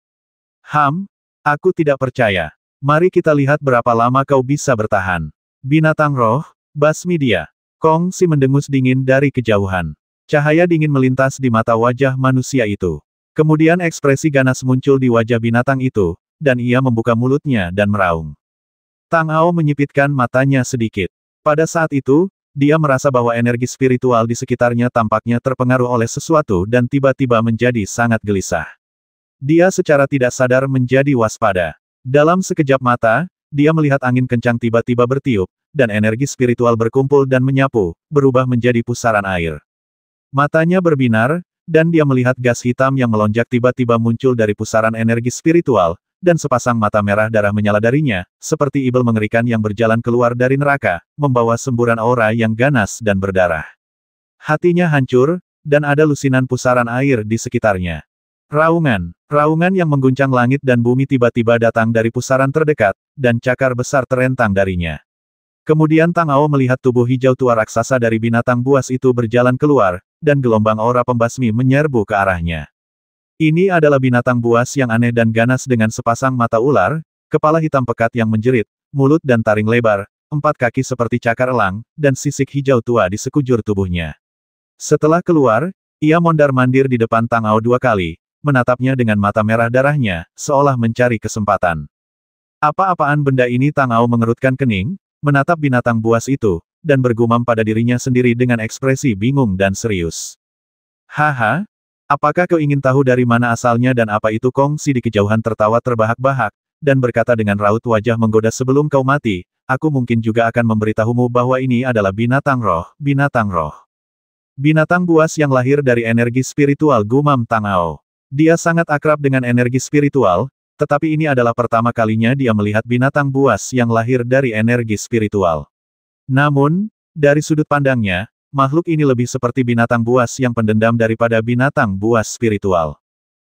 Aku tidak percaya. Mari kita lihat berapa lama kau bisa bertahan. Binatang roh, basmi dia." Kong Si mendengus dingin dari kejauhan. Cahaya dingin melintas di mata wajah manusia itu. Kemudian ekspresi ganas muncul di wajah binatang itu, dan ia membuka mulutnya dan meraung. Tang Ao menyipitkan matanya sedikit. Pada saat itu, dia merasa bahwa energi spiritual di sekitarnya tampaknya terpengaruh oleh sesuatu dan tiba-tiba menjadi sangat gelisah. Dia secara tidak sadar menjadi waspada. Dalam sekejap mata, dia melihat angin kencang tiba-tiba bertiup, dan energi spiritual berkumpul dan menyapu, berubah menjadi pusaran air. Matanya berbinar, dan dia melihat gas hitam yang melonjak tiba-tiba muncul dari pusaran energi spiritual, dan sepasang mata merah darah menyala darinya, seperti ibel mengerikan yang berjalan keluar dari neraka, membawa semburan aura yang ganas dan berdarah. Hatinya hancur, dan ada lusinan pusaran air di sekitarnya. Raungan yang mengguncang langit dan bumi tiba-tiba datang dari pusaran terdekat, dan cakar besar terentang darinya. Kemudian Tang Ao melihat tubuh hijau tua raksasa dari binatang buas itu berjalan keluar, dan gelombang aura pembasmi menyerbu ke arahnya. Ini adalah binatang buas yang aneh dan ganas dengan sepasang mata ular, kepala hitam pekat yang menjerit, mulut dan taring lebar, 4 kaki seperti cakar elang, dan sisik hijau tua di sekujur tubuhnya. Setelah keluar, ia mondar-mandir di depan Tang Ao 2 kali, menatapnya dengan mata merah darahnya, seolah mencari kesempatan. Apa-apaan benda ini? Tang Ao mengerutkan kening, menatap binatang buas itu, dan bergumam pada dirinya sendiri dengan ekspresi bingung dan serius. Haha, apakah kau ingin tahu dari mana asalnya dan apa itu? Kong Si di kejauhan tertawa terbahak-bahak, dan berkata dengan raut wajah menggoda, sebelum kau mati, aku mungkin juga akan memberitahumu bahwa ini adalah binatang roh, binatang roh. Binatang buas yang lahir dari energi spiritual, gumam Tang Ao. Dia sangat akrab dengan energi spiritual, tetapi ini adalah pertama kalinya dia melihat binatang buas yang lahir dari energi spiritual. Namun, dari sudut pandangnya, makhluk ini lebih seperti binatang buas yang pendendam daripada binatang buas spiritual.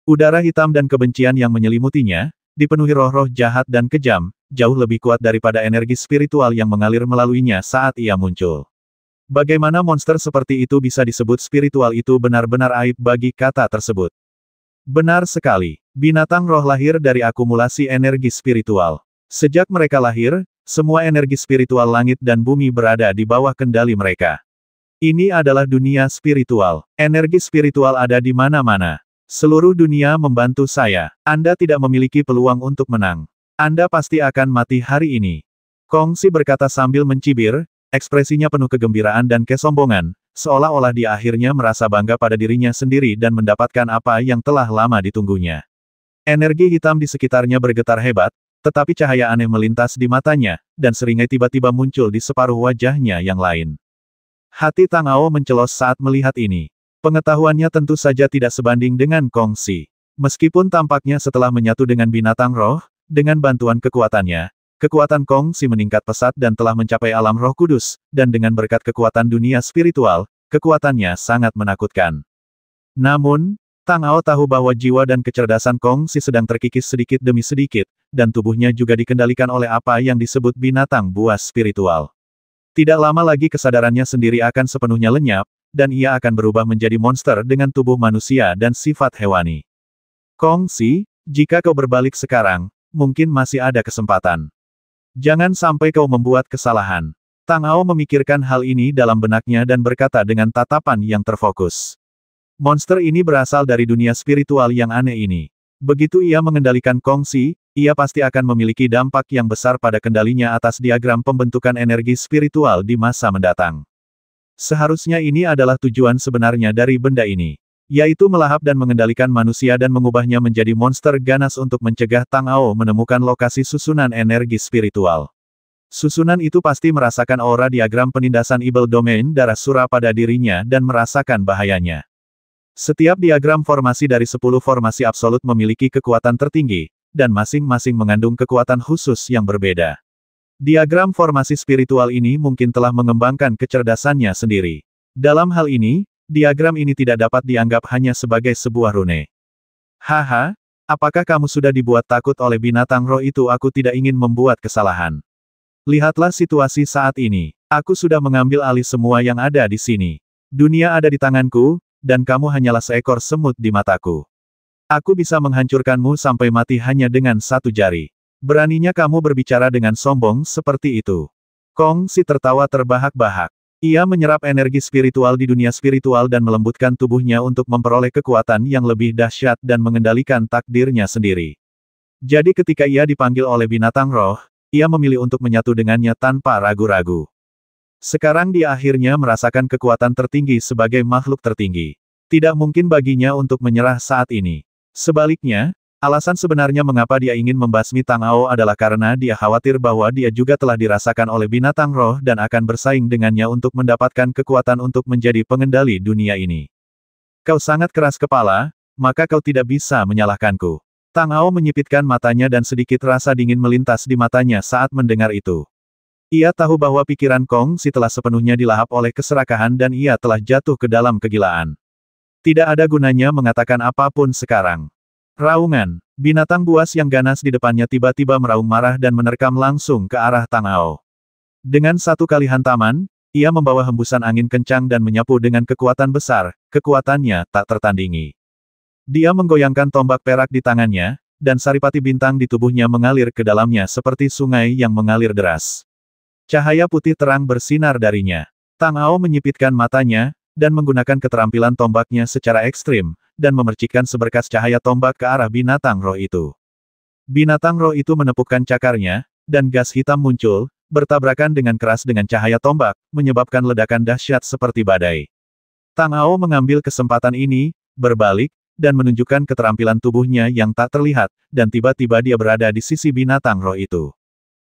Udara hitam dan kebencian yang menyelimutinya, dipenuhi roh-roh jahat dan kejam, jauh lebih kuat daripada energi spiritual yang mengalir melaluinya saat ia muncul. Bagaimana monster seperti itu bisa disebut spiritual? Itu benar-benar aib bagi kata tersebut. Benar sekali, binatang roh lahir dari akumulasi energi spiritual. Sejak mereka lahir, semua energi spiritual langit dan bumi berada di bawah kendali mereka. Ini adalah dunia spiritual. Energi spiritual ada di mana-mana. Seluruh dunia membantu saya. Anda tidak memiliki peluang untuk menang. Anda pasti akan mati hari ini. Kong Si berkata sambil mencibir, ekspresinya penuh kegembiraan dan kesombongan, seolah-olah dia akhirnya merasa bangga pada dirinya sendiri dan mendapatkan apa yang telah lama ditunggunya. Energi hitam di sekitarnya bergetar hebat, tetapi cahaya aneh melintas di matanya, dan seringai tiba-tiba muncul di separuh wajahnya yang lain. Hati Tang Ao mencelos saat melihat ini. Pengetahuannya tentu saja tidak sebanding dengan Kong Si. Meskipun tampaknya setelah menyatu dengan binatang roh, dengan bantuan kekuatannya, kekuatan Kong Si meningkat pesat dan telah mencapai alam roh kudus, dan dengan berkat kekuatan dunia spiritual, kekuatannya sangat menakutkan. Namun, Tang Ao tahu bahwa jiwa dan kecerdasan Kong Si sedang terkikis sedikit demi sedikit, dan tubuhnya juga dikendalikan oleh apa yang disebut binatang buas spiritual. Tidak lama lagi kesadarannya sendiri akan sepenuhnya lenyap, dan ia akan berubah menjadi monster dengan tubuh manusia dan sifat hewani. Kong Si, jika kau berbalik sekarang, mungkin masih ada kesempatan. Jangan sampai kau membuat kesalahan. Tang Ao memikirkan hal ini dalam benaknya dan berkata dengan tatapan yang terfokus. Monster ini berasal dari dunia spiritual yang aneh ini. Begitu ia mengendalikan Kong Si, ia pasti akan memiliki dampak yang besar pada kendalinya atas diagram pembentukan energi spiritual di masa mendatang. Seharusnya ini adalah tujuan sebenarnya dari benda ini, yaitu melahap dan mengendalikan manusia dan mengubahnya menjadi monster ganas untuk mencegah Tang Ao menemukan lokasi susunan energi spiritual. Susunan itu pasti merasakan aura diagram penindasan Evil Domain darah sura pada dirinya dan merasakan bahayanya. Setiap diagram formasi dari 10 formasi absolut memiliki kekuatan tertinggi, dan masing-masing mengandung kekuatan khusus yang berbeda. Diagram formasi spiritual ini mungkin telah mengembangkan kecerdasannya sendiri. Dalam hal ini, diagram ini tidak dapat dianggap hanya sebagai sebuah rune. Haha, apakah kamu sudah dibuat takut oleh binatang roh itu? Aku tidak ingin membuat kesalahan. Lihatlah situasi saat ini. Aku sudah mengambil alih semua yang ada di sini. Dunia ada di tanganku, dan kamu hanyalah seekor semut di mataku. Aku bisa menghancurkanmu sampai mati hanya dengan satu jari. Beraninya kamu berbicara dengan sombong seperti itu. Kong Si tertawa terbahak-bahak. Ia menyerap energi spiritual di dunia spiritual dan melembutkan tubuhnya untuk memperoleh kekuatan yang lebih dahsyat dan mengendalikan takdirnya sendiri. Jadi ketika ia dipanggil oleh binatang roh, ia memilih untuk menyatu dengannya tanpa ragu-ragu. Sekarang dia akhirnya merasakan kekuatan tertinggi sebagai makhluk tertinggi. Tidak mungkin baginya untuk menyerah saat ini. Sebaliknya, alasan sebenarnya mengapa dia ingin membasmi Tang Ao adalah karena dia khawatir bahwa dia juga telah dirasakan oleh binatang roh dan akan bersaing dengannya untuk mendapatkan kekuatan untuk menjadi pengendali dunia ini. Kau sangat keras kepala, maka kau tidak bisa menyalahkanku. Tang Ao menyipitkan matanya dan sedikit rasa dingin melintas di matanya saat mendengar itu. Ia tahu bahwa pikiran Kong Si telah sepenuhnya dilahap oleh keserakahan dan ia telah jatuh ke dalam kegilaan. Tidak ada gunanya mengatakan apapun sekarang. Raungan, binatang buas yang ganas di depannya tiba-tiba meraung marah dan menerkam langsung ke arah Tang Ao. Dengan satu kali hantaman, ia membawa hembusan angin kencang dan menyapu dengan kekuatan besar, kekuatannya tak tertandingi. Dia menggoyangkan tombak perak di tangannya, dan saripati bintang di tubuhnya mengalir ke dalamnya seperti sungai yang mengalir deras. Cahaya putih terang bersinar darinya. Tang Ao menyipitkan matanya, dan menggunakan keterampilan tombaknya secara ekstrim, dan memercikkan seberkas cahaya tombak ke arah binatang roh itu. Binatang roh itu menepukkan cakarnya, dan gas hitam muncul, bertabrakan dengan keras dengan cahaya tombak, menyebabkan ledakan dahsyat seperti badai. Tang Ao mengambil kesempatan ini, berbalik, dan menunjukkan keterampilan tubuhnya yang tak terlihat, dan tiba-tiba dia berada di sisi binatang roh itu.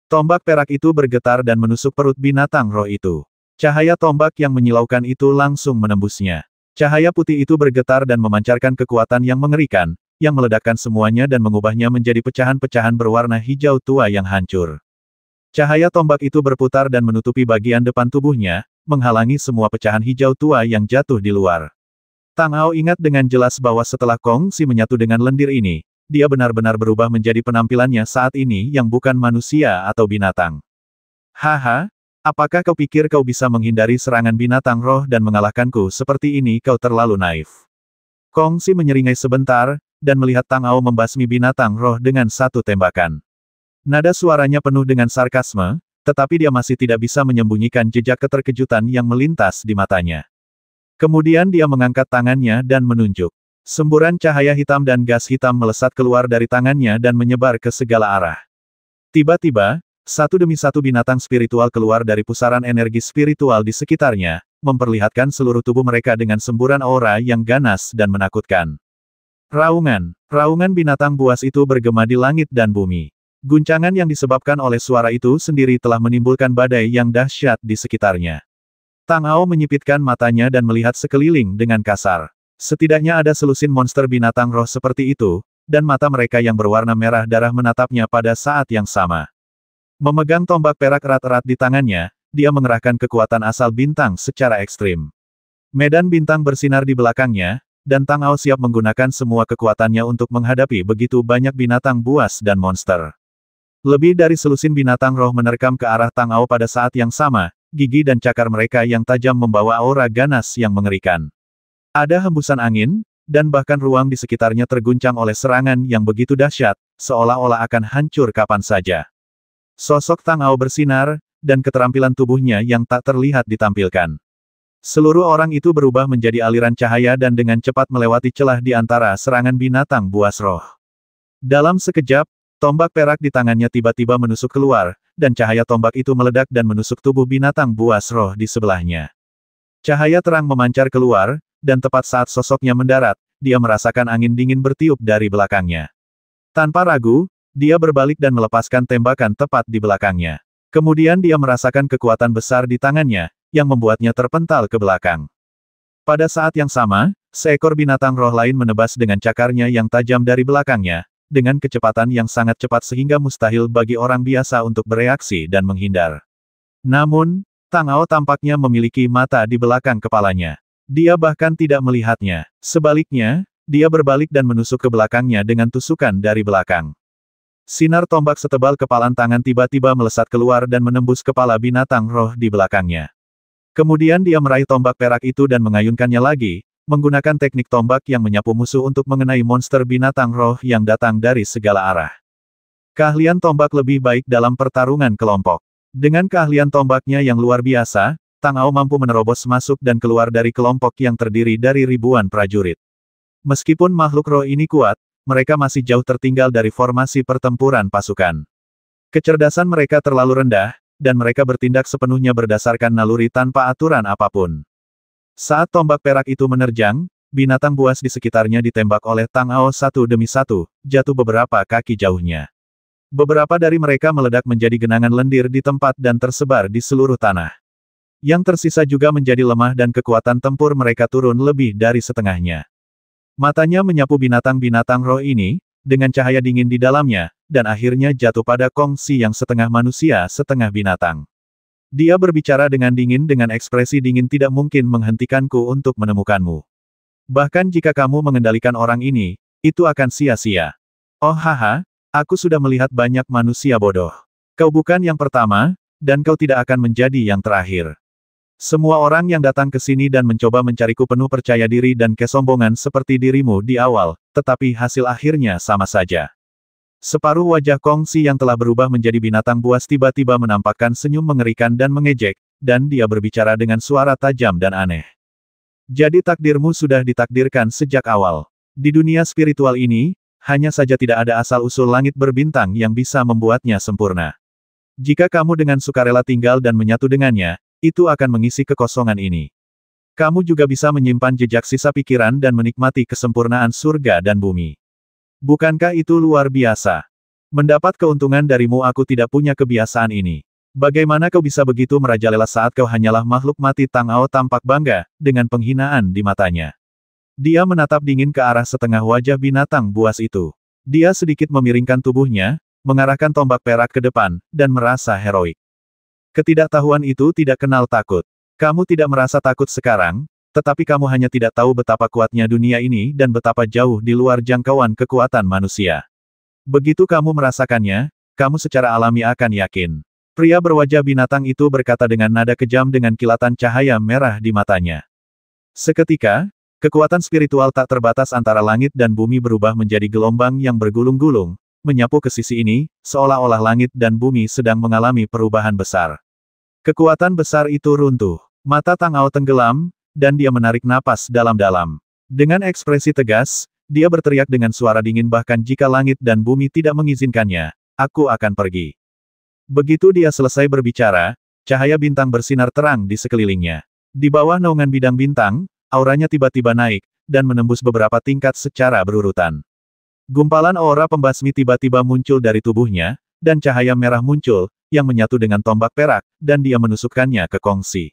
Tombak perak itu bergetar dan menusuk perut binatang roh itu. Cahaya tombak yang menyilaukan itu langsung menembusnya. Cahaya putih itu bergetar dan memancarkan kekuatan yang mengerikan, yang meledakkan semuanya dan mengubahnya menjadi pecahan-pecahan berwarna hijau tua yang hancur. Cahaya tombak itu berputar dan menutupi bagian depan tubuhnya, menghalangi semua pecahan hijau tua yang jatuh di luar. Tang Ao ingat dengan jelas bahwa setelah Kong Si menyatu dengan lendir ini, dia benar-benar berubah menjadi penampilannya saat ini yang bukan manusia atau binatang. Haha, apakah kau pikir kau bisa menghindari serangan binatang roh dan mengalahkanku seperti ini? Kau terlalu naif. Kong Si menyeringai sebentar, dan melihat Tang Ao membasmi binatang roh dengan satu tembakan. Nada suaranya penuh dengan sarkasme, tetapi dia masih tidak bisa menyembunyikan jejak keterkejutan yang melintas di matanya. Kemudian dia mengangkat tangannya dan menunjuk. Semburan cahaya hitam dan gas hitam melesat keluar dari tangannya dan menyebar ke segala arah. Tiba-tiba, satu demi satu binatang spiritual keluar dari pusaran energi spiritual di sekitarnya, memperlihatkan seluruh tubuh mereka dengan semburan aura yang ganas dan menakutkan. Raungan binatang buas itu bergema di langit dan bumi. Guncangan yang disebabkan oleh suara itu sendiri telah menimbulkan badai yang dahsyat di sekitarnya. Tang Ao menyipitkan matanya dan melihat sekeliling dengan kasar. Setidaknya ada selusin monster binatang roh seperti itu, dan mata mereka yang berwarna merah darah menatapnya pada saat yang sama. Memegang tombak perak erat-erat di tangannya, dia mengerahkan kekuatan asal bintang secara ekstrim. Medan bintang bersinar di belakangnya, dan Tang Ao siap menggunakan semua kekuatannya untuk menghadapi begitu banyak binatang buas dan monster. Lebih dari selusin binatang roh menerkam ke arah Tang Ao pada saat yang sama, gigi dan cakar mereka yang tajam membawa aura ganas yang mengerikan. Ada hembusan angin, dan bahkan ruang di sekitarnya terguncang oleh serangan yang begitu dahsyat, seolah-olah akan hancur kapan saja. Sosok Tang Ao bersinar, dan keterampilan tubuhnya yang tak terlihat ditampilkan. Seluruh orang itu berubah menjadi aliran cahaya dan dengan cepat melewati celah di antara serangan binatang buas roh. Dalam sekejap, tombak perak di tangannya tiba-tiba menusuk keluar, dan cahaya tombak itu meledak dan menusuk tubuh binatang buas roh di sebelahnya. Cahaya terang memancar keluar, dan tepat saat sosoknya mendarat, dia merasakan angin dingin bertiup dari belakangnya. Tanpa ragu, dia berbalik dan melepaskan tembakan tepat di belakangnya. Kemudian dia merasakan kekuatan besar di tangannya, yang membuatnya terpental ke belakang. Pada saat yang sama, seekor binatang roh lain menebas dengan cakarnya yang tajam dari belakangnya, dengan kecepatan yang sangat cepat sehingga mustahil bagi orang biasa untuk bereaksi dan menghindar. Namun, Tang Ao tampaknya memiliki mata di belakang kepalanya. Dia bahkan tidak melihatnya. Sebaliknya, dia berbalik dan menusuk ke belakangnya dengan tusukan dari belakang. Sinar tombak setebal kepalan tangan tiba-tiba melesat keluar dan menembus kepala binatang roh di belakangnya. Kemudian dia meraih tombak perak itu dan mengayunkannya lagi, menggunakan teknik tombak yang menyapu musuh untuk mengenai monster binatang roh yang datang dari segala arah. Keahlian tombak lebih baik dalam pertarungan kelompok. Dengan keahlian tombaknya yang luar biasa, Tang Ao mampu menerobos masuk dan keluar dari kelompok yang terdiri dari ribuan prajurit. Meskipun makhluk roh ini kuat, mereka masih jauh tertinggal dari formasi pertempuran pasukan. Kecerdasan mereka terlalu rendah, dan mereka bertindak sepenuhnya berdasarkan naluri tanpa aturan apapun. Saat tombak perak itu menerjang, binatang buas di sekitarnya ditembak oleh Tang Ao satu demi satu, jatuh beberapa kaki jauhnya. Beberapa dari mereka meledak menjadi genangan lendir di tempat dan tersebar di seluruh tanah. Yang tersisa juga menjadi lemah dan kekuatan tempur mereka turun lebih dari setengahnya. Matanya menyapu binatang-binatang roh ini, dengan cahaya dingin di dalamnya, dan akhirnya jatuh pada Kongsi yang setengah manusia setengah binatang. Dia berbicara dengan dingin dengan ekspresi dingin, tidak mungkin menghentikanku untuk menemukanmu. Bahkan jika kamu mengendalikan orang ini, itu akan sia-sia. Oh haha, aku sudah melihat banyak manusia bodoh. Kau bukan yang pertama, dan kau tidak akan menjadi yang terakhir. Semua orang yang datang ke sini dan mencoba mencariku penuh percaya diri dan kesombongan seperti dirimu di awal, tetapi hasil akhirnya sama saja. Separuh wajah Kongsi yang telah berubah menjadi binatang buas tiba-tiba menampakkan senyum mengerikan dan mengejek, dan dia berbicara dengan suara tajam dan aneh. Jadi takdirmu sudah ditakdirkan sejak awal. Di dunia spiritual ini, hanya saja tidak ada asal-usul langit berbintang yang bisa membuatnya sempurna. Jika kamu dengan sukarela tinggal dan menyatu dengannya, itu akan mengisi kekosongan ini. Kamu juga bisa menyimpan jejak sisa pikiran dan menikmati kesempurnaan surga dan bumi. Bukankah itu luar biasa? Mendapat keuntungan darimu, aku tidak punya kebiasaan ini. Bagaimana kau bisa begitu merajalela saat kau hanyalah makhluk mati? Tang Ao tampak bangga, dengan penghinaan di matanya. Dia menatap dingin ke arah setengah wajah binatang buas itu. Dia sedikit memiringkan tubuhnya, mengarahkan tombak perak ke depan, dan merasa heroik. Ketidaktahuan itu tidak kenal takut. Kamu tidak merasa takut sekarang, tetapi kamu hanya tidak tahu betapa kuatnya dunia ini dan betapa jauh di luar jangkauan kekuatan manusia. Begitu kamu merasakannya, kamu secara alami akan yakin. Pria berwajah binatang itu berkata dengan nada kejam dengan kilatan cahaya merah di matanya. Seketika, kekuatan spiritual tak terbatas antara langit dan bumi berubah menjadi gelombang yang bergulung-gulung, menyapu ke sisi ini, seolah-olah langit dan bumi sedang mengalami perubahan besar. Kekuatan besar itu runtuh. Mata Tang Ao tenggelam, dan dia menarik napas dalam-dalam. Dengan ekspresi tegas, dia berteriak dengan suara dingin, bahkan jika langit dan bumi tidak mengizinkannya, aku akan pergi. Begitu dia selesai berbicara, cahaya bintang bersinar terang di sekelilingnya. Di bawah naungan bidang bintang, auranya tiba-tiba naik, dan menembus beberapa tingkat secara berurutan. Gumpalan aura pembasmi tiba-tiba muncul dari tubuhnya, dan cahaya merah muncul, yang menyatu dengan tombak perak, dan dia menusukkannya ke Kongsi.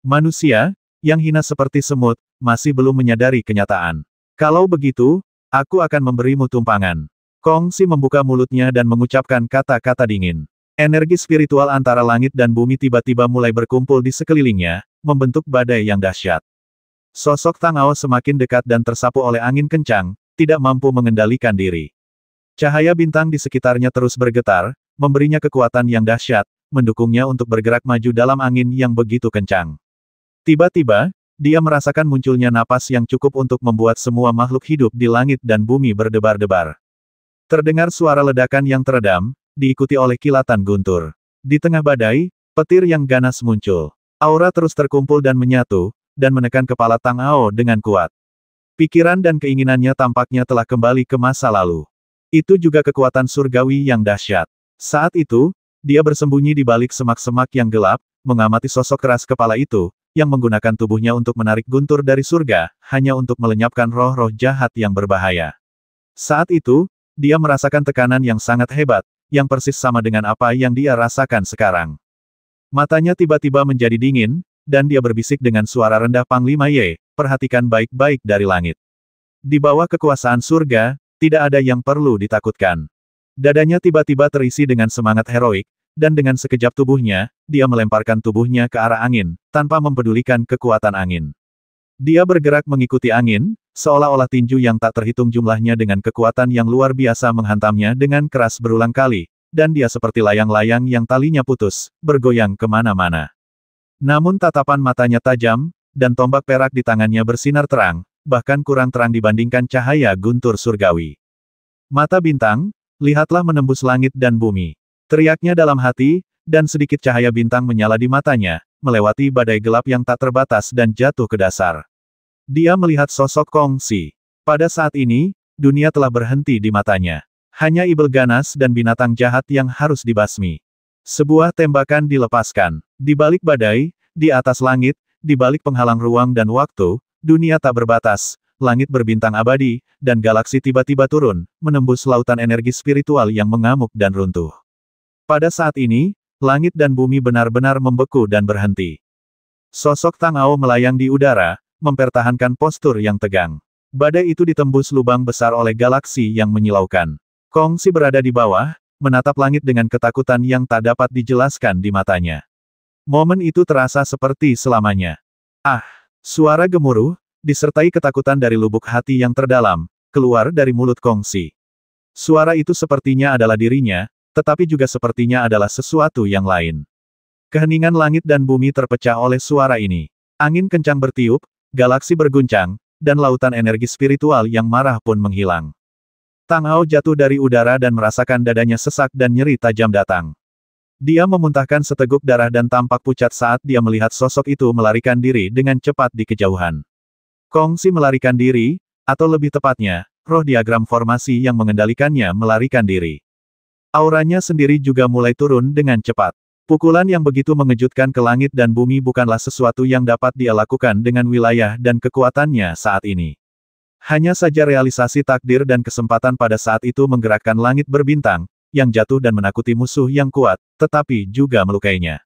Manusia, yang hina seperti semut, masih belum menyadari kenyataan. Kalau begitu, aku akan memberimu tumpangan. Kongsi membuka mulutnya dan mengucapkan kata-kata dingin. Energi spiritual antara langit dan bumi tiba-tiba mulai berkumpul di sekelilingnya, membentuk badai yang dahsyat. Sosok Tang Ao semakin dekat dan tersapu oleh angin kencang, tidak mampu mengendalikan diri. Cahaya bintang di sekitarnya terus bergetar, memberinya kekuatan yang dahsyat, mendukungnya untuk bergerak maju dalam angin yang begitu kencang. Tiba-tiba, dia merasakan munculnya napas yang cukup untuk membuat semua makhluk hidup di langit dan bumi berdebar-debar. Terdengar suara ledakan yang teredam, diikuti oleh kilatan guntur. Di tengah badai, petir yang ganas muncul. Aura terus terkumpul dan menyatu, dan menekan kepala Tang Ao dengan kuat. Pikiran dan keinginannya tampaknya telah kembali ke masa lalu. Itu juga kekuatan surgawi yang dahsyat. Saat itu, dia bersembunyi di balik semak-semak yang gelap, mengamati sosok keras kepala itu, yang menggunakan tubuhnya untuk menarik guntur dari surga, hanya untuk melenyapkan roh-roh jahat yang berbahaya. Saat itu, dia merasakan tekanan yang sangat hebat, yang persis sama dengan apa yang dia rasakan sekarang. Matanya tiba-tiba menjadi dingin, dan dia berbisik dengan suara rendah, Panglima Ye, perhatikan baik-baik dari langit. Di bawah kekuasaan surga, tidak ada yang perlu ditakutkan. Dadanya tiba-tiba terisi dengan semangat heroik, dan dengan sekejap tubuhnya, dia melemparkan tubuhnya ke arah angin, tanpa mempedulikan kekuatan angin. Dia bergerak mengikuti angin, seolah-olah tinju yang tak terhitung jumlahnya dengan kekuatan yang luar biasa menghantamnya dengan keras berulang kali, dan dia seperti layang-layang yang talinya putus, bergoyang kemana-mana. Namun tatapan matanya tajam, dan tombak perak di tangannya bersinar terang, bahkan kurang terang dibandingkan cahaya guntur surgawi. Mata bintang, lihatlah menembus langit dan bumi. Teriaknya dalam hati, dan sedikit cahaya bintang menyala di matanya, melewati badai gelap yang tak terbatas dan jatuh ke dasar. Dia melihat sosok Kongsi. Pada saat ini, dunia telah berhenti di matanya. Hanya ibel ganas dan binatang jahat yang harus dibasmi. Sebuah tembakan dilepaskan. Di balik badai, di atas langit, di balik penghalang ruang dan waktu, dunia tak berbatas. Langit berbintang abadi, dan galaksi tiba-tiba turun, menembus lautan energi spiritual yang mengamuk dan runtuh. Pada saat ini, langit dan bumi benar-benar membeku dan berhenti. Sosok Tang Ao melayang di udara, mempertahankan postur yang tegang. Badai itu ditembus lubang besar oleh galaksi yang menyilaukan. Kong Si berada di bawah, menatap langit dengan ketakutan yang tak dapat dijelaskan di matanya. Momen itu terasa seperti selamanya. Ah! Suara gemuruh, disertai ketakutan dari lubuk hati yang terdalam, keluar dari mulut Kong Si. Suara itu sepertinya adalah dirinya, tetapi juga sepertinya adalah sesuatu yang lain. Keheningan langit dan bumi terpecah oleh suara ini. Angin kencang bertiup, galaksi berguncang, dan lautan energi spiritual yang marah pun menghilang. Tang Ao jatuh dari udara dan merasakan dadanya sesak dan nyeri tajam datang. Dia memuntahkan seteguk darah dan tampak pucat saat dia melihat sosok itu melarikan diri dengan cepat di kejauhan. Kong Si melarikan diri, atau lebih tepatnya, roh diagram formasi yang mengendalikannya melarikan diri. Auranya sendiri juga mulai turun dengan cepat. Pukulan yang begitu mengejutkan ke langit dan bumi bukanlah sesuatu yang dapat dia lakukan dengan wilayah dan kekuatannya saat ini. Hanya saja realisasi takdir dan kesempatan pada saat itu menggerakkan langit berbintang, yang jatuh dan menakuti musuh yang kuat, tetapi juga melukainya.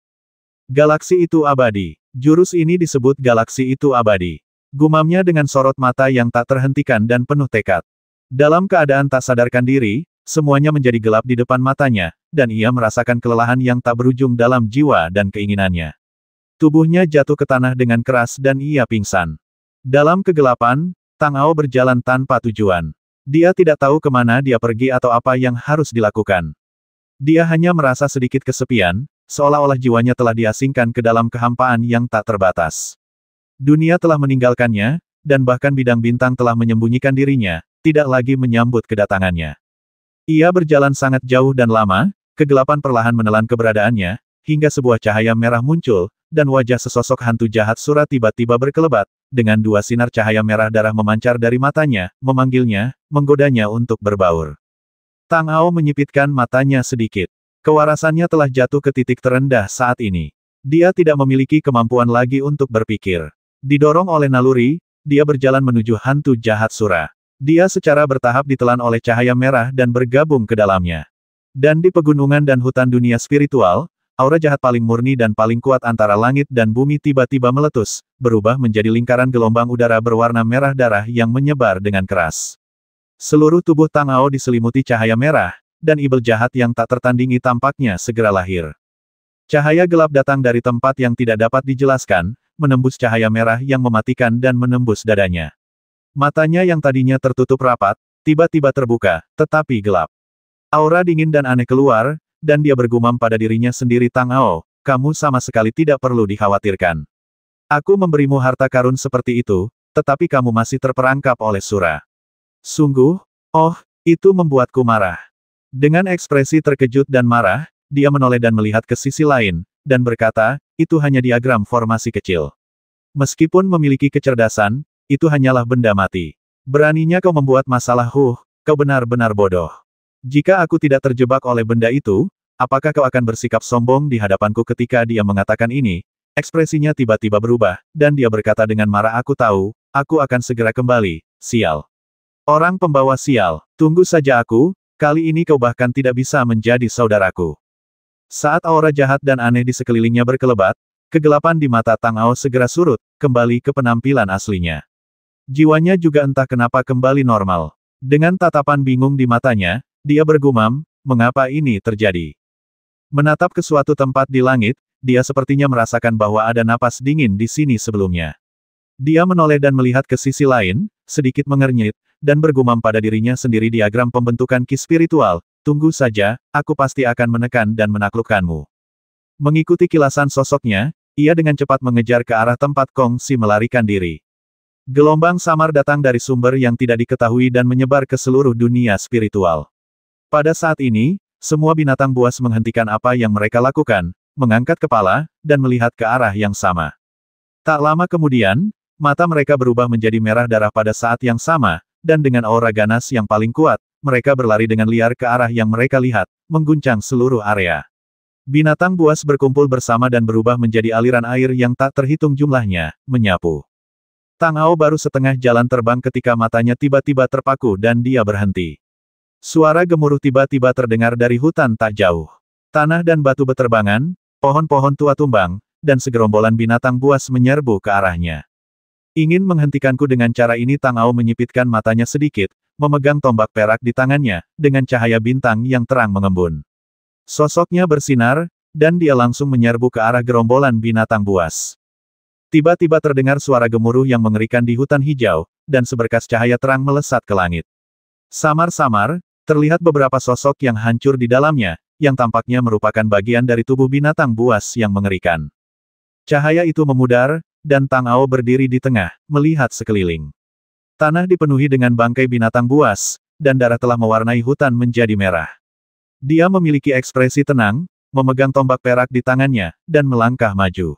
Galaksi itu abadi. Jurus ini disebut galaksi itu abadi. Gumamnya dengan sorot mata yang tak terhentikan dan penuh tekad. Dalam keadaan tak sadarkan diri, semuanya menjadi gelap di depan matanya, dan ia merasakan kelelahan yang tak berujung dalam jiwa dan keinginannya. Tubuhnya jatuh ke tanah dengan keras dan ia pingsan. Dalam kegelapan, Tang Ao berjalan tanpa tujuan. Dia tidak tahu kemana dia pergi atau apa yang harus dilakukan. Dia hanya merasa sedikit kesepian, seolah-olah jiwanya telah diasingkan ke dalam kehampaan yang tak terbatas. Dunia telah meninggalkannya, dan bahkan bidang bintang telah menyembunyikan dirinya, tidak lagi menyambut kedatangannya. Ia berjalan sangat jauh dan lama, kegelapan perlahan menelan keberadaannya, hingga sebuah cahaya merah muncul, dan wajah sesosok hantu jahat Sura tiba-tiba berkelebat, dengan dua sinar cahaya merah darah memancar dari matanya, memanggilnya, menggodanya untuk berbaur. Tang Ao menyipitkan matanya sedikit. Kewarasannya telah jatuh ke titik terendah saat ini. Dia tidak memiliki kemampuan lagi untuk berpikir. Didorong oleh naluri, dia berjalan menuju hantu jahat Sura. Dia secara bertahap ditelan oleh cahaya merah dan bergabung ke dalamnya. Dan di pegunungan dan hutan dunia spiritual, aura jahat paling murni dan paling kuat antara langit dan bumi tiba-tiba meletus, berubah menjadi lingkaran gelombang udara berwarna merah darah yang menyebar dengan keras. Seluruh tubuh Tang Ao diselimuti cahaya merah, dan ibel jahat yang tak tertandingi tampaknya segera lahir. Cahaya gelap datang dari tempat yang tidak dapat dijelaskan, menembus cahaya merah yang mematikan dan menembus dadanya. Matanya yang tadinya tertutup rapat, tiba-tiba terbuka, tetapi gelap. Aura dingin dan aneh keluar, dan dia bergumam pada dirinya sendiri, Tang Ao, kamu sama sekali tidak perlu dikhawatirkan. Aku memberimu harta karun seperti itu, tetapi kamu masih terperangkap oleh Sura. Sungguh, oh, itu membuatku marah. Dengan ekspresi terkejut dan marah, dia menoleh dan melihat ke sisi lain, dan berkata, itu hanya diagram formasi kecil. Meskipun memiliki kecerdasan, itu hanyalah benda mati. Beraninya kau membuat masalah, kau benar-benar bodoh. Jika aku tidak terjebak oleh benda itu, apakah kau akan bersikap sombong di hadapanku? Ketika dia mengatakan ini, ekspresinya tiba-tiba berubah, dan dia berkata dengan marah, aku tahu, aku akan segera kembali, sial. Orang pembawa sial, tunggu saja aku, kali ini kau bahkan tidak bisa menjadi saudaraku. Saat aura jahat dan aneh di sekelilingnya berkelebat, kegelapan di mata Tang Ao segera surut, kembali ke penampilan aslinya. Jiwanya juga entah kenapa kembali normal. Dengan tatapan bingung di matanya, dia bergumam, mengapa ini terjadi? Menatap ke suatu tempat di langit, dia sepertinya merasakan bahwa ada napas dingin di sini sebelumnya. Dia menoleh dan melihat ke sisi lain, sedikit mengernyit, dan bergumam pada dirinya sendiri, diagram pembentukan ki spiritual, tunggu saja, aku pasti akan menekan dan menaklukkanmu. Mengikuti kilasan sosoknya, ia dengan cepat mengejar ke arah tempat Kong Si melarikan diri. Gelombang samar datang dari sumber yang tidak diketahui dan menyebar ke seluruh dunia spiritual. Pada saat ini, semua binatang buas menghentikan apa yang mereka lakukan, mengangkat kepala, dan melihat ke arah yang sama. Tak lama kemudian, mata mereka berubah menjadi merah darah pada saat yang sama, dan dengan aura ganas yang paling kuat, mereka berlari dengan liar ke arah yang mereka lihat, mengguncang seluruh area. Binatang buas berkumpul bersama dan berubah menjadi aliran air yang tak terhitung jumlahnya, menyapu. Tang Ao baru setengah jalan terbang ketika matanya tiba-tiba terpaku dan dia berhenti. Suara gemuruh tiba-tiba terdengar dari hutan tak jauh. Tanah dan batu beterbangan, pohon-pohon tua tumbang, dan segerombolan binatang buas menyerbu ke arahnya. Ingin menghentikanku dengan cara ini, Tang Ao menyipitkan matanya sedikit, memegang tombak perak di tangannya, dengan cahaya bintang yang terang mengembun. Sosoknya bersinar, dan dia langsung menyerbu ke arah gerombolan binatang buas. Tiba-tiba terdengar suara gemuruh yang mengerikan di hutan hijau, dan seberkas cahaya terang melesat ke langit. Samar-samar, terlihat beberapa sosok yang hancur di dalamnya, yang tampaknya merupakan bagian dari tubuh binatang buas yang mengerikan. Cahaya itu memudar, dan Tang Ao berdiri di tengah, melihat sekeliling. Tanah dipenuhi dengan bangkai binatang buas, dan darah telah mewarnai hutan menjadi merah. Dia memiliki ekspresi tenang, memegang tombak perak di tangannya, dan melangkah maju.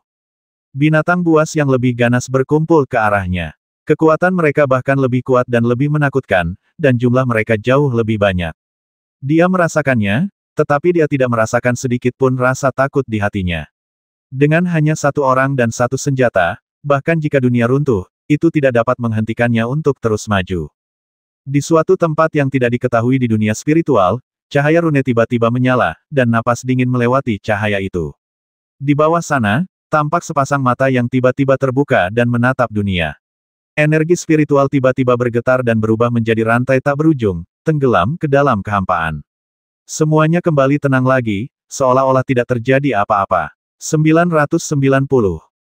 Binatang buas yang lebih ganas berkumpul ke arahnya. Kekuatan mereka bahkan lebih kuat dan lebih menakutkan, dan jumlah mereka jauh lebih banyak. Dia merasakannya, tetapi dia tidak merasakan sedikit pun rasa takut di hatinya. Dengan hanya satu orang dan satu senjata, bahkan jika dunia runtuh, itu tidak dapat menghentikannya untuk terus maju. Di suatu tempat yang tidak diketahui di dunia spiritual, cahaya rune tiba-tiba menyala, dan napas dingin melewati cahaya itu. Di bawah sana, tampak sepasang mata yang tiba-tiba terbuka dan menatap dunia. Energi spiritual tiba-tiba bergetar dan berubah menjadi rantai tak berujung, tenggelam ke dalam kehampaan. Semuanya kembali tenang lagi, seolah-olah tidak terjadi apa-apa. 990.